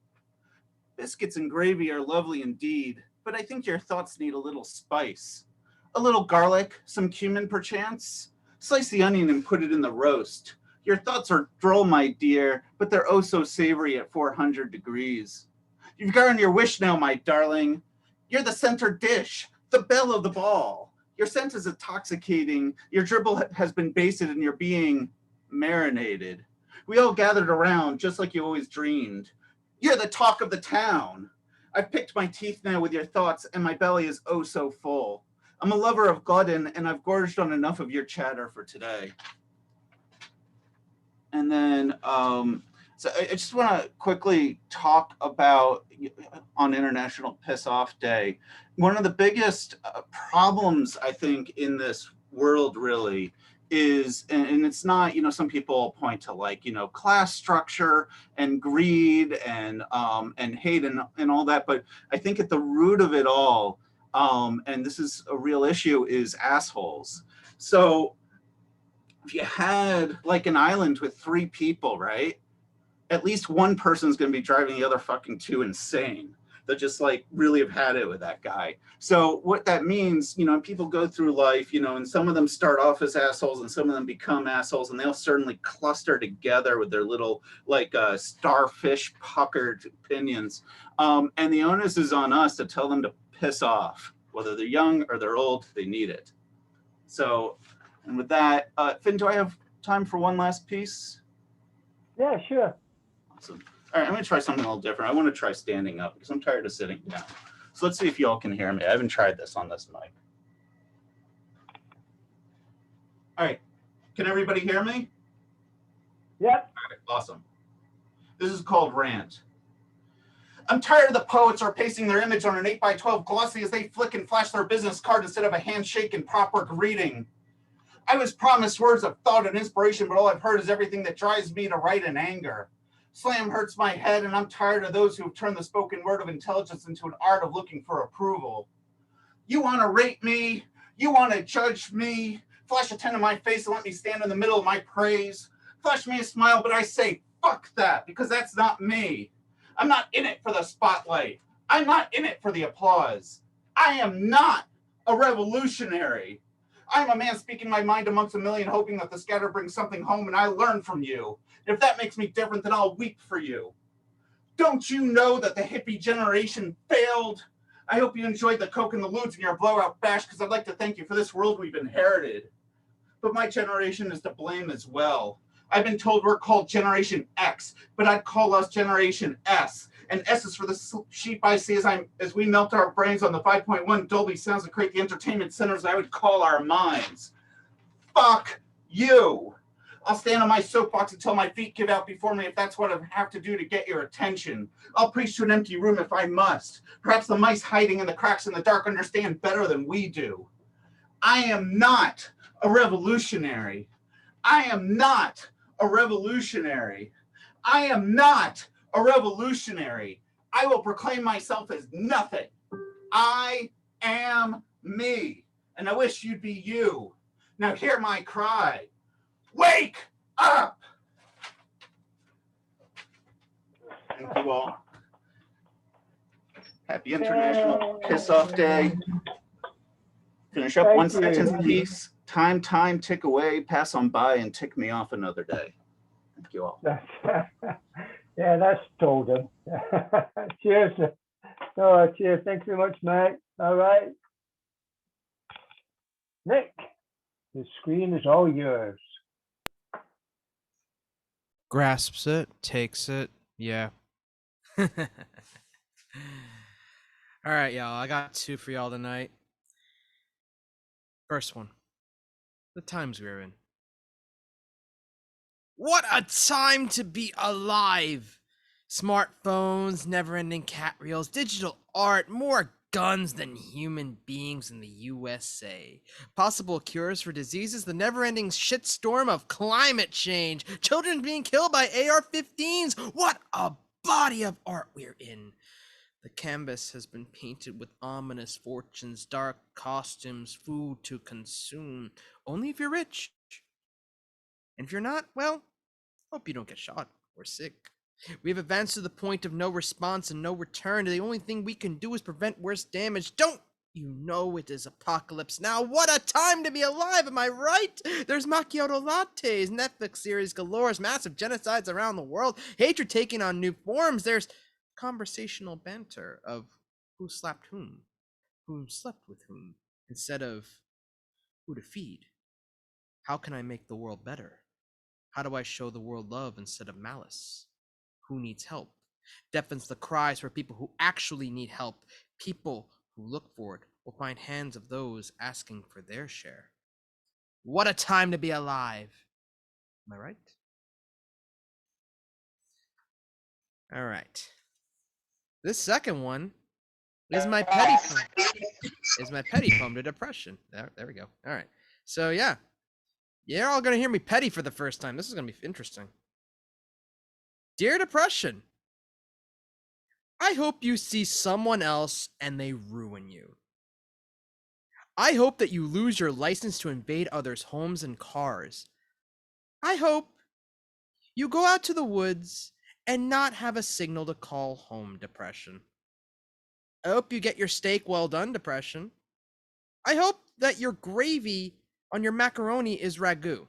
Biscuits and gravy are lovely indeed, but I think your thoughts need a little spice. A little garlic, some cumin perchance. Slice the onion and put it in the roast. Your thoughts are droll, my dear, but they're oh so savory at 400 degrees. You've gotten your wish now, my darling. You're the center dish, the belle of the ball. Your scent is intoxicating. Your dribble has been basted and you're being marinated. We all gathered around just like you always dreamed. You're the talk of the town. I've picked my teeth now with your thoughts and my belly is oh so full. I'm a lover of glutton and I've gorged on enough of your chatter for today. And then, so I just want to quickly talk about on International Piss Off Day. One of the biggest problems I think in this world really is, and it's not, some people point to like, class structure and greed and hate and all that, but I think at the root of it all, and this is a real issue, is assholes. So if you had like an island with 3 people, right? At least one person's going to be driving the other fucking 2 insane. That just like really have had it with that guy. So what that means, people go through life, and some of them start off as assholes and some of them become assholes, and they'll certainly cluster together with their little like starfish puckered opinions. And the onus is on us to tell them to piss off, whether they're young or they're old, they need it. So, and with that, Finn, do I have time for one last piece? Yeah, sure. Awesome. All right, I'm gonna try something a little different. I want to try standing up because I'm tired of sitting down. So let's see if y'all can hear me. I haven't tried this on this mic. All right, can everybody hear me? Yep. All right, awesome. This is called Rant. I'm tired of the poets are pasting their image on an 8x12 glossy as they flick and flash their business card instead of a handshake and proper greeting. I was promised words of thought and inspiration, but all I've heard is everything that drives me to write in anger. Slam hurts my head, and I'm tired of those who have turned the spoken word of intelligence into an art of looking for approval. You want to rate me? You want to judge me? Flash a 10 in my face and let me stand in the middle of my praise. Flash me a smile, but I say, fuck that, because that's not me. I'm not in it for the spotlight. I'm not in it for the applause. I am not a revolutionary. I'm a man speaking my mind amongst a million, hoping that the scatter brings something home and I learn from you. If that makes me different, then I'll weep for you. Don't you know that the hippie generation failed? I hope you enjoyed the coke and the lewds in your blowout bash, because I'd like to thank you for this world we've inherited. But my generation is to blame as well. I've been told we're called Generation X, but I'd call us Generation S. and S is for the sheep I see as we melt our brains on the 5.1 Dolby sounds and create the entertainment centers I would call our minds. Fuck you. I'll stand on my soapbox until my feet give out before me if that's what I have to do to get your attention. I'll preach to an empty room if I must. Perhaps the mice hiding in the cracks in the dark understand better than we do. I am not a revolutionary. I am not a revolutionary. I am not a revolutionary. I will proclaim myself as nothing. I am me, and I wish you'd be you. Now hear my cry. Wake up! Thank you all. Happy International Piss Off Day. Finish up one sentence piece. Time, tick away, pass on by, and tick me off another day. Thank you all. Yeah, that's told him. Cheers. Oh, cheers. Thanks very much, mate. All right. Nick, the screen is all yours. Grasps it, takes it, yeah. All right, y'all. I got two for y'all tonight. First one, the times we're in. What a time to be alive! Smartphones, never-ending cat reels, digital art, more guns than human beings in the USA. Possible cures for diseases, the never-ending shitstorm of climate change, children being killed by AR-15s. What a body of art we're in. The canvas has been painted with ominous fortunes, dark costumes, food to consume. Only if you're rich. And if you're not, well, hope you don't get shot or sick. We have advanced to the point of no response and no return. The only thing we can do is prevent worse damage. Don't you know it is apocalypse now? What a time to be alive, am I right? There's macchiato lattes, Netflix series galore, massive genocides around the world, hatred taking on new forms. There's conversational banter of who slapped whom slept with whom, instead of who to feed. How can I make the world better? How do I show the world love instead of malice? Who needs help? Deafens the cries for people who actually need help. People who look for it will find hands of those asking for their share. What a time to be alive. Am I right? All right. This second one is my petty poem to depression. There we go. All right. So yeah. You're all gonna hear me petty for the first time. This is gonna be interesting. Dear depression, I hope you see someone else and they ruin you. I hope that you lose your license to invade others' homes and cars. I hope you go out to the woods and not have a signal to call home, depression. I hope you get your steak well done, depression. I hope that your gravy on your macaroni is ragu.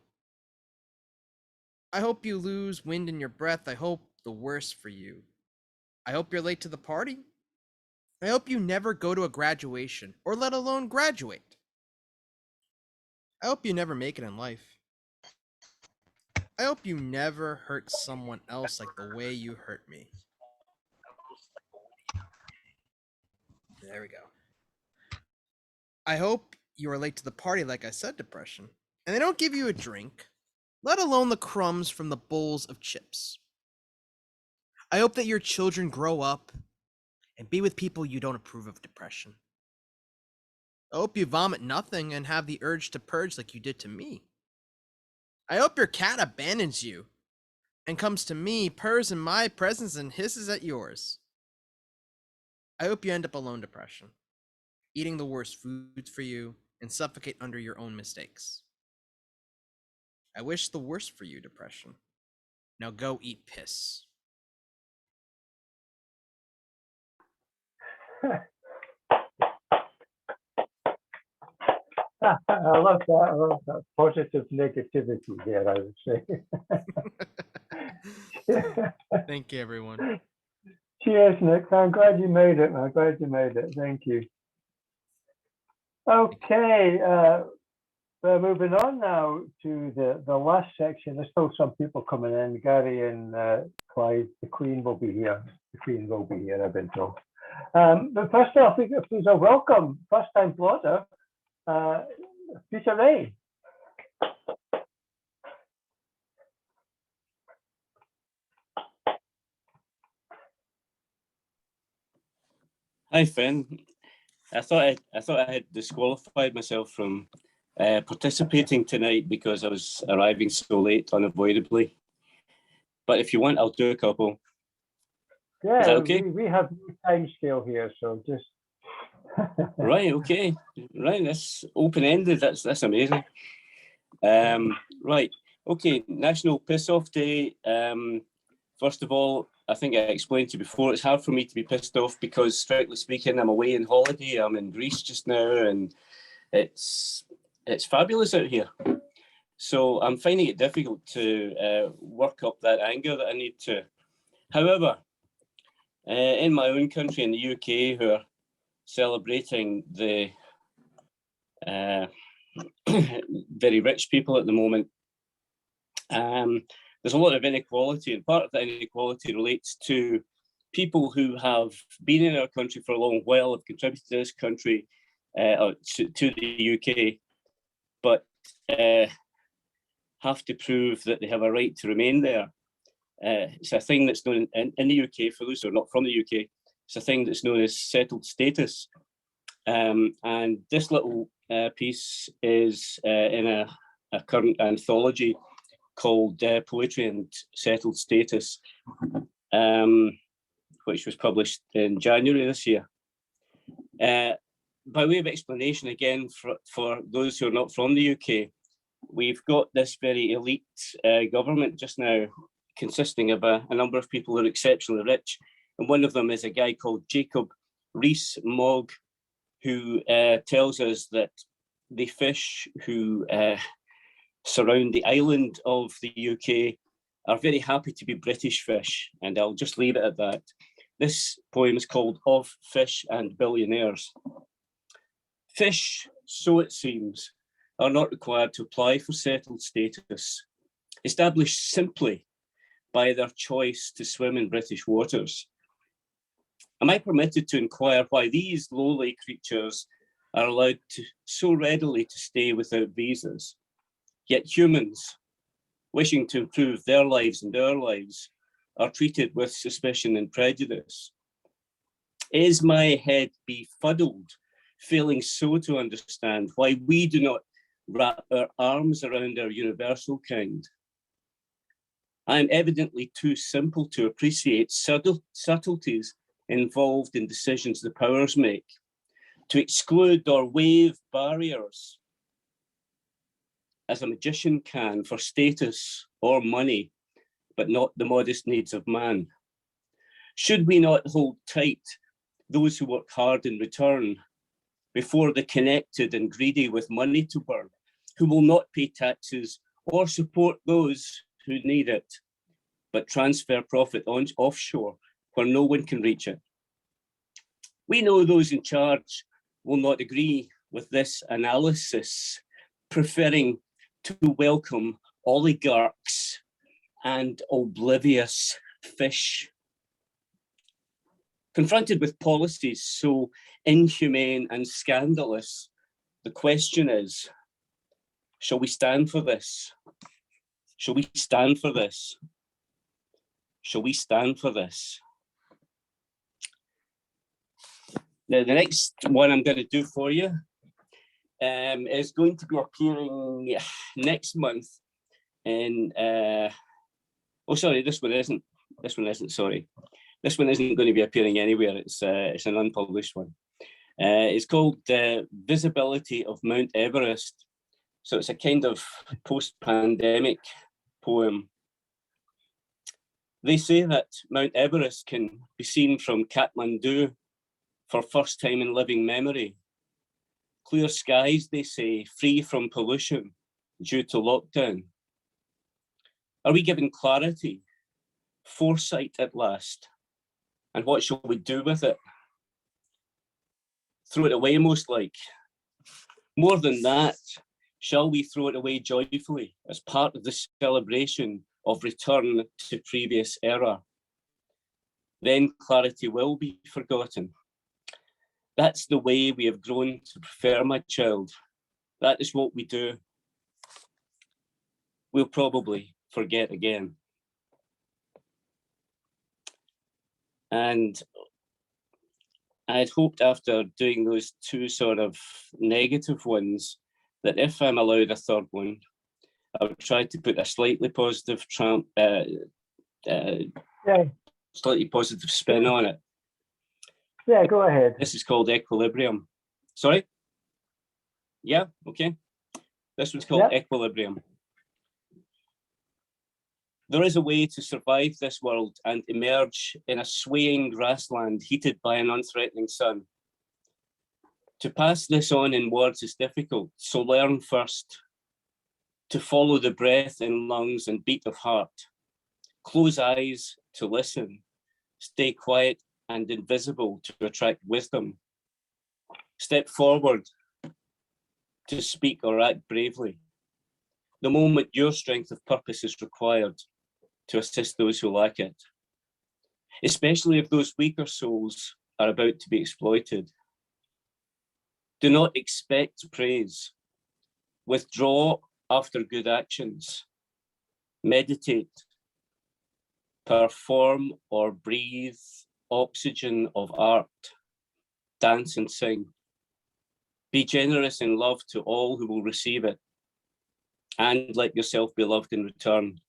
I hope you lose wind in your breath. I hope the worst for you. I hope you're late to the party. I hope you never go to a graduation, or let alone graduate. I hope you never make it in life. I hope you never hurt someone else like the way you hurt me. There we go. I hope you are late to the party, like I said, depression, and they don't give you a drink, let alone the crumbs from the bowls of chips. I hope that your children grow up and be with people you don't approve of, depression. I hope you vomit nothing and have the urge to purge like you did to me. I hope your cat abandons you and comes to me, purrs in my presence, and hisses at yours. I hope you end up alone, depression, eating the worst foods for you and suffocate under your own mistakes. I wish the worst for you, depression. Now go eat piss. I love that. I love that positive negativity there, I would say. Thank you, everyone. Cheers, Nick. I'm glad you made it. I'm glad you made it. Thank you. Okay. we're moving on now to the last section. There's still some people coming in. Gary and Clyde, the Queen will be here. The Queen will be here, I've been told. But first off, please welcome first-time blotter, Peter Ray. Hi, Finn. I thought I had disqualified myself from participating tonight because I was arriving so late unavoidably. But if you want, I'll do a couple. Yeah, is that okay? we have no time scale here, so just Right, okay. Right, that's open-ended. That's amazing. Right, okay. National Piss Off Day. First of all, I think I explained to you before, it's hard for me to be pissed off because, strictly speaking, I'm away on holiday. I'm in Greece just now, and it's fabulous out here. So I'm finding it difficult to work up that anger that I need to. However, in my own country, in the UK, who are celebrating the very rich people at the moment, there's a lot of inequality, and part of that inequality relates to people who have been in our country for a long while, have contributed to this country, to the UK, but have to prove that they have a right to remain there. It's a thing that's known in the UK, for those who are not from the UK, it's a thing that's known as settled status. And this little piece is in a current anthology called Poetry and Settled Status, which was published in January this year. By way of explanation, again, for those who are not from the UK, we've got this very elite government just now, consisting of a number of people who are exceptionally rich. And one of them is a guy called Jacob Rees-Mogg, who tells us that the fish who surround the island of the UK are very happy to be British fish. And I'll just leave it at that. This poem is called Of Fish and Billionaires. Fish, so it seems, are not required to apply for settled status, established simply by their choice to swim in British waters. Am I permitted to inquire why these lowly creatures are allowed to so readily to stay without visas, yet humans, wishing to improve their lives and our lives, are treated with suspicion and prejudice? Is my head befuddled, failing so to understand why we do not wrap our arms around our universal kind? I am evidently too simple to appreciate subtleties involved in decisions the powers make, to exclude or waive barriers as a magician can for status or money, but not the modest needs of man. Should we not hold tight those who work hard in return before the connected and greedy with money to burn, who will not pay taxes or support those who need it, but transfer profit offshore where no one can reach it? We know those in charge will not agree with this analysis, preferring to welcome oligarchs and oblivious fish. Confronted with policies so inhumane and scandalous, the question is, shall we stand for this? Shall we stand for this? Shall we stand for this? Now, the next one I'm going to do for you is going to be appearing next month in, oh, sorry, this one isn't, sorry. This one isn't going to be appearing anywhere. It's an unpublished one. It's called Visibility of Mount Everest. So it's a kind of post-pandemic poem. They say that Mount Everest can be seen from Kathmandu for first time in living memory. Clear skies, they say, free from pollution due to lockdown. Are we given clarity, foresight at last? And what shall we do with it? Throw it away, most like. More than that, Shall we throw it away joyfully as part of the celebration of return to previous era? Then clarity will be forgotten. That's the way we have grown to prefer, my child. That is what we do. We'll probably forget again. And I had hoped after doing those two sort of negative ones that if I'm allowed a third one, I would try to put a slightly positive slightly positive spin on it. Yeah, go ahead. This is called Equilibrium. Sorry? Yeah, okay. This one's called Equilibrium. There is a way to survive this world and emerge in a swaying grassland heated by an unthreatening sun. To pass this on in words is difficult, so learn first to follow the breath in lungs and beat of heart. Close eyes to listen. Stay quiet and invisible to attract wisdom. Step forward to speak or act bravely. The moment your strength of purpose is required to assist those who lack it, especially if those weaker souls are about to be exploited. Do not expect praise. Withdraw after good actions. Meditate. Perform or breathe oxygen of art. Dance and sing. Be generous in love to all who will receive it, and let yourself be loved in return.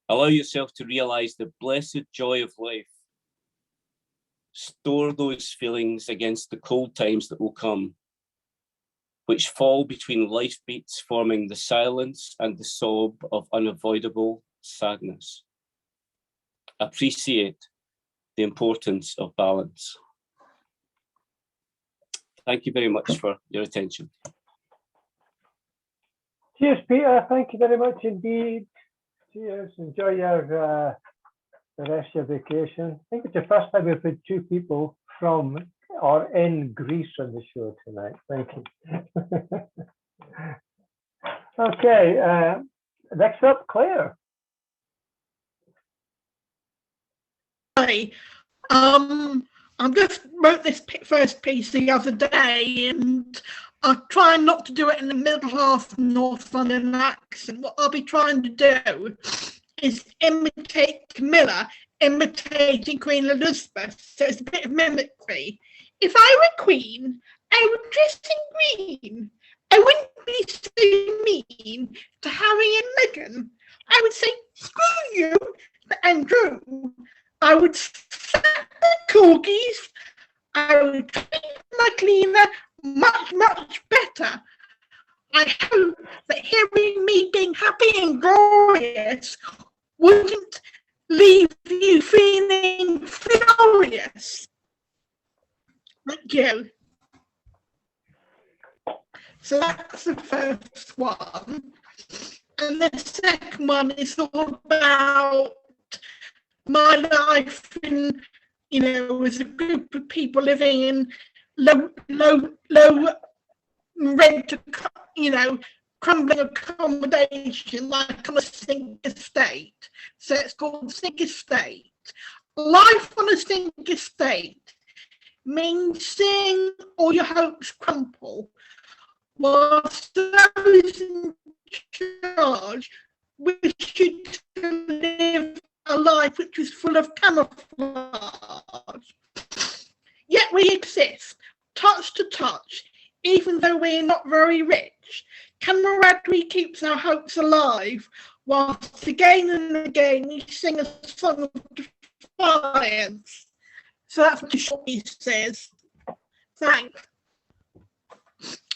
Allow yourself to realize the blessed joy of life. Store those feelings against the cold times that will come, which fall between life beats, forming the silence and the sob of unavoidable sadness. Appreciate the importance of balance. Thank you very much for your attention. Cheers, Peter. Thank you very much indeed. Cheers. Enjoy your the rest of your vacation. I think it's the first time we've had two people from or in Greece on the show tonight. Thank you. Okay, next up, Claire. Hi. I just wrote this first piece the other day, and I'm trying not to do it in the middle half North London accent. What I'll be trying to do is imitate Camilla imitating Queen Elizabeth, so it's a bit of mimicry. If I were Queen, I would dress in green. I wouldn't be so mean to Harry and Meghan. I would say, screw you, Andrew. I would slap the corgis. I would treat my cleaner much, much better. I hope that hearing me being happy and glorious wouldn't leave you feeling furious. Thank you. So that's the first one. And the second one is all about my life in, as a group of people living in low rent, crumbling accommodation, like on a sink estate. So it's called sink estate. Life on a sink estate means seeing all your hopes crumple, whilst those in charge wish you to live a life which is full of camouflage. Yet we exist, touch to touch, even though we're not very rich. Camaraderie keeps our hopes alive, whilst again and again we sing a song of defiance. So that's what the short piece says. Thanks.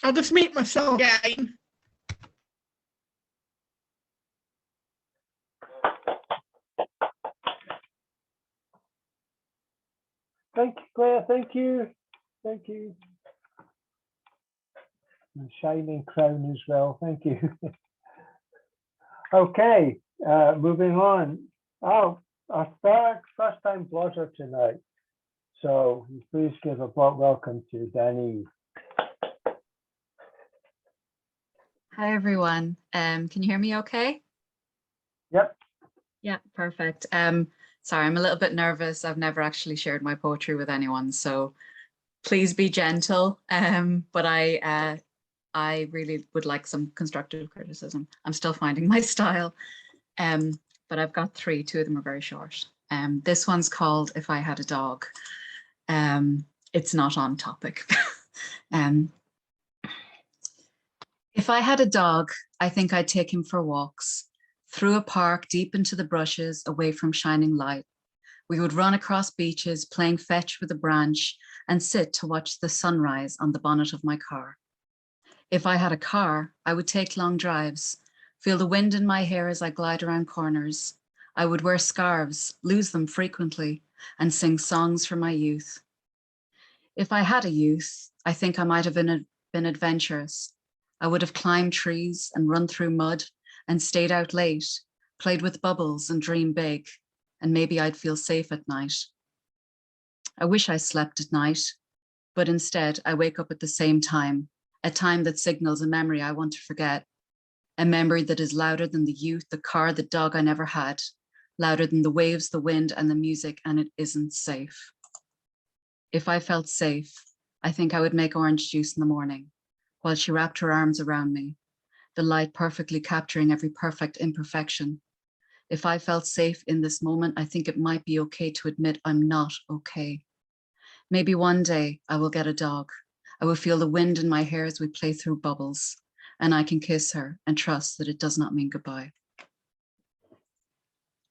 I'll just mute myself again. Thank you, Claire. Thank you. Thank you. And shining crown as well. Thank you. Okay, moving on. Oh, our first time blogger tonight. So please give a warm welcome to Danny. Hi, everyone. Can you hear me okay? Yep. Yeah, perfect. Sorry, I'm a little bit nervous. I've never actually shared my poetry with anyone, so please be gentle. But I really would like some constructive criticism. I'm still finding my style. But I've got three, two of them are very short. This one's called If I Had a Dog. It's not on topic. If I had a dog, I think I'd take him for walks, through a park deep into the brushes, away from shining light. We would run across beaches, playing fetch with a branch, and sit to watch the sunrise on the bonnet of my car. If I had a car, I would take long drives, feel the wind in my hair as I glide around corners. I would wear scarves, lose them frequently, and sing songs from my youth. If I had a youth, I think I might have been adventurous. I would have climbed trees and run through mud and stayed out late, played with bubbles and dreamed big, and maybe I'd feel safe at night. I wish I slept at night, but instead I wake up at the same time, a time that signals a memory I want to forget, a memory that is louder than the youth, the car, the dog I never had, louder than the waves, the wind, and the music, and it isn't safe. If I felt safe, I think I would make orange juice in the morning, while she wrapped her arms around me, the light perfectly capturing every perfect imperfection. If I felt safe in this moment, I think it might be okay to admit I'm not okay. Maybe one day I will get a dog. I will feel the wind in my hair as we play through bubbles, and I can kiss her and trust that it does not mean goodbye.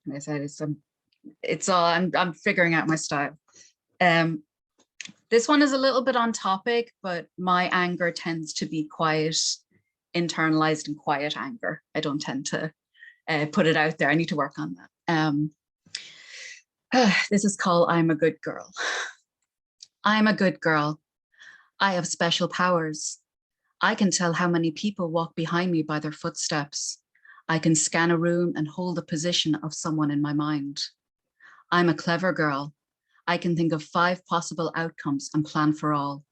And I said, I'm figuring out my style. This one is a little bit on topic, but my anger tends to be quiet, internalized and quiet anger. I don't tend to put it out there. I need to work on that. This is called I'm a Good Girl. I'm a good girl. I have special powers. I can tell how many people walk behind me by their footsteps. I can scan a room and hold the position of someone in my mind. I'm a clever girl. I can think of 5 possible outcomes and plan for all.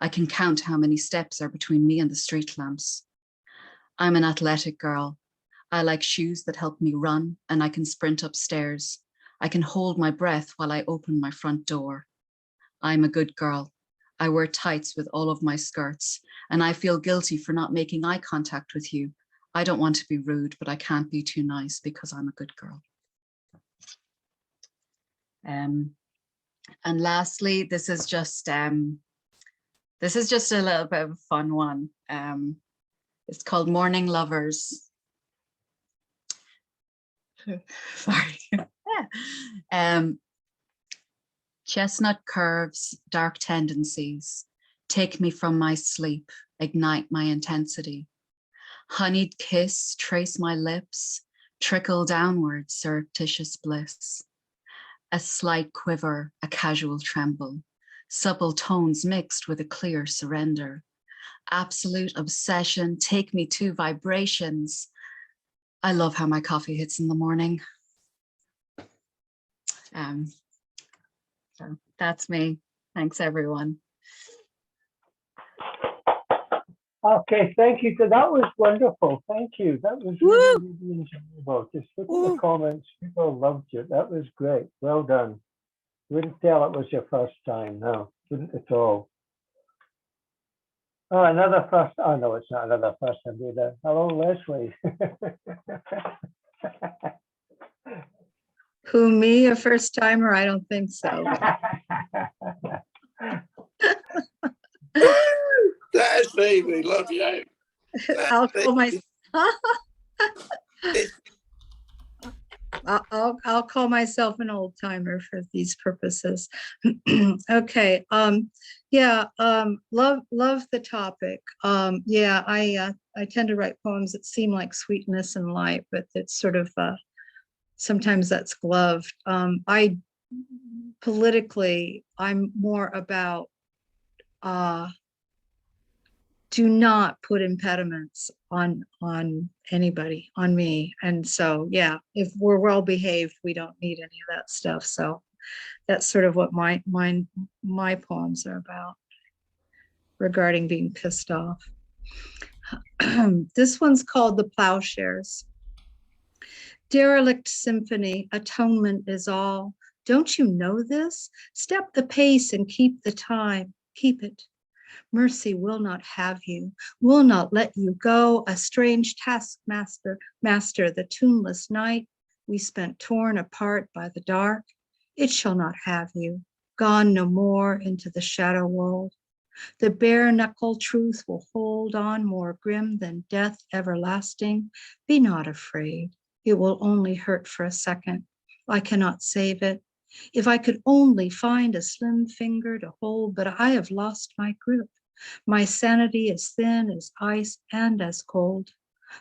I can count how many steps are between me and the street lamps. I'm an athletic girl. I like shoes that help me run, and I can sprint upstairs. I can hold my breath while I open my front door. I'm a good girl. I wear tights with all of my skirts, and I feel guilty for not making eye contact with you. I don't want to be rude, but I can't be too nice because I'm a good girl. And lastly, this is just a little bit of a fun one. It's called Morning Lovers. Sorry. Chestnut curves, dark tendencies, take me from my sleep, ignite my intensity. Honeyed kiss, trace my lips, trickle downward, surreptitious bliss. A slight quiver, a casual tremble, supple tones mixed with a clear surrender. Absolute obsession, take me to vibrations. I love how my coffee hits in the morning. So that's me. Thanks, everyone. Okay, thank you. That was wonderful. Thank you. That was really, really enjoyable. Just look at the comments. People loved you. That was great. Well done. Wouldn't tell it was your first time. No, wouldn't at all. Oh, another first. Oh, no, it's not another first time either. Hello, Leslie. Who, me, a first timer? I don't think so. That's baby, love you. I'll call myself. I'll call myself an old timer for these purposes. Okay. Yeah. Love the topic. Yeah. I tend to write poems that seem like sweetness and light, but it's sort of sometimes that's gloved. Politically, I'm more about do not put impediments on anybody, on me. And so, yeah, if we're well behaved, we don't need any of that stuff. So that's sort of what my poems are about regarding being pissed off. This one's called The Plowshares. Derelict symphony, atonement is all. Don't you know this? Step the pace and keep the time. Keep it. Mercy will not have you, will not let you go. A strange taskmaster, master, the tuneless night we spent torn apart by the dark. It shall not have you, gone no more into the shadow world. The bare knuckle truth will hold on more grim than death everlasting. Be not afraid. It will only hurt for a second. I cannot save it. If I could only find a slim finger to hold, but I have lost my grip. My sanity is thin as ice and as cold.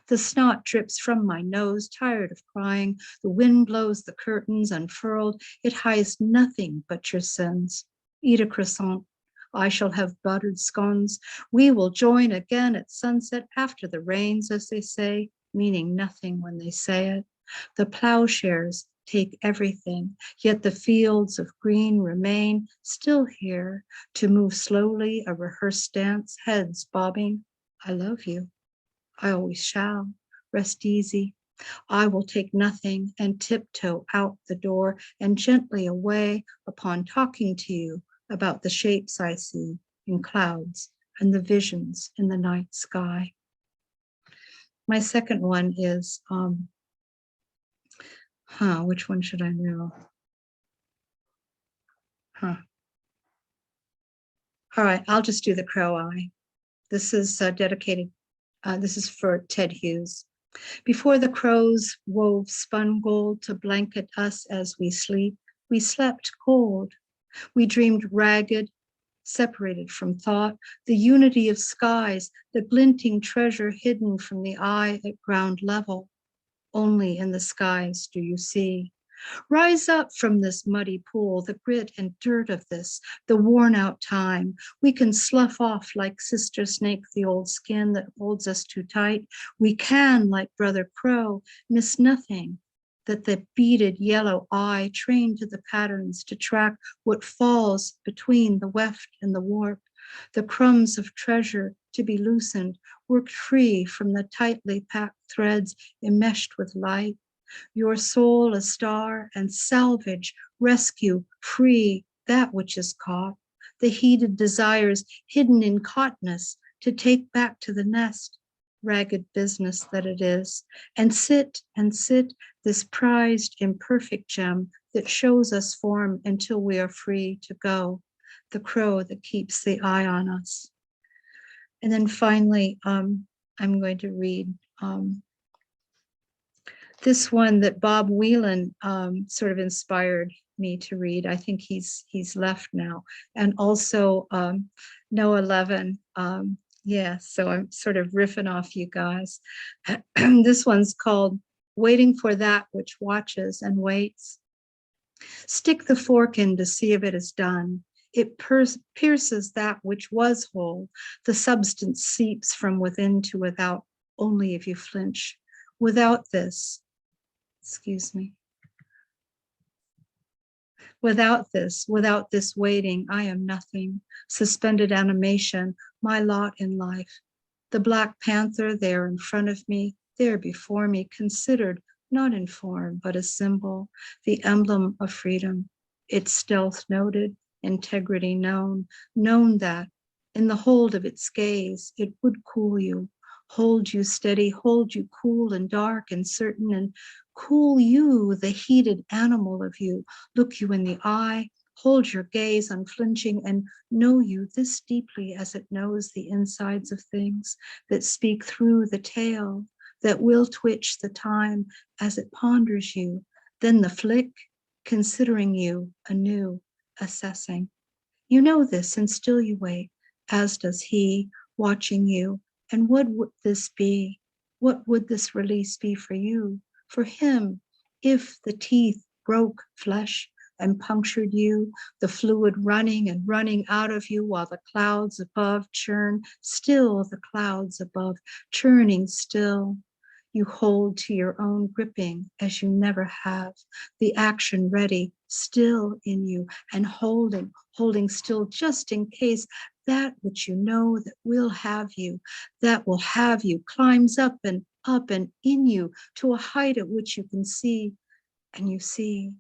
The snot drips from my nose, tired of crying. The wind blows the curtains unfurled. It hides nothing but your sins. Eat a croissant. I shall have buttered scones. We will join again at sunset after the rains, as they say, meaning nothing when they say it. The plowshares take everything, yet the fields of green remain still here to move slowly a rehearsed dance, heads bobbing. I love you. I always shall. Rest easy. I will take nothing and tiptoe out the door and gently away upon talking to you about the shapes I see in clouds and the visions in the night sky. My second one is, which one should I know? All right, I'll just do the crow eye. This is dedicated, this is for Ted Hughes. Before the crows wove spun gold to blanket us as we sleep, we slept cold. We dreamed ragged, separated from thought, the unity of skies, the glinting treasure hidden from the eye at ground level. Only in the skies do you see. Rise up from this muddy pool, the grit and dirt of this, the worn out time. We can slough off like Sister Snake the old skin that holds us too tight. We can, like Brother Crow, miss nothing, that the beaded yellow eye trained to the patterns to track what falls between the weft and the warp. The crumbs of treasure to be loosened, worked free from the tightly packed threads enmeshed with light. Your soul a star and salvage, rescue, free that which is caught. The heated desires hidden in caughtness to take back to the nest, ragged business that it is, and sit, this prized imperfect gem that shows us form until we are free to go, the crow that keeps the eye on us. And then finally, I'm going to read this one that Bob Whelan sort of inspired me to read. I think he's left now. And also Noah Levin. Yeah, so I'm sort of riffing off you guys. This one's called Waiting for That Which Watches and Waits. Stick the fork in to see if it is done. It pierces that which was whole. The substance seeps from within to without, only if you flinch. Without this, without this waiting, I am nothing. Suspended animation, my lot in life. The Black Panther there in front of me, there before me, considered not in form, but a symbol, the emblem of freedom. Its stealth noted, integrity known that in the hold of its gaze, it would cool you, hold you steady, hold you cool and dark and certain, and cool you, the heated animal of you, look you in the eye, hold your gaze unflinching, and know you this deeply as it knows the insides of things that speak through the tail, that will twitch the time as it ponders you, then the flick, considering you anew, assessing. You know this, and still you wait, as does he, watching you. And what would this be? What would this release be for you, for him, if the teeth broke flesh and punctured you, the fluid running and running out of you while the clouds above churn, still the clouds above, churning still. You hold to your own gripping as you never have, the action ready, still in you, and holding still just in case that which you know that will have you, that will have you, climbs up and in you to a height at which you can see, and you see.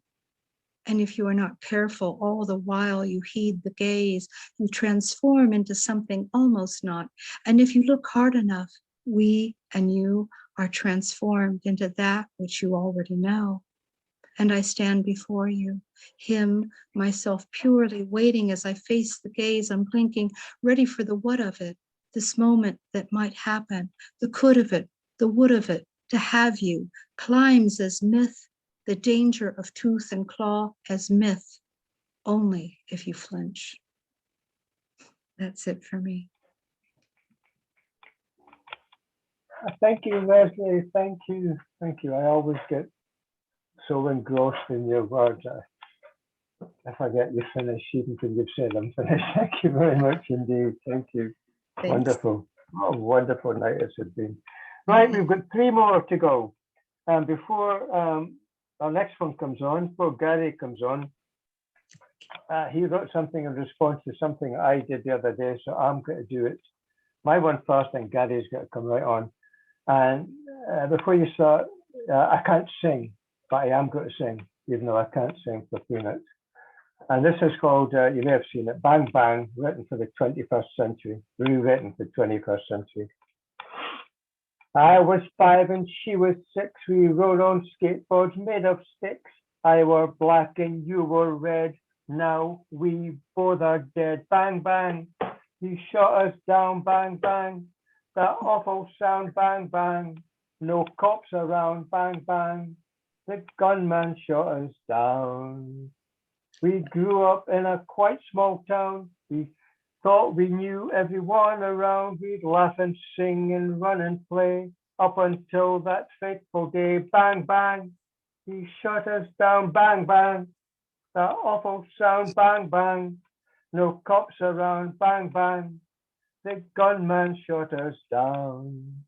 And if you are not careful, all the while you heed the gaze, you transform into something almost not. And if you look hard enough, we and you are transformed into that which you already know. And I stand before you, him, myself purely waiting as I face the gaze, unblinking, ready for the what of it, this moment that might happen, the could of it, the would of it, to have you, climbs as myth, the danger of tooth and claw as myth, only if you flinch. That's it for me. Thank you, Leslie. Thank you. Thank you. I always get so engrossed in your words. If I get you finished, even when you've said I'm finished. Thank you very much indeed. Thank you. Thanks. Wonderful. What a wonderful night this has been. Right, we've got 3 more to go. And before our next one comes on, before Gary comes on, he wrote something in response to something I did the other day, so I'm going to do it. My one first, and Gary's got to come right on. And before you start, I can't sing, but I am going to sing, even though I can't sing for peanuts. And this is called, you may have seen it, Bang Bang, written for the 21st century, rewritten for the 21st century. I was 5 and she was 6. We rode on skateboards made of sticks. I were black and you were red. Now we both are dead. Bang, bang. You shot us down. Bang, bang. That awful sound. Bang, bang. No cops around. Bang, bang. The gunman shot us down. We grew up in a quite small town. We thought we knew everyone around. We'd laugh and sing and run and play up until that fateful day. Bang, bang, he shot us down. Bang, bang, that awful sound. Bang, bang, no cops around. Bang, bang, the gunman shot us down.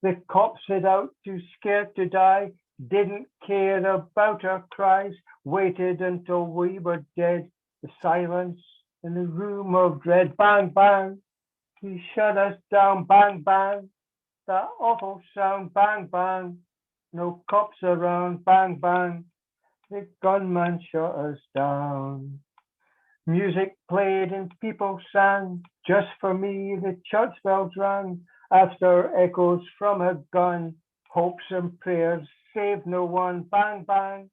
The cops set out too scared to die, didn't care about our cries, waited until we were dead. The silence in the room of dread. Bang, bang, he shut us down. Bang, bang, that awful sound. Bang, bang, no cops around. Bang, bang, the gunman shot us down. Music played and people sang. Just for me, the church bells rang. After echoes from a gun, hopes and prayers saved no one. Bang, bang,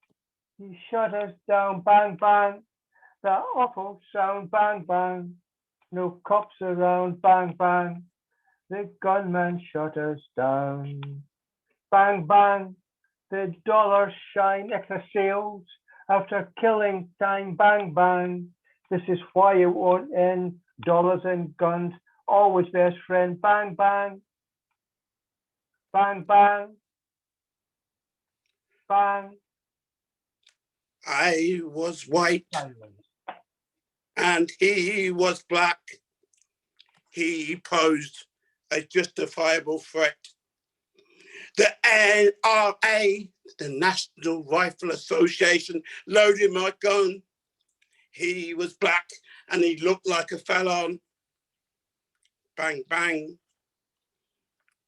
he shut us down. Bang, bang, that awful sound. Bang, bang, no cops around. Bang, bang, the gunman shot us down. Bang, bang, the dollars shine extra sales after killing time. Bang, bang, this is why it won't end. Dollars and guns, always best friend. Bang, bang, bang, bang, bang. I was white and he was black. He posed a justifiable threat. The NRA, the National Rifle Association, loaded my gun. He was black and he looked like a felon. Bang, bang,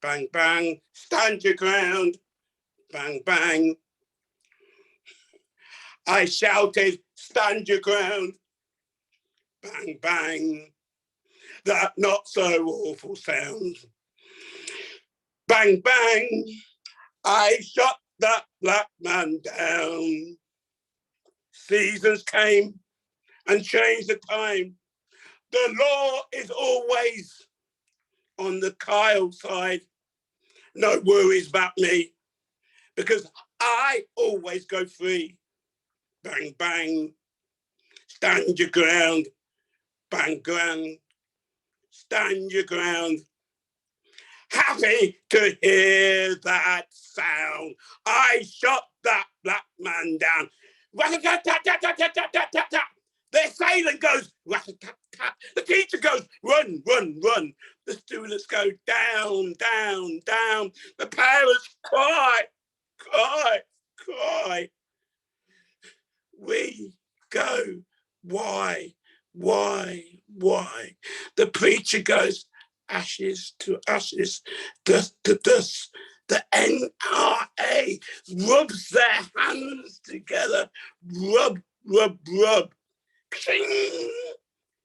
bang, bang, stand your ground. Bang, bang. I shouted, stand your ground. Bang, bang, that not so awful sound. Bang, bang, I shot that black man down. Seasons came and changed the time. The law is always on the Kyle side. No worries about me, because I always go free. Bang, bang, stand your ground. Bang, bang, stand your ground. Happy to hear that sound. I shot that black man down. The assailant goes, the teacher goes, run, run, run. The students go down, down, down. The parents cry, cry, cry. We go, why, Why? The preacher goes, ashes to ashes, dust to dust. The NRA rubs their hands together, rub, rub, rub. Ka-ching,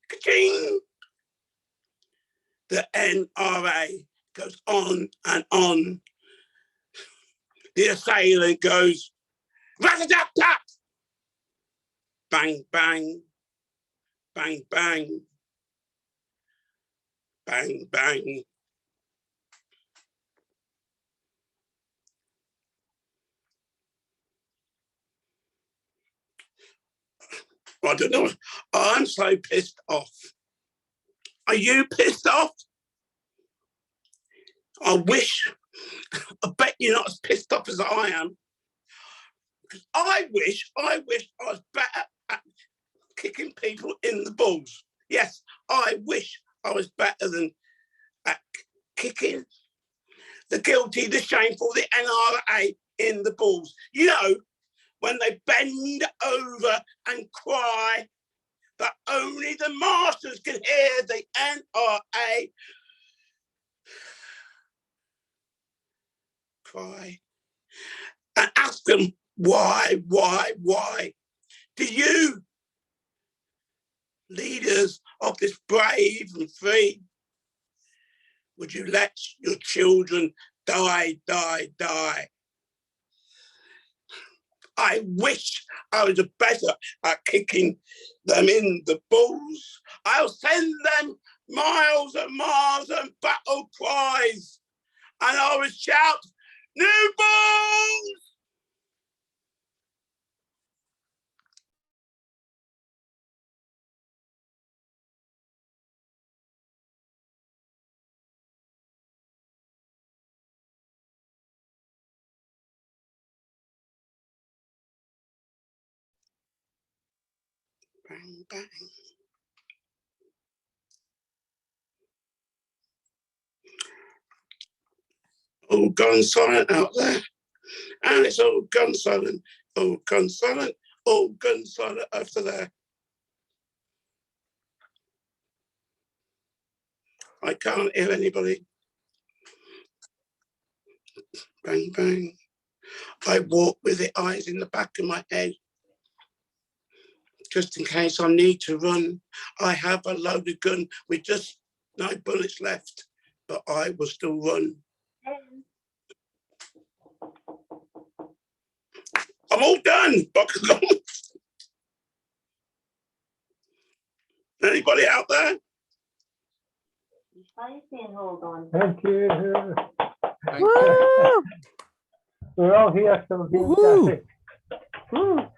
ka-ching. The NRA goes on and on. The assailant goes, rat-a-tat-tat. Bang, bang, bang, bang, bang, bang. I don't know. I'm so pissed off. Are you pissed off? I bet you're not as pissed off as I am. I wish I was better at kicking people in the balls. Yes, I wish I was better than at kicking the guilty, the shameful, the NRA in the balls. You know, when they bend over and cry that only the masters can hear the NRA cry, and ask them why? Do you, leaders of this brave and free, would you let your children die? I wish I was better at kicking them in the balls. I'll send them miles and miles and battle cries, and I will shout, new balls! Bang, bang. All gone silent out there. And it's all gone silent, all gone silent, all gone silent over there. I can't hear anybody. Bang, bang. I walk with the eyes in the back of my head. Just in case I need to run. I have a loaded gun with just no bullets left, but I will still run. I'm all done. Anybody out there? Hold on. Thank you. Woo! We're all here, so Woohoo!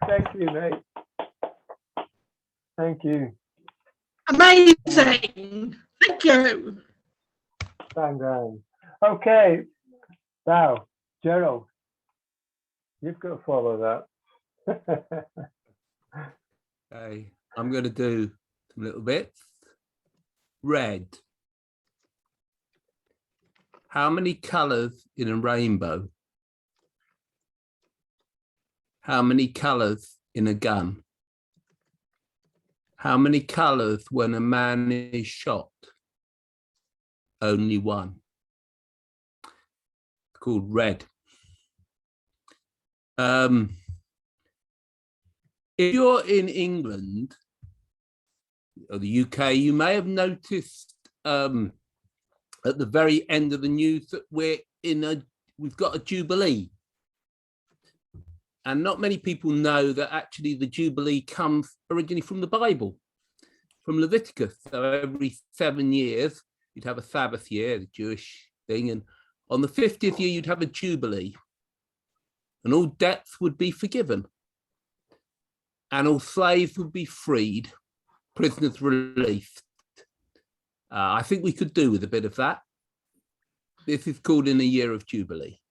thank you, mate. Thank you. Amazing. Thank you. Bang, bang. Okay. Now, Gerald, you've got to follow that. Okay, I'm going to do some little bits. Red. How many colors in a rainbow? How many colors in a gun? How many colors when a man is shot? Only one. It's called red. If you're in England or the UK, you may have noticed at the very end of the news that we've got a Jubilee. And not many people know that actually the Jubilee comes originally from the Bible, from Leviticus. So every 7 years, you'd have a Sabbath year, the Jewish thing. And on the 50th year, you'd have a Jubilee. And all debts would be forgiven. And all slaves would be freed, prisoners released. I think we could do with a bit of that. This is called in a year of Jubilee.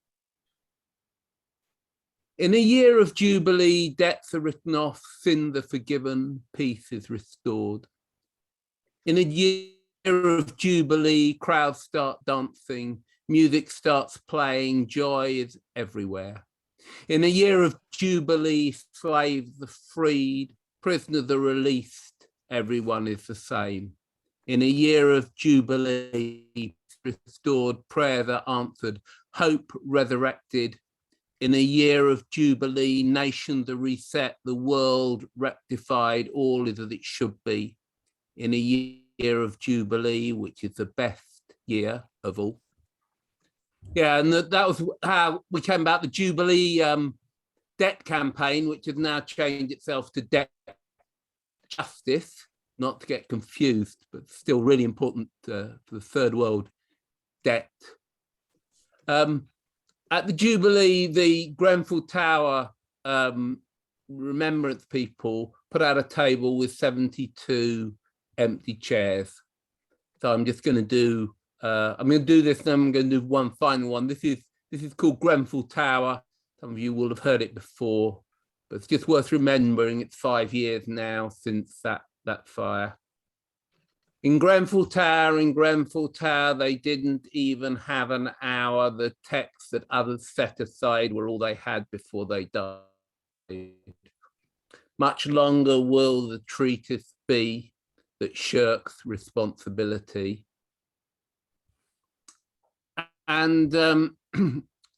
In a year of Jubilee, debts are written off, sins are forgiven, peace is restored. In a year of Jubilee, crowds start dancing, music starts playing, joy is everywhere. In a year of Jubilee, slaves are freed, prisoners are released, everyone is the same. In a year of jubilee, restored, prayer that answered, hope resurrected. In a year of jubilee, nations are reset, the world rectified, all is as it should be. In a year of jubilee, which is the best year of all. Yeah, and that was how we came about the Jubilee debt campaign, which has now changed itself to debt justice, not to get confused, but still really important for the third world debt. At the Jubilee, the Grenfell Tower remembrance people put out a table with 72 empty chairs. So I'm just going to do, I'm going to do this, and I'm going to do one final one. This is called Grenfell Tower. Some of you will have heard it before, but it's just worth remembering. It's 5 years now since that fire. In Grenfell Tower, they didn't even have an hour. The texts that others set aside were all they had before they died. Much longer will the treatise be that shirks responsibility. And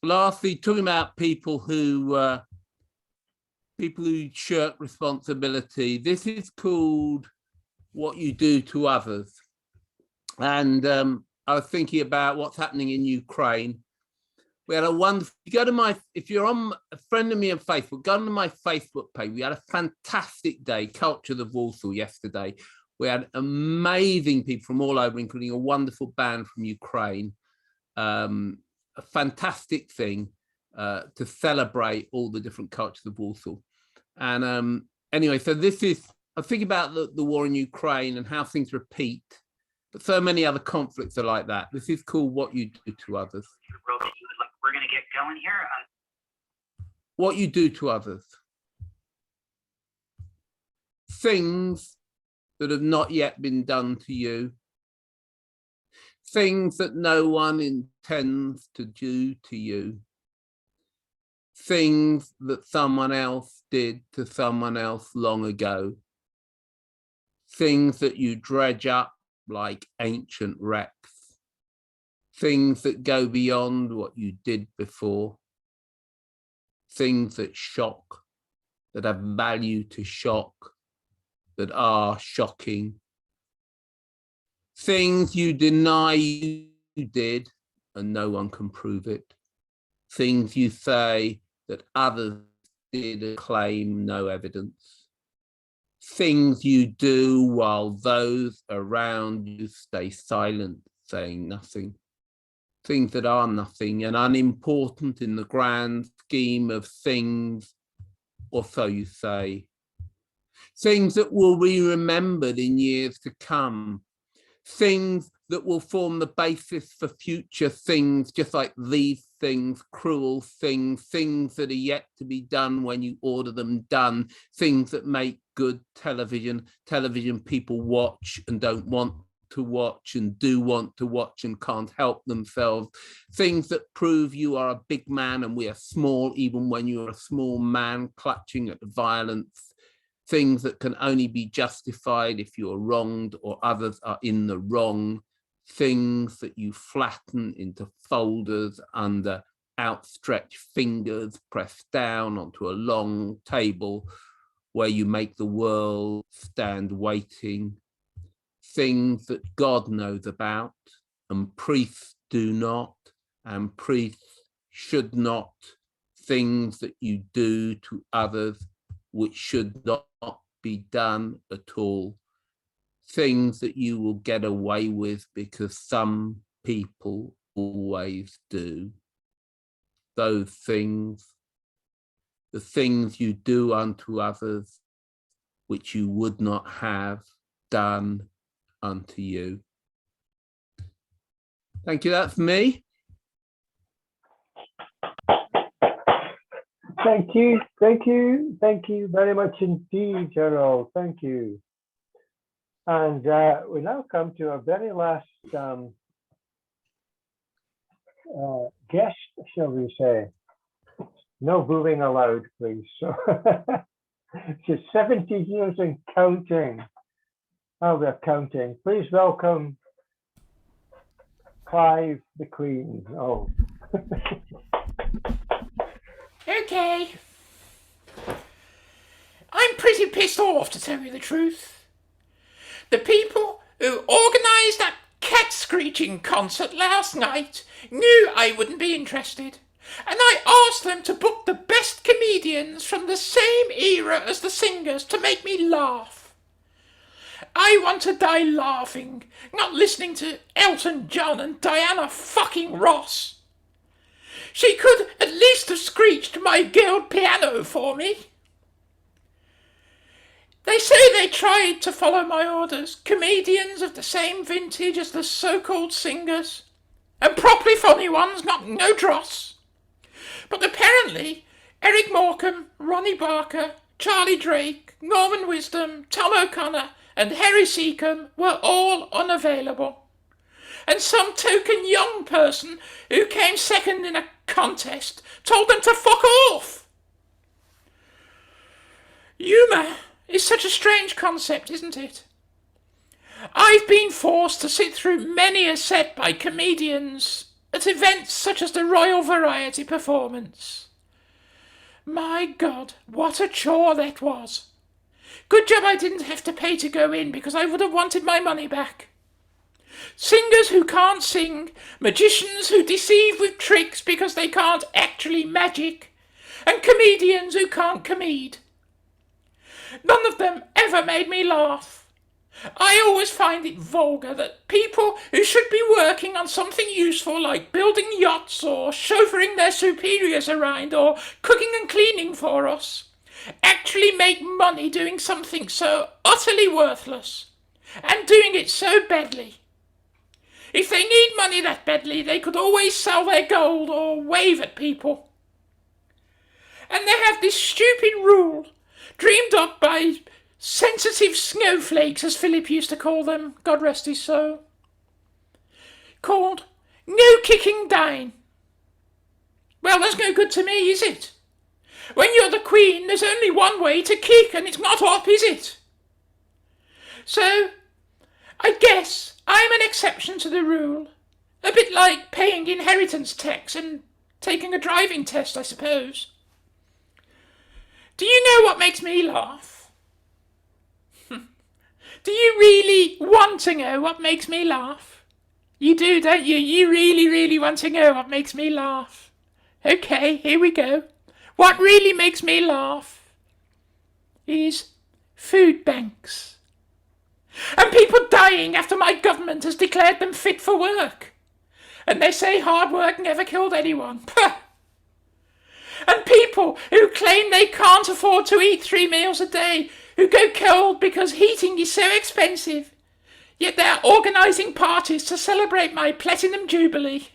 lastly, talking about people who shirk responsibility, this is called What You Do to Others. And I was thinking about what's happening in Ukraine. We had a wonderful, if you're on a friend of me on Facebook, go to my Facebook page. We had a fantastic day, Culture of Warsaw yesterday. We had amazing people from all over, including a wonderful band from Ukraine. A fantastic thing to celebrate all the different cultures of Warsaw. And anyway, so this is, I think about the war in Ukraine and how things repeat, but so many other conflicts are like that. This is called What You Do to Others. We're going to get going here. What you do to others. Things that have not yet been done to you. Things that no one intends to do to you. Things that someone else did to someone else long ago. Things that you dredge up like ancient wrecks. Things that go beyond what you did before. Things that shock, that have value to shock, that are shocking. Things you deny you did and no one can prove it. Things you say that others did and claim no evidence. Things you do while those around you stay silent, saying nothing. Things that are nothing and unimportant in the grand scheme of things, or so you say. Things that will be remembered in years to come. Things that will form the basis for future things, just like these things, cruel things, things that are yet to be done when you order them done, things that make good television people watch and don't want to watch and do want to watch and can't help themselves, things that prove you are a big man and we are small even when you're a small man clutching at violence, things that can only be justified if you're wronged or others are in the wrong, things that you flatten into folders under outstretched fingers pressed down onto a long table where you make the world stand waiting, things that God knows about and priests do not and priests should not, things that you do to others which should not be done at all, things that you will get away with because some people always do. Those things, the things you do unto others which you would not have done unto you. Thank you, that's me. Thank you very much indeed, Gerald. Thank you. And we now come to our very last guest, shall we say. No booing allowed, please. So she's 70 years and counting. Oh, we're counting. Please welcome Clive the Queen. Oh. Okay. I'm pretty pissed off, to tell you the truth. The people who organised that cat screeching concert last night knew I wouldn't be interested, and I asked them to book the best comedians from the same era as the singers to make me laugh. I want to die laughing, not listening to Elton John and Diana fucking Ross. She could at least have screeched My Guild Piano for me. They say they tried to follow my orders, comedians of the same vintage as the so-called singers, and properly funny ones, not no dross. But apparently, Eric Morecambe, Ronnie Barker, Charlie Drake, Norman Wisdom, Tom O'Connor, and Harry Seacombe were all unavailable. And some token young person who came second in a contest told them to fuck off. Humour is such a strange concept, isn't it? I've been forced to sit through many a set by comedians at events such as the Royal Variety Performance. My God, what a chore that was. Good job I didn't have to pay to go in, because I would have wanted my money back. Singers who can't sing, magicians who deceive with tricks because they can't actually magic, and comedians who can't comede. None of them ever made me laugh. I always find it vulgar that people who should be working on something useful like building yachts or chauffeuring their superiors around or cooking and cleaning for us actually make money doing something so utterly worthless and doing it so badly. If they need money that badly, they could always sell their gold or wave at people. And they have this stupid rule, dreamed up by sensitive snowflakes, as Philip used to call them, God rest his soul, called no kicking down. Well, that's no good to me, is it? When you're the Queen, there's only one way to kick, and it's not up, is it? So, I guess I'm an exception to the rule. A bit like paying inheritance tax and taking a driving test, I suppose. Do you know what makes me laugh? Do you really want to know what makes me laugh? You do, don't you? You really, really want to know what makes me laugh. Okay, here we go. What really makes me laugh is food banks. And people dying after my government has declared them fit for work. And they say hard work never killed anyone. And people who claim they can't afford to eat 3 meals a day, who go cold because heating is so expensive, yet they're organising parties to celebrate my Platinum Jubilee.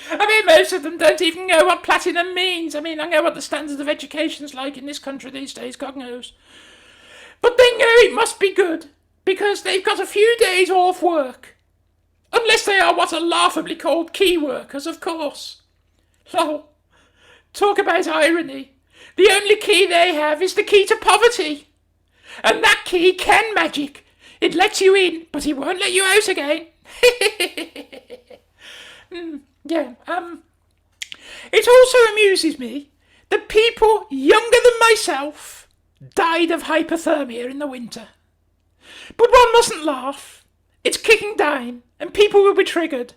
I mean, most of them don't even know what platinum means. I mean, I know what the standard of education's like in this country these days, God knows. But they know it must be good, because they've got a few days off work. Unless they are what are laughably called key workers, of course. Lol. Talk about irony. The only key they have is the key to poverty. And that key can magic. It lets you in, but it won't let you out again. It also amuses me that people younger than myself died of hypothermia in the winter. But one mustn't laugh. It's kicking down, and people will be triggered.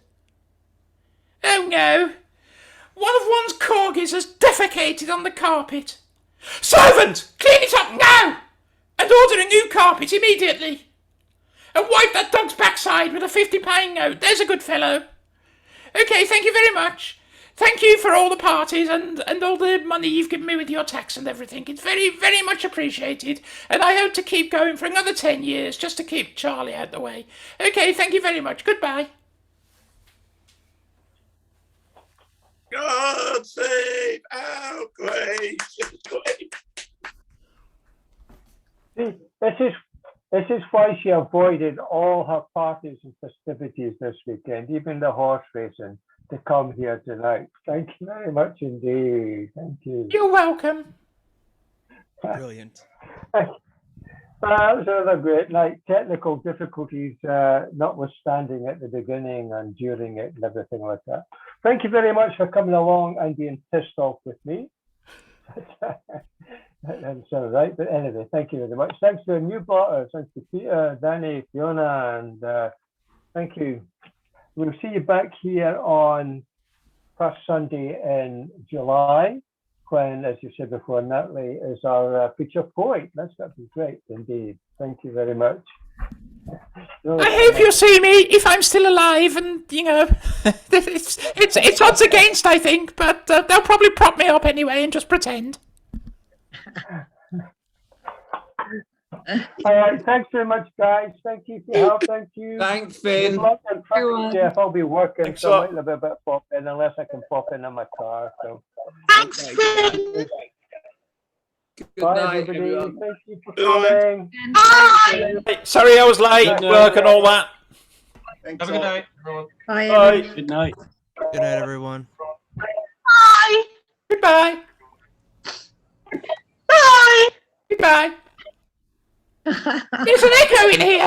Oh no. One of one's corgis has defecated on the carpet. Servant! Clean it up now! And order a new carpet immediately. And wipe that dog's backside with a £50 note. There's a good fellow. Okay, thank you very much. Thank you for all the parties and all the money you've given me with your tax and everything. It's very, very much appreciated. And I hope to keep going for another 10 years just to keep Charlie out the way. Okay, thank you very much. Goodbye. God save our gracious Queen. This is why she avoided all her parties and festivities this weekend, even the horse racing, to come here tonight. Thank you very much indeed. Thank you. You're welcome. Brilliant. That was rather great. Like technical difficulties notwithstanding at the beginning and during it and everything like that. Thank you very much for coming along and being pissed off with me. That's all right. But anyway, thank you very much. Thanks to the new blotters. Thanks to Peter, Danny, Fiona, and thank you. We'll see you back here on first Sunday in July, when, as you said before, Natalie is our feature poet. That's going to be great indeed. Thank you very much. I hope you see me if I'm still alive, and you know, it's odds against, I think, but they'll probably prop me up anyway and just pretend. All right, thanks very much, guys. Thank you for your help. Thank you. Thanks, Finn. Good luck on Friday, Jeff. I'll be working, Thanks so a I lot. might have a bit of pop in unless I can pop in my car. So. Thanks, Finn. Good Bye, night, everybody. everyone. Thank you for coming. Bye. Sorry I was late, Good night. work and all that. Thanks Have a good all. night, everyone. Bye, Bye. everyone. Good night. Good night, everyone. Bye. Goodbye. Bye. Goodbye. There's an echo in here.